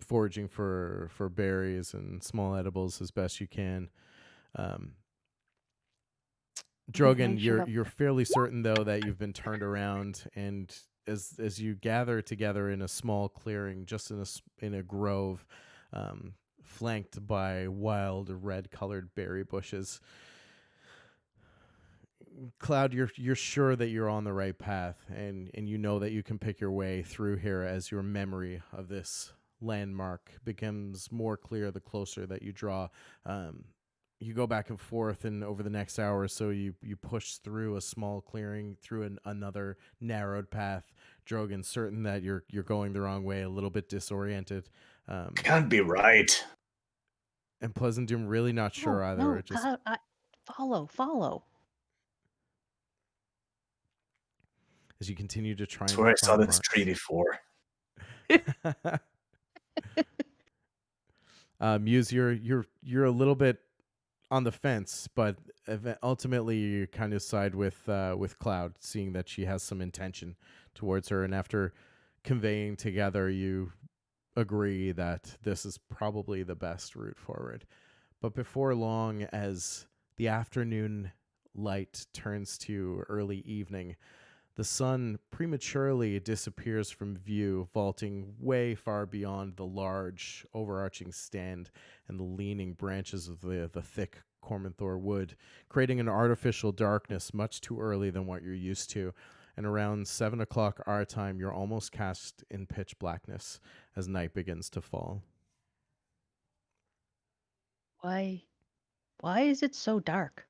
foraging for berries and small edibles as best you can. Drogon, you're fairly certain though that you've been turned around, and as you gather together in a small clearing, just in a grove, flanked by wild red-colored berry bushes, Cloud, you're sure that you're on the right path, and you know that you can pick your way through here as your memory of this landmark becomes more clear the closer that you draw. You go back and forth, and over the next hour or so, you push through a small clearing, through another narrowed path. Drogon, certain that you're going the wrong way, a little bit disoriented.
Can't be right.
And Pleasant Doom really not sure either.
No, God, follow.
As you continue to try.
I swear I saw this tree before.
Muse, you're a little bit on the fence, but ultimately you kind of side with Cloud, seeing that she has some intention towards her, and after conveying together, you agree that this is probably the best route forward. But before long, as the afternoon light turns to early evening, the sun prematurely disappears from view, vaulting way far beyond the large, overarching stand and the leaning branches of the thick Cormanthor wood, creating an artificial darkness much too early than what you're used to. And around 7 o'clock our time, you're almost cast in pitch blackness as night begins to fall.
Why is it so dark?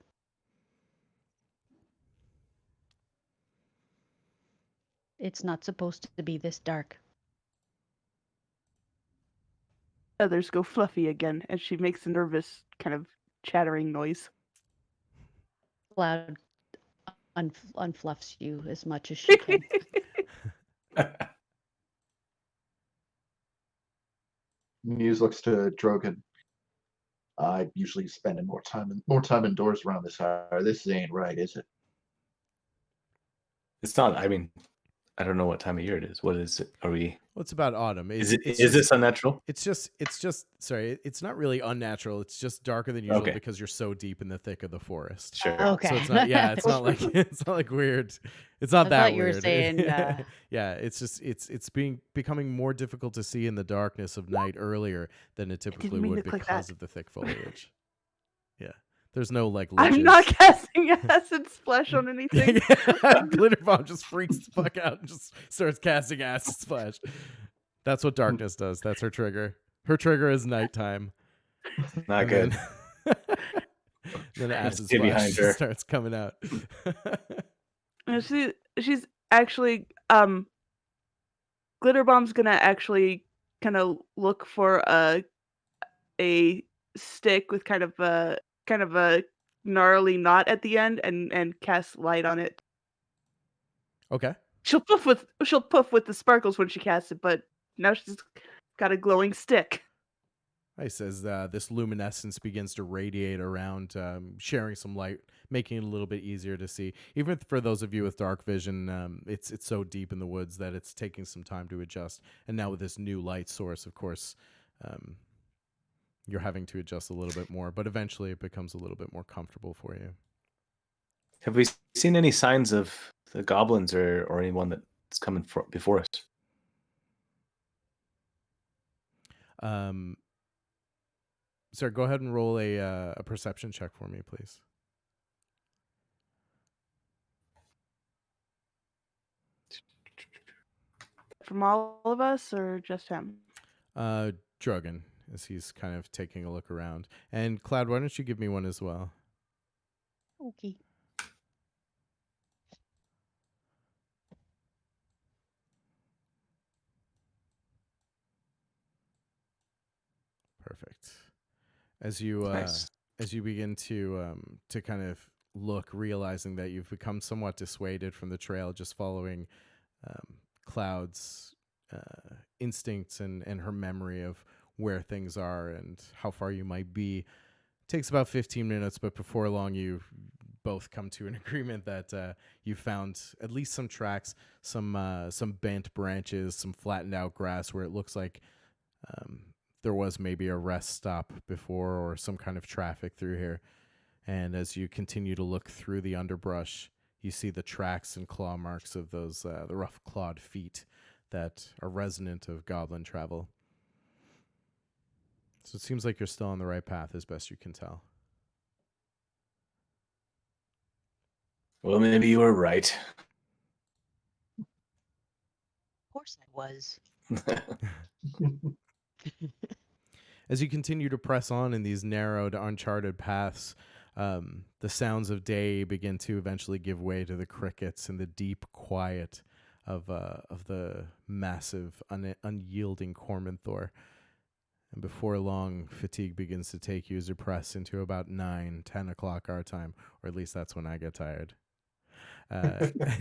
It's not supposed to be this dark.
Feathers go fluffy again, and she makes a nervous kind of chattering noise.
Cloud unfluffs you as much as she can.
Muse looks to Drogon. I usually spend more time indoors around this hour. This ain't right, is it?
It's not. I mean, I don't know what time of year it is. What is it? Are we?
Well, it's about autumn.
Is this unnatural?
It's just. Sorry, it's not really unnatural. It's just darker than usual because you're so deep in the thick of the forest.
Sure.
Okay.
So it's not. Yeah, it's not like weird. It's not that
I thought you
weird.
were saying.
Yeah, it's just it's becoming more difficult to see in the darkness of night earlier than it typically would because of the thick foliage. Yeah. There's no ledges.
I'm not casting acid splash on anything.
Glitter Bomb just freaks the fuck out and just starts casting acid splash. That's what darkness does. That's her trigger. Her trigger is nighttime.
Not good.
Then acid splash starts coming out.
she's actually, Glitterbomb's gonna actually kind of look for a stick with kind of a gnarly knot at the end and cast light on it.
Okay.
She'll poof with the sparkles when she casts it, but now she's got a glowing stick.
Nice. As this luminescence begins to radiate around, sharing some light, making it a little bit easier to see. Even for those of you with dark vision, it's so deep in the woods that it's taking some time to adjust. And now with this new light source, of course, you're having to adjust a little bit more. But eventually, it becomes a little bit more comfortable for you.
Have we seen any signs of the goblins or anyone that's coming before us?
Sir, go ahead and roll a perception check for me, please.
From all of us, or just him?
Drogon, as he's kind of taking a look around. And Cloud, why don't you give me one as well?
Okay.
Perfect. As you
Nice.
as you begin to kind of look, realizing that you've become somewhat dissuaded from the trail, just following Cloud's instincts and her memory of where things are and how far you might be. Takes about 15 minutes, but before long, you both come to an agreement that you found at least some tracks, some bent branches, some flattened out grass where it looks like there was maybe a rest stop before or some kind of traffic through here. And as you continue to look through the underbrush, you see the tracks and claw marks of those the rough clawed feet that are resonant of goblin travel. So it seems like you're still on the right path as best you can tell.
Well, maybe you were right.
Of course I was.
As you continue to press on in these narrowed, uncharted paths, the sounds of day begin to eventually give way to the crickets and the deep quiet of the massive, unyielding Cormanthor. And before long, fatigue begins to take you as you press into about 9, 10 o'clock our time, or at least that's when I get tired. And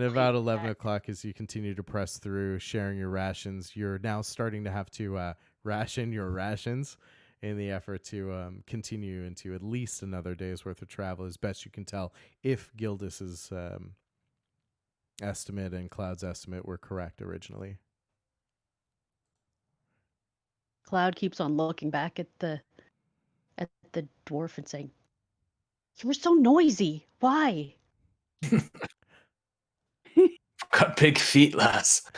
about 11 o'clock, as you continue to press through, sharing your rations, you're now starting to have to ration your rations in the effort to continue into at least another day's worth of travel, as best you can tell, if Gildas's estimate and Cloud's estimate were correct originally.
Cloud keeps on looking back at the dwarf and saying, "You were so noisy. Why?"
Got big feet, lass.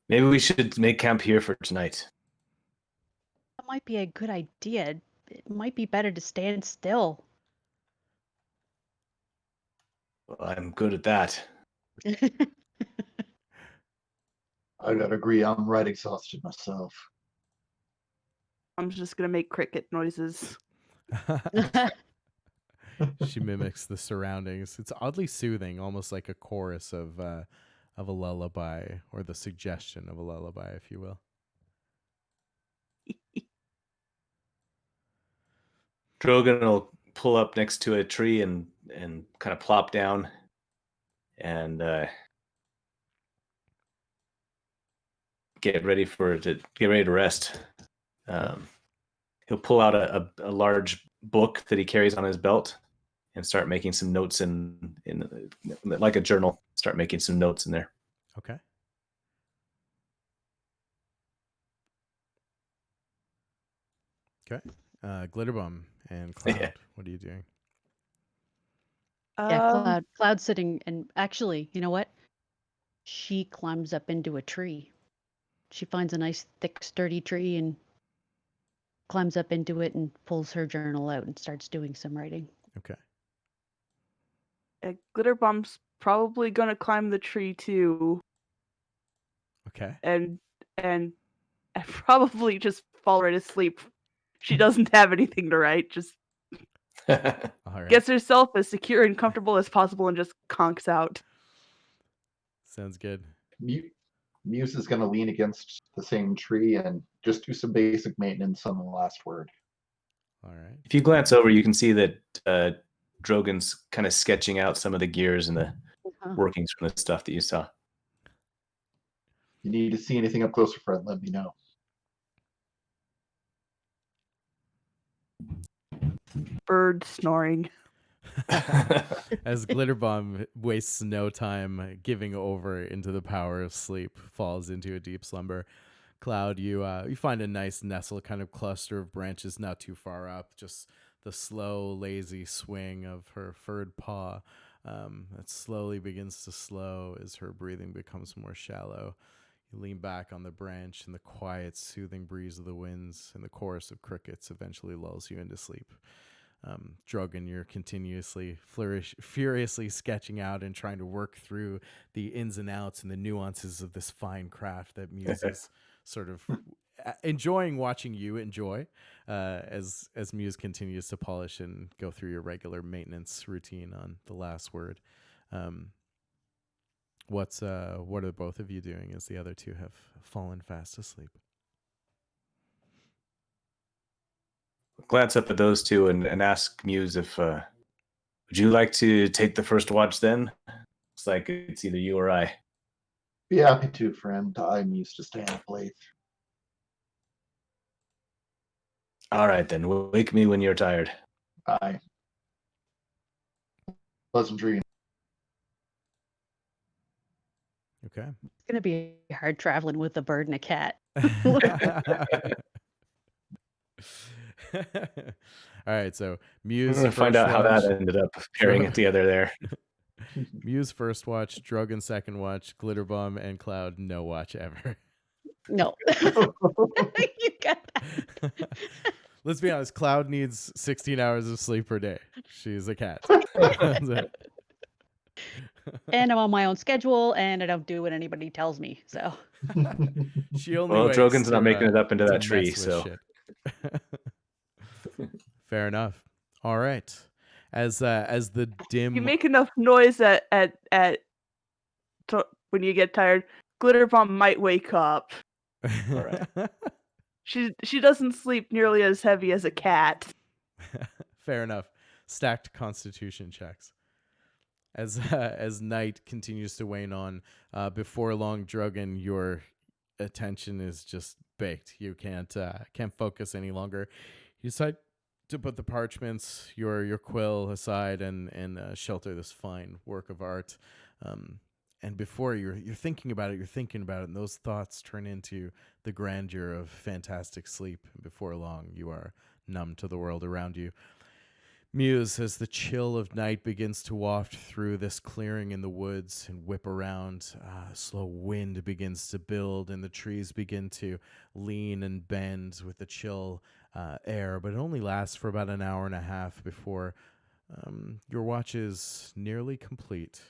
Maybe we should make camp here for tonight.
That might be a good idea. It might be better to stand still.
Well, I'm good at that.
I gotta agree, I'm right exhausted myself.
I'm just gonna make cricket noises.
She mimics the surroundings. It's oddly soothing, almost like a chorus of a lullaby, or the suggestion of a lullaby, if you will.
Drogon will pull up next to a tree and kind of plop down and get ready to rest. He'll pull out a large book that he carries on his belt and start making some notes in like a journal. Start making some notes in there.
Okay. Okay. Glitterbomb and Cloud,
Yeah.
what are you doing?
Yeah, Cloud's sitting, and actually, you know what? She climbs up into a tree. She finds a nice, thick, sturdy tree and climbs up into it and pulls her journal out and starts doing some writing.
Okay.
Glitterbomb's probably gonna climb the tree too,
Okay.
and probably just fall right asleep. She doesn't have anything to write. Just
All right.
Gets herself as secure and comfortable as possible and just conks out.
Sounds good.
Muse is going to lean against the same tree and just do some basic maintenance on the last word.
All right.
If you glance over, you can see that Drogon's kind of sketching out some of the gears and the workings from the stuff that you saw.
You need to see anything up close or friend, let me know.
Bird snoring.
As Glitterbomb wastes no time giving over into the power of sleep, falls into a deep slumber. Cloud, you find a nice nestle kind of cluster of branches not too far up, just the slow, lazy swing of her furred paw that slowly begins to slow as her breathing becomes more shallow. You lean back on the branch, and the quiet, soothing breeze of the winds and the chorus of crickets eventually lulls you into sleep. Drogon, you're continuously furiously sketching out and trying to work through the ins and outs and the nuances of this fine craft that Muse is sort of enjoying watching you enjoy as Muse continues to polish and go through your regular maintenance routine on the last word. What are both of you doing as the other two have fallen fast asleep?
Glance up at those two and ask Muse if would you like to take the first watch then? It's like it's either you or I.
Be happy to, friend. I'm used to staying up late.
All right, then. Wake me when you're tired.
Bye. Pleasant dream.
Okay.
It's going to be hard traveling with a bird and a cat.
All right, so
We're
Muse
going to find out how that ended up pairing it together there.
Muse first watch, Drogon second watch, Glitterbomb and Cloud no watch ever.
No. You got that.
Let's be honest, Cloud needs 16 hours of sleep per day. She's a cat.
And I'm on my own schedule, and I don't do what anybody tells me. So
She only
Well,
wakes
Drogon's
to,
not making it up into
to
that tree,
mess with
so.
shit. Fair enough. All right. As the dim
You make enough noise at when you get tired, Glitterbomb might wake up.
All right.
She doesn't sleep nearly as heavy as a cat.
Fair enough. Stacked constitution checks. As night continues to wane on, before long, Drogon, your attention is just baked. You can't focus any longer. You decide to put the parchments, your quill aside, and shelter this fine work of art. And before you're thinking about it, and those thoughts turn into the grandeur of fantastic sleep. And before long, you are numb to the world around you. Muse, as the chill of night begins to waft through this clearing in the woods and whip around, a slow wind begins to build and the trees begin to lean and bend with the chill air, but it only lasts for about an hour and a half before your watch is nearly complete.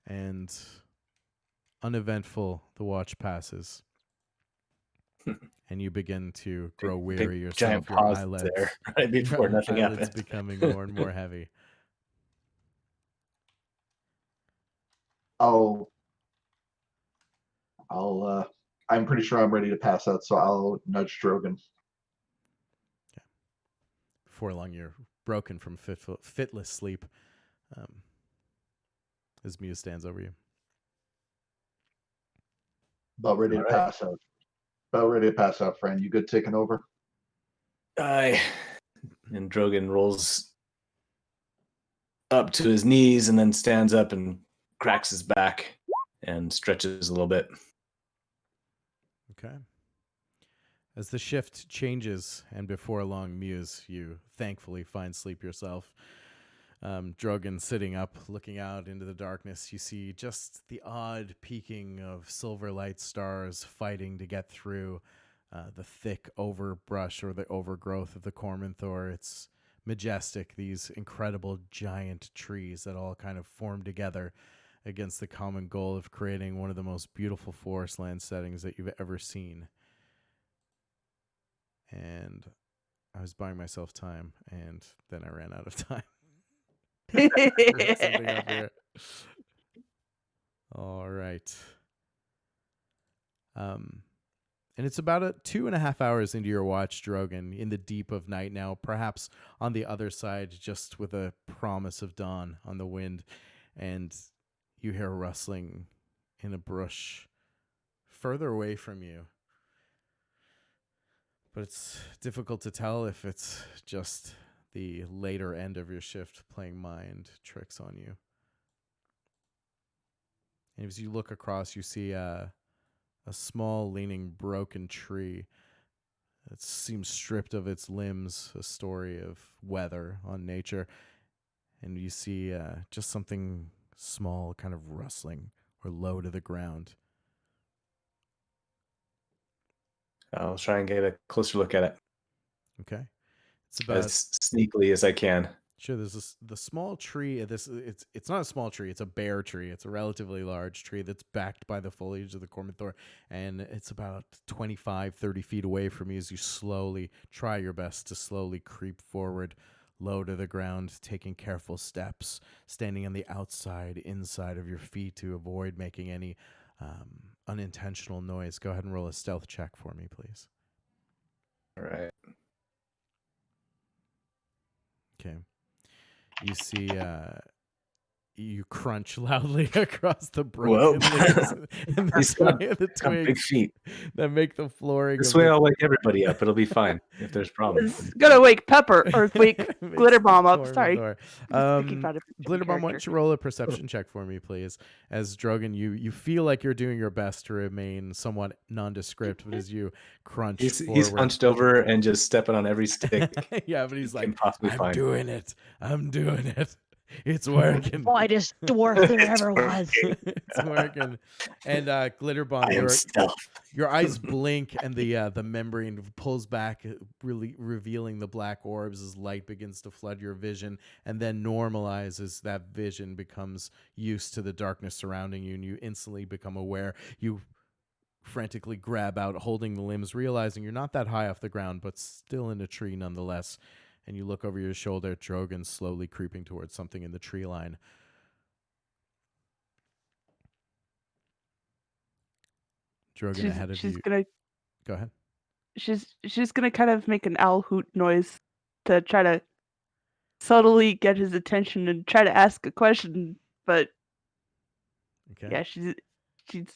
And uneventful, the watch passes. And you begin to grow weary yourself.
Giant
your
pause
eyelids
there right before nothing
eyelids
happened.
becoming more and more heavy.
I'm pretty sure I'm ready to pass out, so I'll nudge Drogon.
Okay. Before long, you're broken from fitless sleep. As Muse stands over you.
About ready to pass out. About ready to pass out, friend. You good taking over?
Aye. And Drogon rolls up to his knees and then stands up and cracks his back and stretches a little bit.
Okay. As the shift changes, and before long, Muse, you thankfully find sleep yourself. Drogon sitting up, looking out into the darkness. You see just the odd peeking of silver light stars fighting to get through the thick overbrush or the overgrowth of the Cormanthor. It's majestic, these incredible giant trees that all kind of form together against the common goal of creating one of the most beautiful forest land settings that you've ever seen. And I was buying myself time, and then I ran out of time. Screwed something up here. All right. And it's about 2.5 hours into your watch, Drogon, in the deep of night now, perhaps on the other side, just with a promise of dawn on the wind. And you hear rustling in a bush further away from you. But it's difficult to tell if it's just the later end of your shift playing mind tricks on you. And as you look across, you see a small, leaning, broken tree that seems stripped of its limbs, a story of weather on nature. And you see just something small kind of rustling or low to the ground.
I'll try and get a closer look at it
Okay. It's about
as sneakily as I can.
Sure, there's the small tree. It's not a small tree. It's a bare tree. It's a relatively large tree that's backed by the foliage of the Cormithor, and it's about 25, 30 feet away from you as you slowly try your best to slowly creep forward, low to the ground, taking careful steps, standing on the inside of your feet to avoid making any unintentional noise. Go ahead and roll a stealth check for me, please.
All right.
Okay. You see, you crunch loudly across the broken leaves and the
He's got
the
big
twigs
feet.
that make the flooring.
This
of
way
the-
I'll wake everybody up. It'll be fine if there's problems.
It's gonna wake Pepper or wake
makes
Glitter
the
Bomb up.
Cormithor.
Sorry. Thinking about a different
Glitter Bomb, why don't
character.
you roll a perception check for me, please? As Drogon, you feel like you're doing your best to remain somewhat nondescript, but as you crunch
He's
forward.
hunched over and just stepping on every stick.
Yeah, but he's
Can
like,
possibly
I'm
find.
doing it. I'm doing it. It's working.
Whitest dwarf there
It's
ever was.
It's working. And Glitter Bomb,
I am stealth.
your eyes blink and the membrane pulls back, really revealing the black orbs as light begins to flood your vision, and then normalizes. That vision becomes used to the darkness surrounding you, and you instantly become aware. You frantically grab out, holding the limbs, realizing you're not that high off the ground, but still in a tree nonetheless. And you look over your shoulder at Drogon slowly creeping towards something in the tree line. Drogon ahead of
She's
you.
gonna
Go ahead.
she's gonna kind of make an owl hoot noise to try to subtly get his attention and try to ask a question, but
Okay.
yeah, she's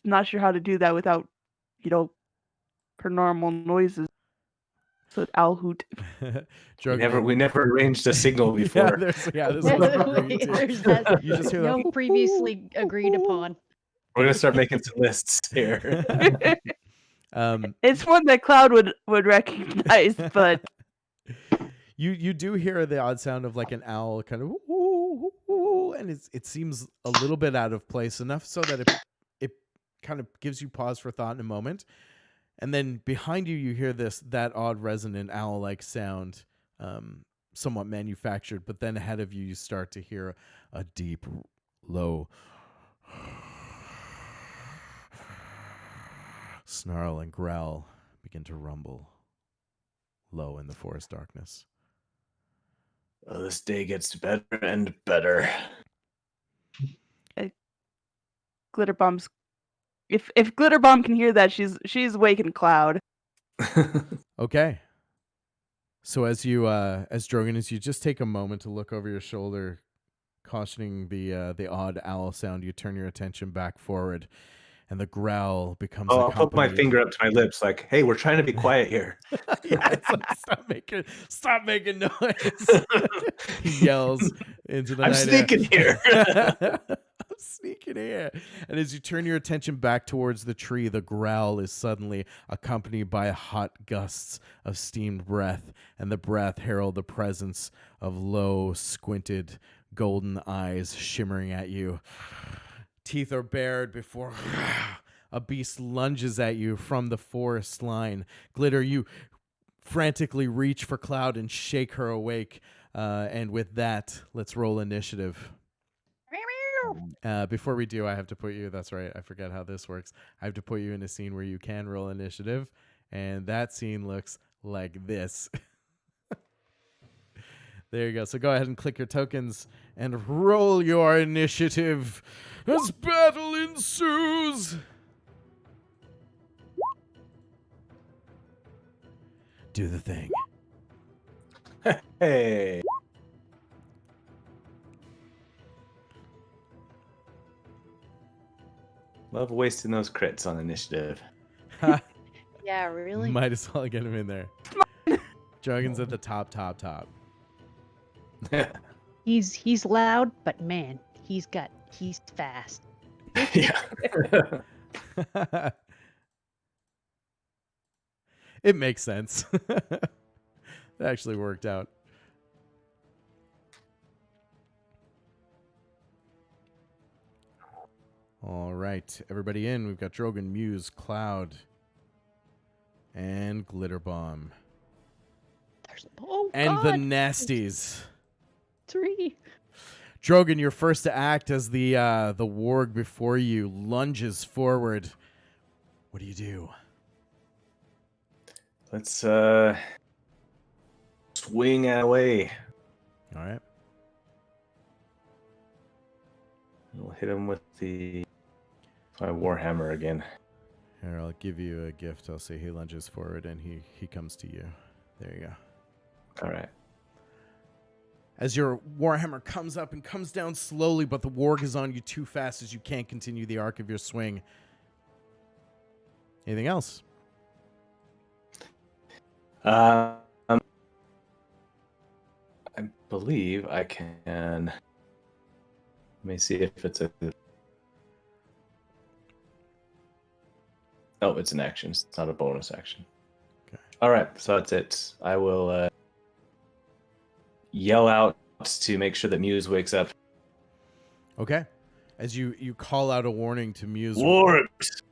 not sure how to do that without, her normal noises. So an owl hoot.
Drogon,
We never arranged a signal before.
this was agreed to.
There's that
You just hear
no
that.
previously agreed upon.
We're gonna start making some lists here.
It's one that Cloud would recognize, but
You do hear the odd sound of like an owl kind of woo, woo, and it seems a little bit out of place, enough so that it kind of gives you pause for thought in a moment. And then behind you, you hear that odd resonant owl-like sound, somewhat manufactured. But then ahead of you, you start to hear a deep, low snarl and growl begin to rumble low in the forest darkness.
Oh, this day gets better and better.
Glitter Bomb's if Glitter Bomb can hear that, she's waking Cloud.
Okay. So as Drogon, as you just take a moment to look over your shoulder, cautioning the odd owl sound, you turn your attention back forward, and the growl becomes.
I'll put my
accompanied-
finger up to my lips, like, "Hey, we're trying to be quiet here."
Yeah, it's like, stop making noise. He yells into the
I'm
night.
sneaking here.
I'm sneaking here. And as you turn your attention back towards the tree, the growl is suddenly accompanied by hot gusts of steamed breath, and the breath herald the presence of low, squinted, golden eyes shimmering at you. Teeth are bared before a beast lunges at you from the forest line. Glitter, you frantically reach for Cloud and shake her awake. And with that, let's roll initiative. Before we do, I have to put you. That's right. I forget how this works. I have to put you in a scene where you can roll initiative, and that scene looks like this. There you go. So go ahead and click your tokens and roll your initiative as battle ensues. Do the thing.
Hey. Love wasting those crits on initiative.
Yeah, really?
Might as well get him in there. Drogon's at the top.
He's loud, but man, he's fast.
Yeah.
It makes sense. That actually worked out. All right, everybody in. We've got Drogon, Muse, Cloud, and Glitter Bomb. And the nasties.
3.
Drogon, you're first to act as the warg before you lunges forward. What do you do?
Let's swing away.
All right.
We'll hit him with my warhammer again.
Here, I'll give you a gift. I'll say he lunges forward and he comes to you. There you go.
All right.
As your warhammer comes up and comes down slowly, but the warg is on you too fast as you can't continue the arc of your swing. Anything else?
I believe I can. Let me see if it's a. Oh, it's an action. It's not a bonus action.
Okay.
All right, so that's it. I will yell out to make sure that Muse wakes up.
Okay. As you call out a warning to Muse,
Wargs!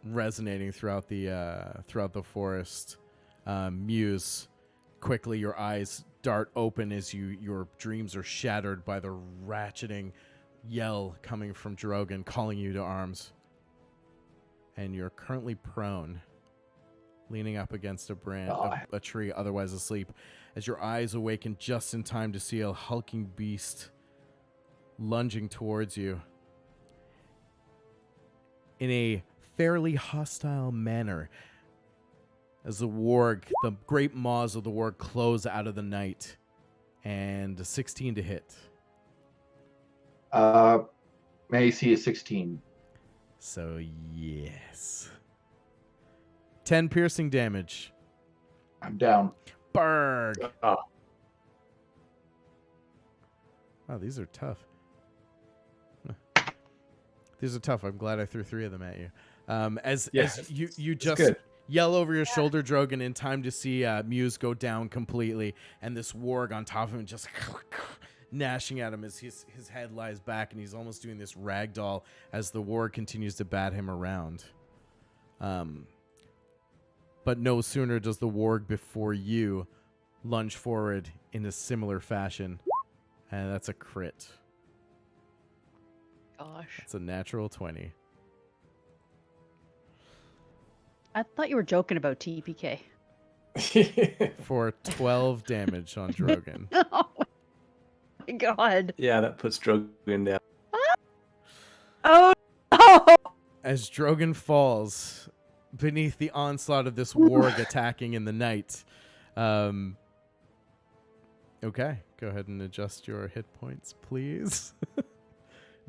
resonating throughout the forest. Muse, quickly your eyes dart open as your dreams are shattered by the ratcheting yell coming from Drogon calling you to arms. And you're currently prone, leaning up against a tree, otherwise asleep, as your eyes awaken just in time to see a hulking beast lunging towards you in a fairly hostile manner. As the warg, the great maws of the warg close out of the night, and a 16 to hit.
AC is 16.
So yes. 10 piercing damage.
I'm down.
Berg.
Oh.
Wow, these are tough. These are tough. I'm glad I threw 3 of them at you. As you just
good.
yell over your shoulder, Drogon, in time to see Muse go down completely, and this warg on top of him just gnashing at him as his head lies back, and he's almost doing this ragdoll as the warg continues to bat him around. But no sooner does the warg before you lunge forward in a similar fashion, and that's a crit.
Gosh.
It's a natural 20.
I thought you were joking about TPK.
For 12 damage on Drogon.
Oh my god.
Yeah, that puts Drogon down.
Oh!
As Drogon falls beneath the onslaught of this warg attacking in the night. Okay, go ahead and adjust your hit points, please.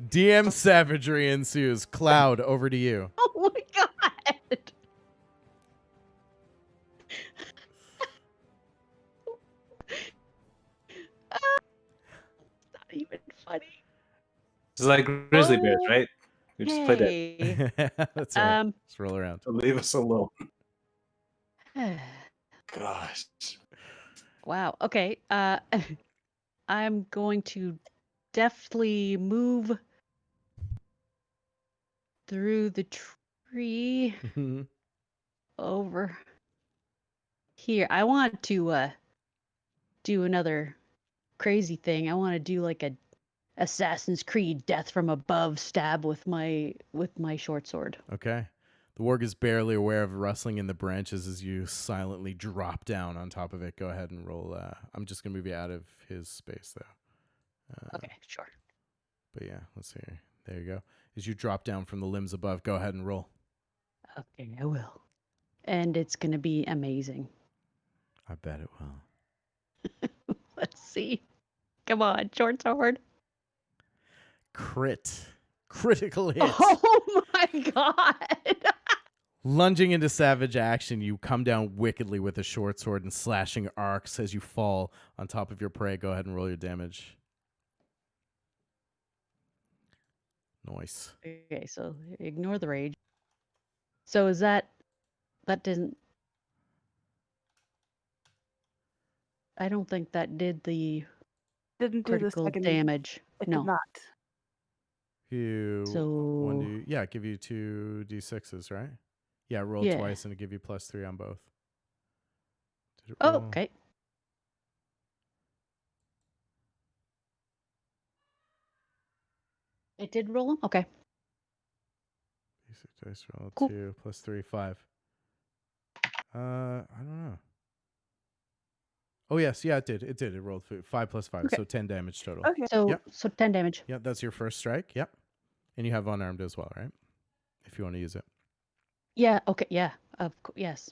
DM savagery ensues. Cloud, over to you.
Oh my god. Not even funny.
It's like grizzly bears, right? We just played that.
Hey.
That's right. Let's roll around.
Leave us alone. Gosh.
Wow. Okay. I'm going to deftly move through the tree over here. I want to do another crazy thing. I want to do like a Assassin's Creed death from above stab with my short sword.
Okay. The warg is barely aware of rustling in the branches as you silently drop down on top of it. Go ahead and roll. I'm just going to move you out of his space, though.
Okay, sure.
But yeah, let's see. There you go. As you drop down from the limbs above, go ahead and roll.
Okay, I will. And it's going to be amazing.
I bet it will.
Let's see. Come on, short sword.
Critical hit.
Oh my god.
Lunging into savage action, you come down wickedly with a short sword and slashing arcs as you fall on top of your prey. Go ahead and roll your damage. Nice.
Okay, so ignore the rage. So is that didn't... I don't think that did the
Didn't do the
critical
second
damage.
It
No.
did not.
You
So
give you 2 d6s, right? Yeah, roll
Yeah.
twice and it give you +3 on both. Did it
Oh,
roll?
okay. It did roll them? Okay.
Basic dice roll
Cool.
2 +3 5. I don't know. Oh yes, yeah, it did. It did. It rolled 5 + 5,
Okay.
so 10 damage total.
Okay.
So
Yep.
so 10 damage.
Yep, that's your first strike. Yep. And you have unarmed as well, right? If you want to use it.
Yeah, okay, yeah. Yes.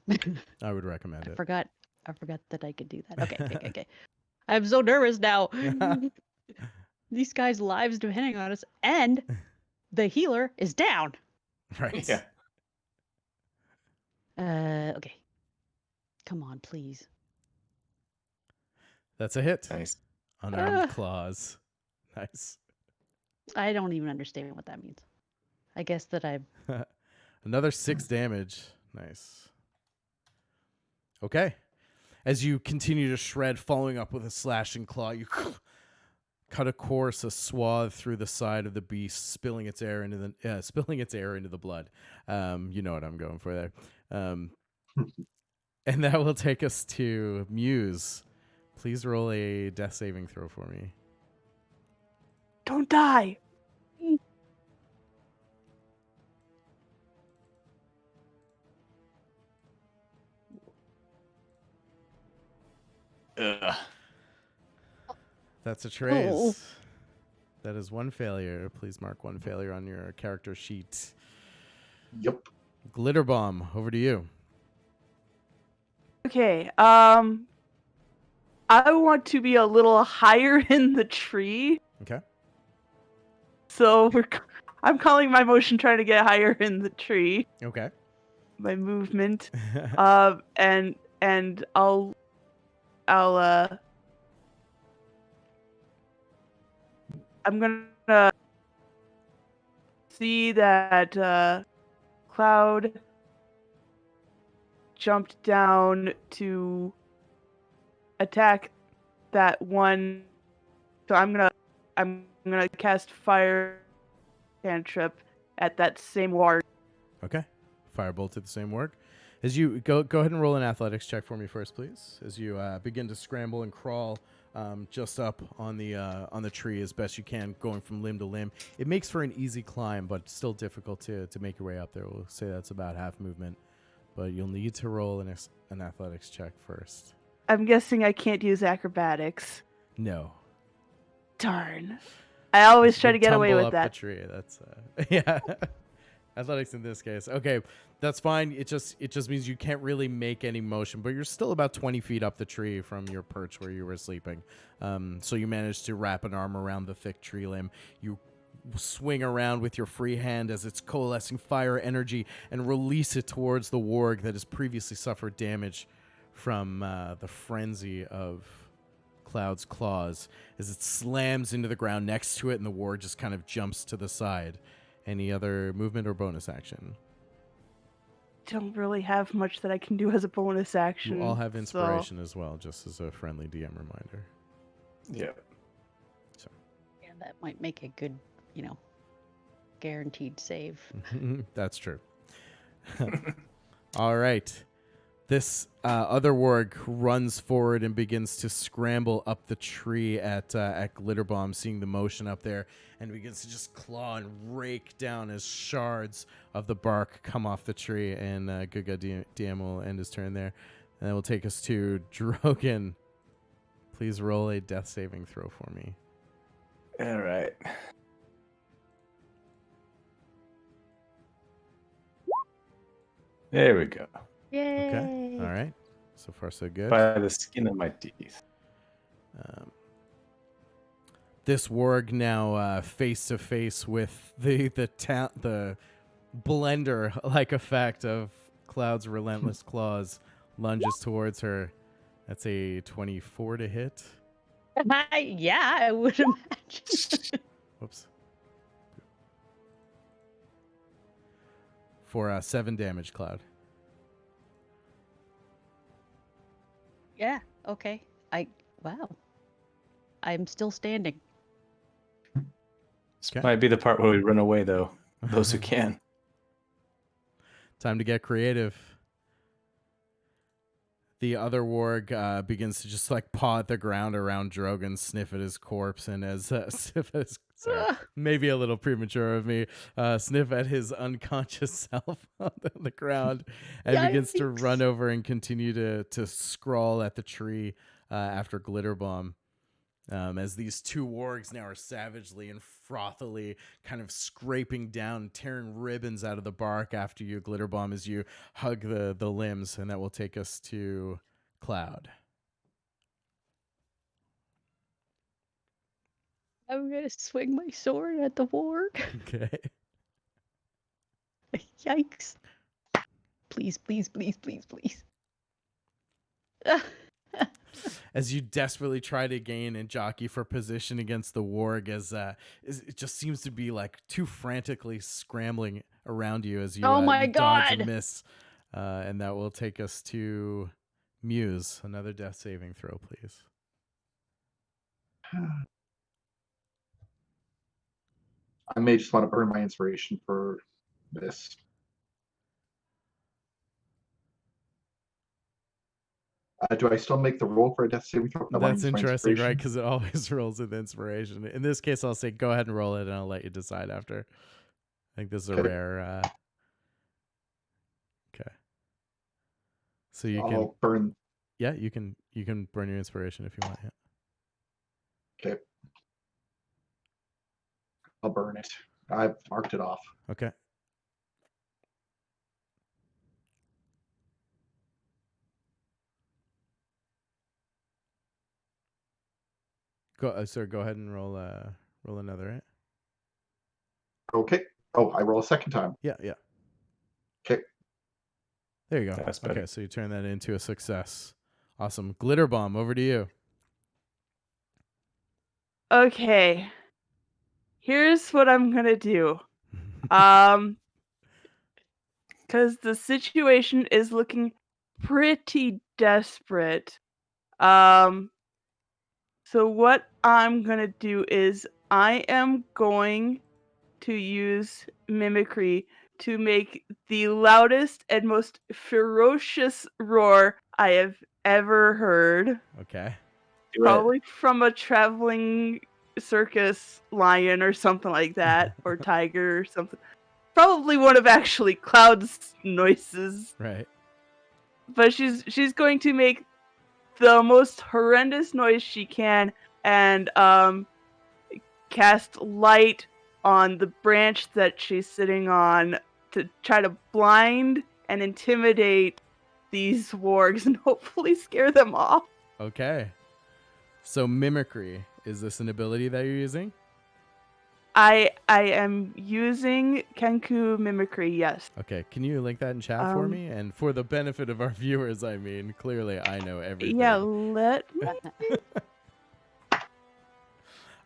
I would recommend
I
it.
forgot that I could do that. Okay. I'm so nervous now. These guys' lives depending on us, and the healer is down.
Right.
Yeah.
Okay. Come on, please.
That's a hit.
Nice.
Unarmed claws. Nice.
I don't even understand what that means. I guess that I...
Another 6 damage. Nice. Okay. As you continue to shred, following up with a slashing claw, you cut a swath through the side of the beast, spilling its air into the blood. You know what I'm going for there. And that will take us to Muse. Please roll a death saving throw for me.
Don't die.
Ugh.
That's a trace.
Oh.
That is 1 failure. Please mark 1 failure on your character sheet.
Yep.
Glitter Bomb, over to you.
Okay. I want to be a little higher in the tree.
Okay.
So I'm calling my motion trying to get higher in the tree.
Okay.
My movement. And I'll I'm gonna see that Cloud jumped down to attack that one. So I'm gonna cast fire cantrip at that same warg.
Okay. Firebolt at the same work. As you go ahead and roll an athletics check for me first, please. As you begin to scramble and crawl just up on the tree as best you can, going from limb to limb. It makes for an easy climb, but still difficult to make your way up there. We'll say that's about half movement, but you'll need to roll an athletics check first.
I'm guessing I can't use acrobatics.
No.
Darn. I always try
You
to get away
tumble
with
up
that.
the tree. That's yeah. Athletics in this case. Okay, that's fine. It just means you can't really make any motion, but you're still about 20 feet up the tree from your perch where you were sleeping. So you manage to wrap an arm around the thick tree limb. You swing around with your free hand as it's coalescing fire energy and release it towards the warg that has previously suffered damage from the frenzy of Cloud's claws as it slams into the ground next to it, and the warg just kind of jumps to the side. Any other movement or bonus action?
Don't really have much that I can do as a bonus action.
You all have
so-
inspiration as well, just as a friendly DM reminder.
Yeah.
Yeah, that might make a good, guaranteed save.
That's true. All right. This other warg runs forward and begins to scramble up the tree at Glitterbomb, seeing the motion up there, and begins to just claw and rake down as shards of the bark come off the tree. And Good Guy DM will end his turn there. And that will take us to Drogon. Please roll a death saving throw for me.
All right. There we go.
Yay!
Okay. All right. So far, so good.
By the skin of my teeth.
This warg now face to face with the blender-like effect of Cloud's relentless claws, lunges towards her. That's a 24 to hit.
Yeah, I would imagine.
Whoops. For 7 damage, Cloud.
Yeah, okay. Wow. I'm still standing.
This might be the part where we run away, though. Those who can.
Time to get creative. The other warg begins to just like paw at the ground around Drogon, sniff at his corpse, and as sniff at his, sorry, maybe a little premature of me, sniff at his unconscious self on the ground, and begins to run over and continue to scrawl at the tree after Glitterbomb. As these two wargs now are savagely and frothily kind of scraping down, tearing ribbons out of the bark after you, Glitterbomb, as you hug the limbs, and that will take us to Cloud.
I'm gonna swing my sword at the warg.
Okay.
Yikes. Please, please, please, please, please.
As you desperately try to gain and jockey for position against the warg, as it just seems to be like too frantically scrambling around you as you,
Oh my
you dodge and
God.
miss. And that will take us to Muse. Another death saving throw, please.
I may just want to burn my inspiration for this. Do I still make the roll for a death saving throw?
That's interesting, right? Because it always rolls with inspiration. In this case, I'll say go ahead and roll it, and I'll let you decide after. I think this is a rare. Okay. So you can
burn.
Yeah, you can burn your inspiration if you want. Yeah.
Okay. I'll burn it. I've marked it off.
Okay. Go, sir. Go ahead and roll another. Right?
Okay. Oh, I roll a second time.
Yeah.
Okay.
There you go.
That's better.
Okay, so you turn that into a success. Awesome. Glitterbomb, over to you.
Okay. Here's what I'm gonna do. Because the situation is looking pretty desperate. So what I'm gonna do is I am going to use mimicry to make the loudest and most ferocious roar I have ever heard.
Okay.
Probably from a traveling circus lion or something like that, or tiger or something. Probably one of actually Cloud's noises.
Right.
But she's going to make the most horrendous noise she can and cast light on the branch that she's sitting on to try to blind and intimidate these wargs and hopefully scare them off.
Okay. So mimicry, is this an ability that you're using?
I am using Kenku mimicry, yes.
Okay, can you link that in chat for me? And for the benefit of our viewers, I mean, clearly I know everything.
Yeah, let me.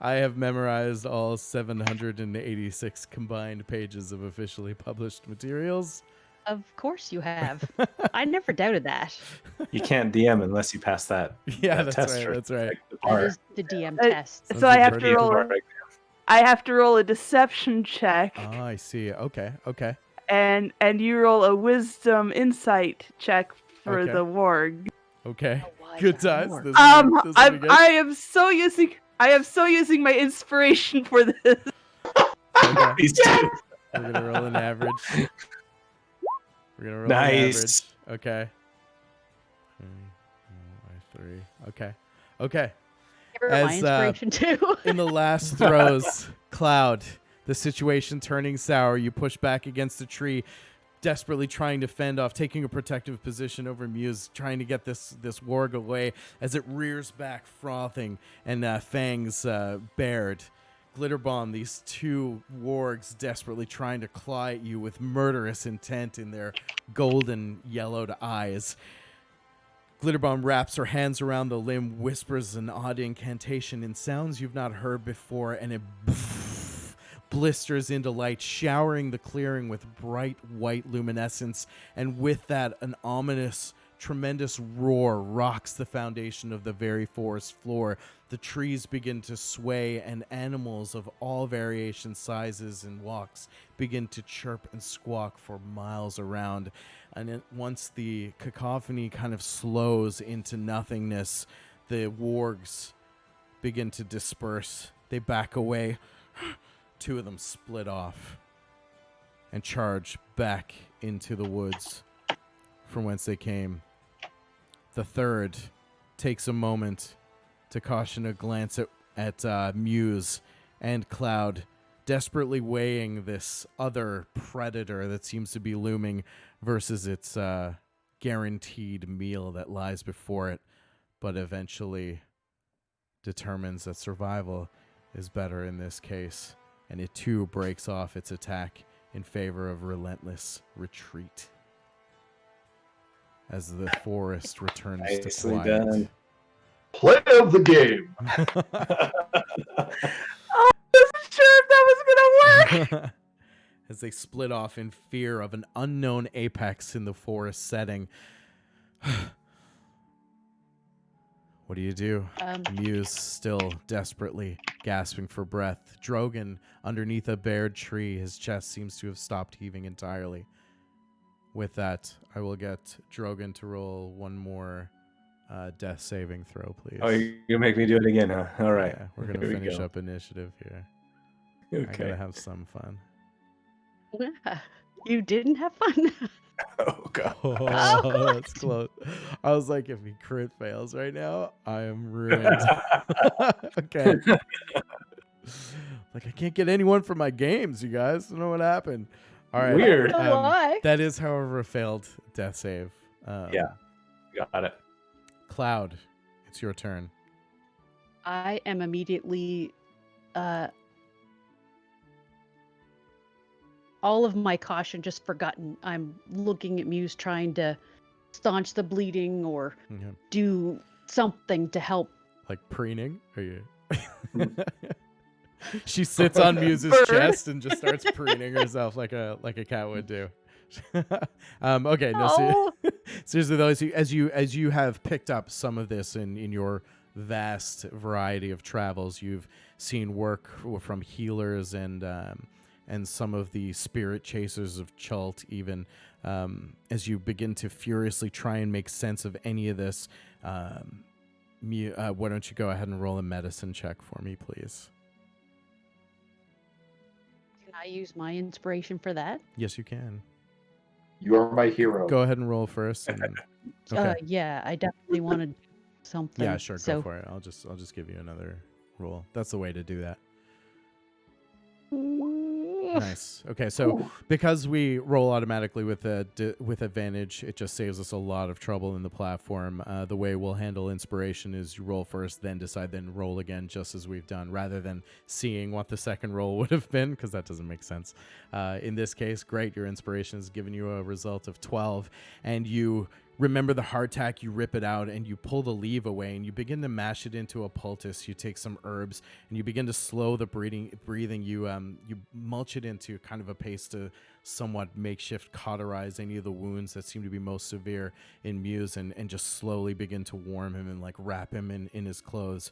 I have memorized all 786 combined pages of officially published materials.
Of course you have. I never doubted that.
You can't DM unless you pass that.
Yeah,
that
that's
test
right. That's right.
That is the DM test.
So I have to roll. I have to roll a deception check.
Oh, I see. Okay.
And you roll a wisdom insight check for
Okay.
the warg.
Okay.
Oh, why
Good
is
times.
that more?
This will be good.
I am so using my inspiration for this.
Okay.
These two.
We're gonna roll an average. We're gonna roll
Nice.
an average. Okay. 3. Okay. Okay.
Give her my
As,
inspiration too.
In the last throws, Cloud, the situation turning sour, you push back against the tree, desperately trying to fend off, taking a protective position over Muse, trying to get this warg away as it rears back, frothing, and fangs bared. Glitterbomb, these two wargs desperately trying to claw at you with murderous intent in their golden yellowed eyes. Glitterbomb wraps her hands around the limb, whispers an odd incantation in sounds you've not heard before, and it blisters into light, showering the clearing with bright white luminescence. And with that, an ominous, tremendous roar rocks the foundation of the very forest floor. The trees begin to sway, and animals of all variation, sizes, and walks begin to chirp and squawk for miles around. And once the cacophony kind of slows into nothingness, the wargs begin to disperse. They back away. 2 of them split off and charge back into the woods from whence they came. The third takes a moment to caution a glance at Muse and Cloud, desperately weighing this other predator that seems to be looming versus its guaranteed meal that lies before it, but eventually determines that survival is better in this case, and it too breaks off its attack in favor of relentless retreat as the forest returns to
Nicely
quiet.
done.
Play of the game.
I wasn't sure if that was gonna work.
As they split off in fear of an unknown apex in the forest setting. What do you do? Muse still desperately gasping for breath. Drogon underneath a bared tree. His chest seems to have stopped heaving entirely. With that, I will get Drogon to roll one more death saving throw, please.
Oh, you're gonna make me do it again, huh? All right.
Yeah, we're gonna
Here we
finish
go.
up initiative here. I
Okay.
gotta have some fun.
You didn't have fun.
Oh god.
Oh, that's close. I was like, if he crit fails right now, I am ruined. Okay. Like, I can't get anyone for my games, you guys. I don't know what happened. All right.
Weird.
Why?
That is, however, a failed death save.
Yeah. Got it.
Cloud, it's your turn.
I am immediately all of my caution just forgotten. I'm looking at Muse trying to staunch the bleeding or
Okay.
do something to help.
Like preening? Are you? She sits on Muse's
Bird.
chest and just starts preening herself like a cat would do. Okay, no,
Oh.
seriously though, as you have picked up some of this in your vast variety of travels, you've seen work from healers and some of the spirit chasers of Chult, even as you begin to furiously try and make sense of any of this. Why don't you go ahead and roll a medicine check for me, please?
Can I use my inspiration for that?
Yes, you can.
You are my hero.
Go ahead and roll first. And then, okay.
Yeah, I definitely want to do something.
Yeah, sure.
So,
Go for it. I'll just give you another roll. That's the way to do that. Nice. Okay, so because we roll automatically with advantage, it just saves us a lot of trouble in the platform. The way we'll handle inspiration is you roll first, then decide, then roll again, just as we've done, rather than seeing what the second roll would have been, because that doesn't make sense. In this case, great, your inspiration has given you a result of 12, and you remember the hardtack, you rip it out, and you pull the leaf away, and you begin to mash it into a poultice. You take some herbs, and you begin to slow the breathing. You mulch it into kind of a paste to somewhat makeshift cauterize any of the wounds that seem to be most severe in Muse, and just slowly begin to warm him and like wrap him in his clothes.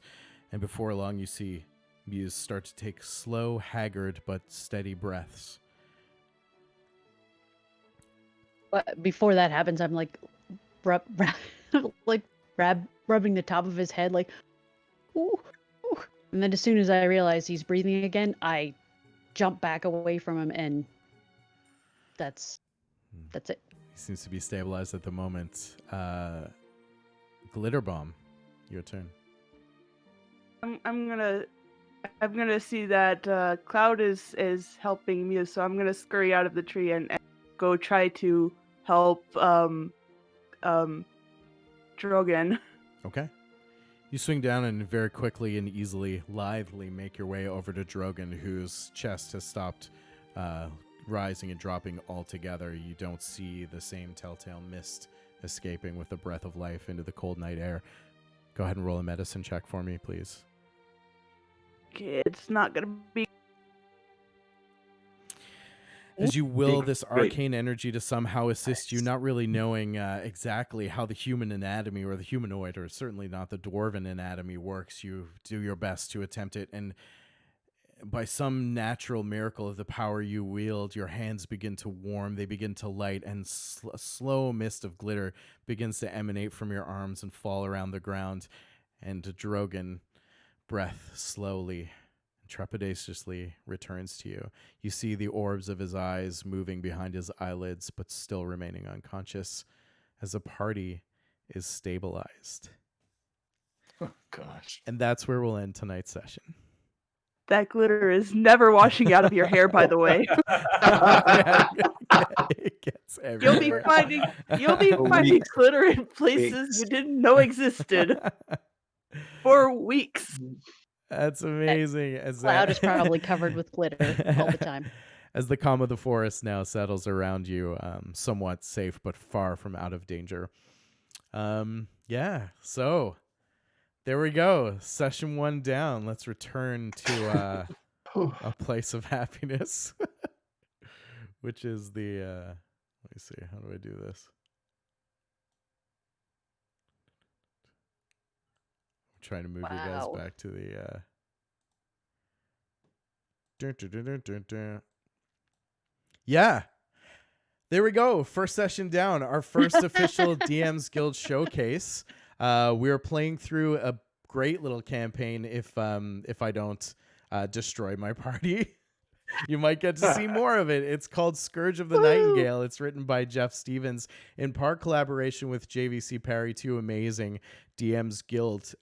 And before long, you see Muse start to take slow, haggard, but steady breaths.
but before that happens, I'm like rubbing the top of his head, like, ooh, ooh. And then as soon as I realize he's breathing again, I jump back away from him, and that's it.
He seems to be stabilized at the moment. Glitter Bomb, your turn.
I'm gonna see that Cloud is helping me, so I'm gonna scurry out of the tree and go try to help Drogon.
Okay. You swing down and very quickly and easily, lithely make your way over to Drogon, whose chest has stopped rising and dropping altogether. You don't see the same telltale mist escaping with the breath of life into the cold night air. Go ahead and roll a medicine check for me, please.
Okay, it's not gonna be.
As you will this arcane energy to somehow assist you, not really knowing exactly how the human anatomy or the humanoid, or certainly not the dwarven anatomy works, you do your best to attempt it, and by some natural miracle of the power you wield, your hands begin to warm, they begin to light, and a slow mist of glitter begins to emanate from your arms and fall around the ground, and Drogon, breath slowly, trepidatiously returns to you. You see the orbs of his eyes moving behind his eyelids, but still remaining unconscious as the party is stabilized.
Oh, gosh.
And that's where we'll end tonight's session.
That glitter is never washing out of your hair, by the way.
It gets everywhere.
You'll be finding glitter in places you didn't know existed for weeks.
That's amazing.
Cloud is probably covered with glitter all the time.
As the calm of the forest now settles around you, somewhat safe but far from out of danger. So there we go. Session 1 down. Let's return to a place of happiness, which is the... let me see. How do I do this? I'm trying to move you guys back to the... Yeah. There we go. First session down. Our first official DMsGuild Showcase. We are playing through a great little campaign. If I don't destroy my party, you might get to see more of it. It's called Scourge of the Nightingale. It's written by Jeff Stevens in part collaboration with JVC Parry, two amazing DMsGuild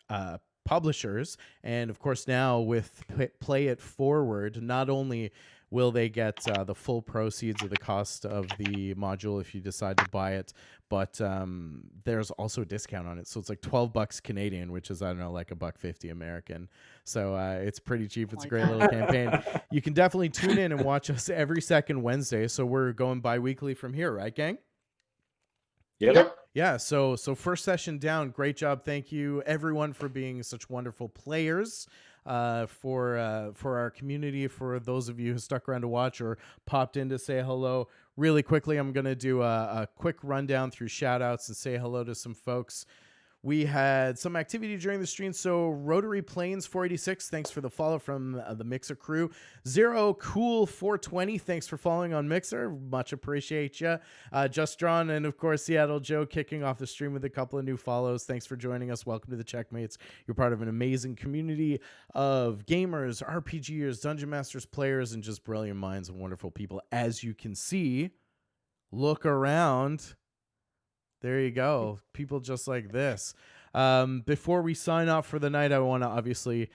publishers. And of course, now with Play It Forward, not only will they get the full proceeds of the cost of the module if you decide to buy it, but there's also a discount on it. So it's like $12 Canadian, which is, I don't know, like $1.50 American. So it's pretty cheap. It's a great little campaign. You can definitely tune in and watch us every second Wednesday. So we're going bi-weekly from here, right, gang?
Yep.
Yeah, so first session down. Great job. Thank you, everyone, for being such wonderful players. For our community, for those of you who stuck around to watch or popped in to say hello. Really quickly, I'm going to do a quick rundown through shout-outs and say hello to some folks. We had some activity during the stream. So Rotary Plains 486, thanks for the follow from the Mixer crew. Zero Cool 420, thanks for following on Mixer. Much appreciate you. Just Drawn and of course Seattle Joe kicking off the stream with a couple of new follows. Thanks for joining us. Welcome to the Checkmates. You're part of an amazing community of gamers, RPGers, Dungeon Masters players, and just brilliant minds and wonderful people. As you can see, look around. There you go. People just like this. Before we sign off for the night, I want to obviously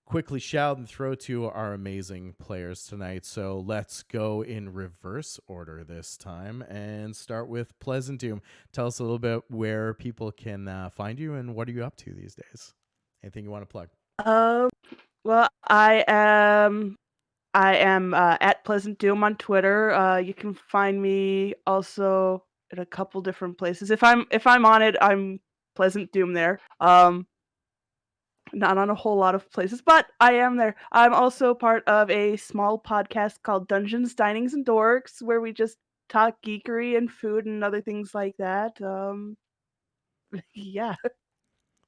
quickly shout and throw to our amazing players tonight. So let's go in reverse order this time and start with Pleasant Doom. Tell us a little bit where people can find you and what are you up to these days? Anything you want to plug?
Well, I am at Pleasant Doom on Twitter. You can find me also in a couple different places. If I'm on it, I'm Pleasant Doom there. Not on a whole lot of places, but I am there. I'm also part of a small podcast called Dungeons, Dinings, and Dorks, where we just talk geekery and food and other things like that. Yeah.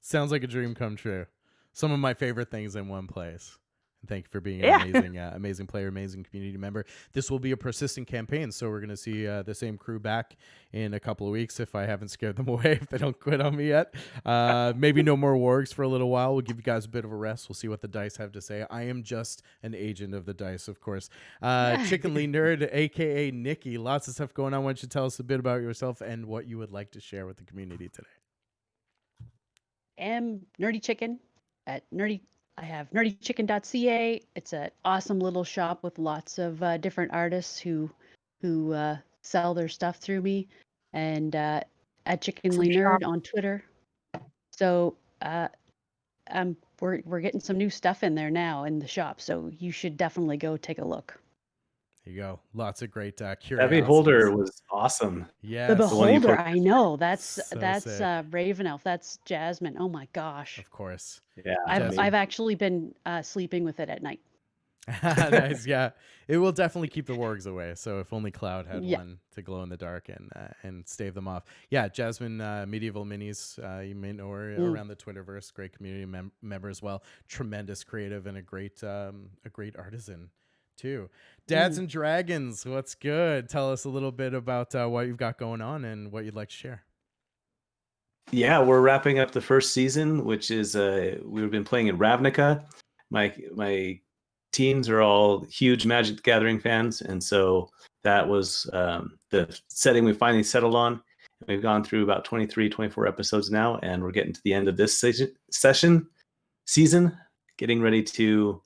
Sounds like a dream come true. Some of my favorite things in one place. And thank you for being
Yeah.
an amazing, amazing player, amazing community member. This will be a persistent campaign, so we're going to see the same crew back in a couple of weeks if I haven't scared them away, if they don't quit on me yet. Maybe no more wargs for a little while. We'll give you guys a bit of a rest. We'll see what the dice have to say. I am just an agent of the dice, of course. Chickenly Nerd, a.k.a. Nikki. Lots of stuff going on. Why don't you tell us a bit about yourself and what you would like to share with the community today?
Am Nerdy Chicken at I have nerdychicken.ca. It's an awesome little shop with lots of different artists who sell their stuff through me, and at Chickenly Nerd on Twitter. So we're getting some new stuff in there now in the shop, so you should definitely go take a look.
There you go. Lots of great
That
curiosities.
beholder was awesome.
Yes.
The
one you
beholder,
put-
I know. That's
sick.
Raven Elf. That's Jasmine. Oh my gosh.
Of course.
Yeah.
I've actually been sleeping with it at night.
Nice. Yeah. It will definitely keep the wargs away. So if only Cloud had
Yeah.
one to glow in the dark and stave them off. Yeah, Jasmine, Medieval Minis, you may know her around the Twitterverse. Great community member as well. Tremendous creative and a great artisan too. Dads and Dragons, what's good? Tell us a little bit about what you've got going on and what you'd like to share.
Yeah, we're wrapping up the first season, which is we've been playing in Ravnica. My teens are all huge Magic the Gathering fans, and so that was the setting we finally settled on. We've gone through about 23, 24 episodes now, and we're getting to the end of this season, getting ready to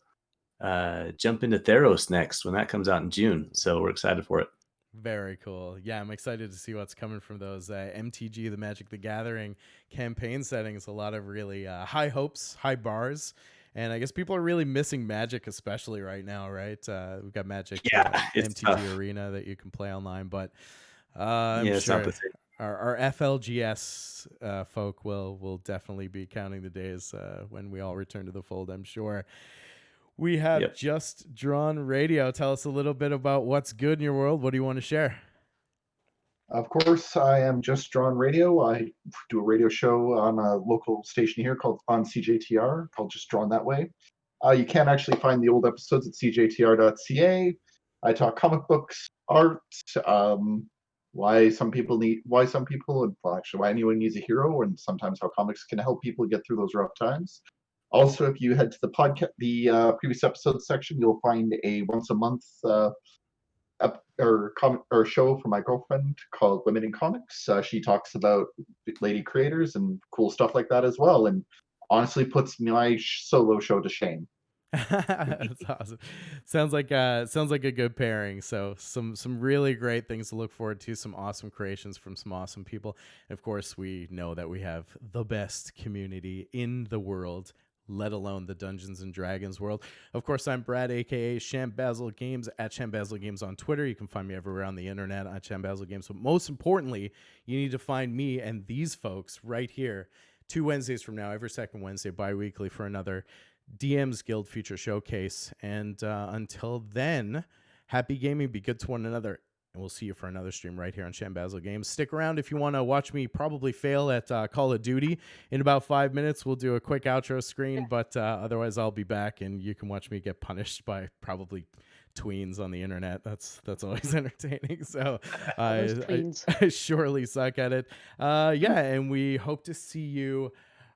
jump into Theros next when that comes out in June. So we're excited for it.
Very cool. Yeah, I'm excited to see what's coming from those MTG, the Magic the Gathering campaign settings. A lot of really high hopes, high bars. And I guess people are really missing Magic, especially right now, right? We've got Magic
it's
MTG
tough.
Arena that you can play online, but
It's not the same.
Our FLGS folk will definitely be counting the days when we all return to the fold, I'm sure. We have Just Drawn Radio. Tell us a little bit about what's good in your world. What do you want to share?
Of course, I am Just Drawn Radio. I do a radio show on a local station here called on CJTR called Just Drawn That Way. You can actually find the old episodes at cjtr.ca. I talk comic books, art, why anyone needs a hero, and sometimes how comics can help people get through those rough times. Also, if you head to the podcast, the previous episode section, you'll find a once a month show from my girlfriend called Women in Comics. She talks about lady creators and cool stuff like that as well, and honestly puts my solo show to shame.
That's awesome. Sounds like a good pairing. So some really great things to look forward to. Some awesome creations from some awesome people. And of course, we know that we have the best community in the world, let alone the Dungeons and Dragons world. Of course, I'm Brad, aka Shambazzle Games, at Shambazzle Games on Twitter. You can find me everywhere on the internet at Shambazzle Games. But most importantly, you need to find me and these folks right here 2 Wednesdays from now, every second Wednesday, bi-weekly, for another DMsGuild Future Showcase. And until then, happy gaming, be good to one another, and we'll see you for another stream right here on Shambazzle Games. Stick around if you want to watch me probably fail at Call of Duty. In about 5 minutes, we'll do a quick outro screen, but otherwise I'll be back, and you can watch me get punished by probably tweens on the internet. That's always entertaining. So I surely suck at it. And we hope to see you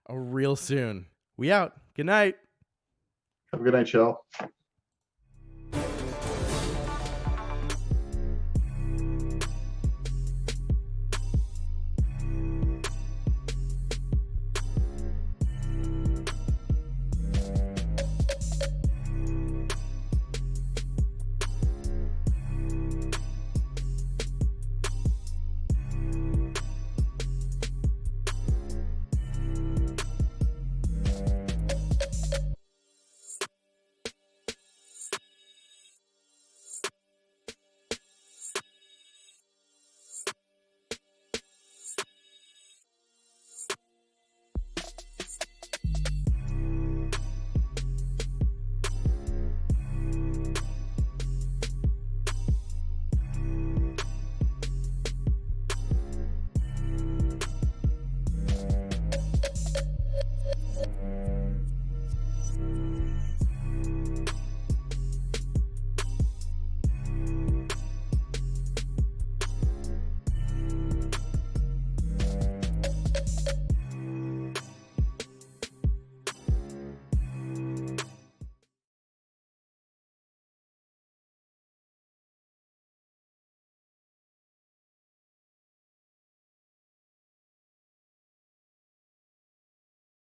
real soon. We out. Good night.
Have a good night, y'all.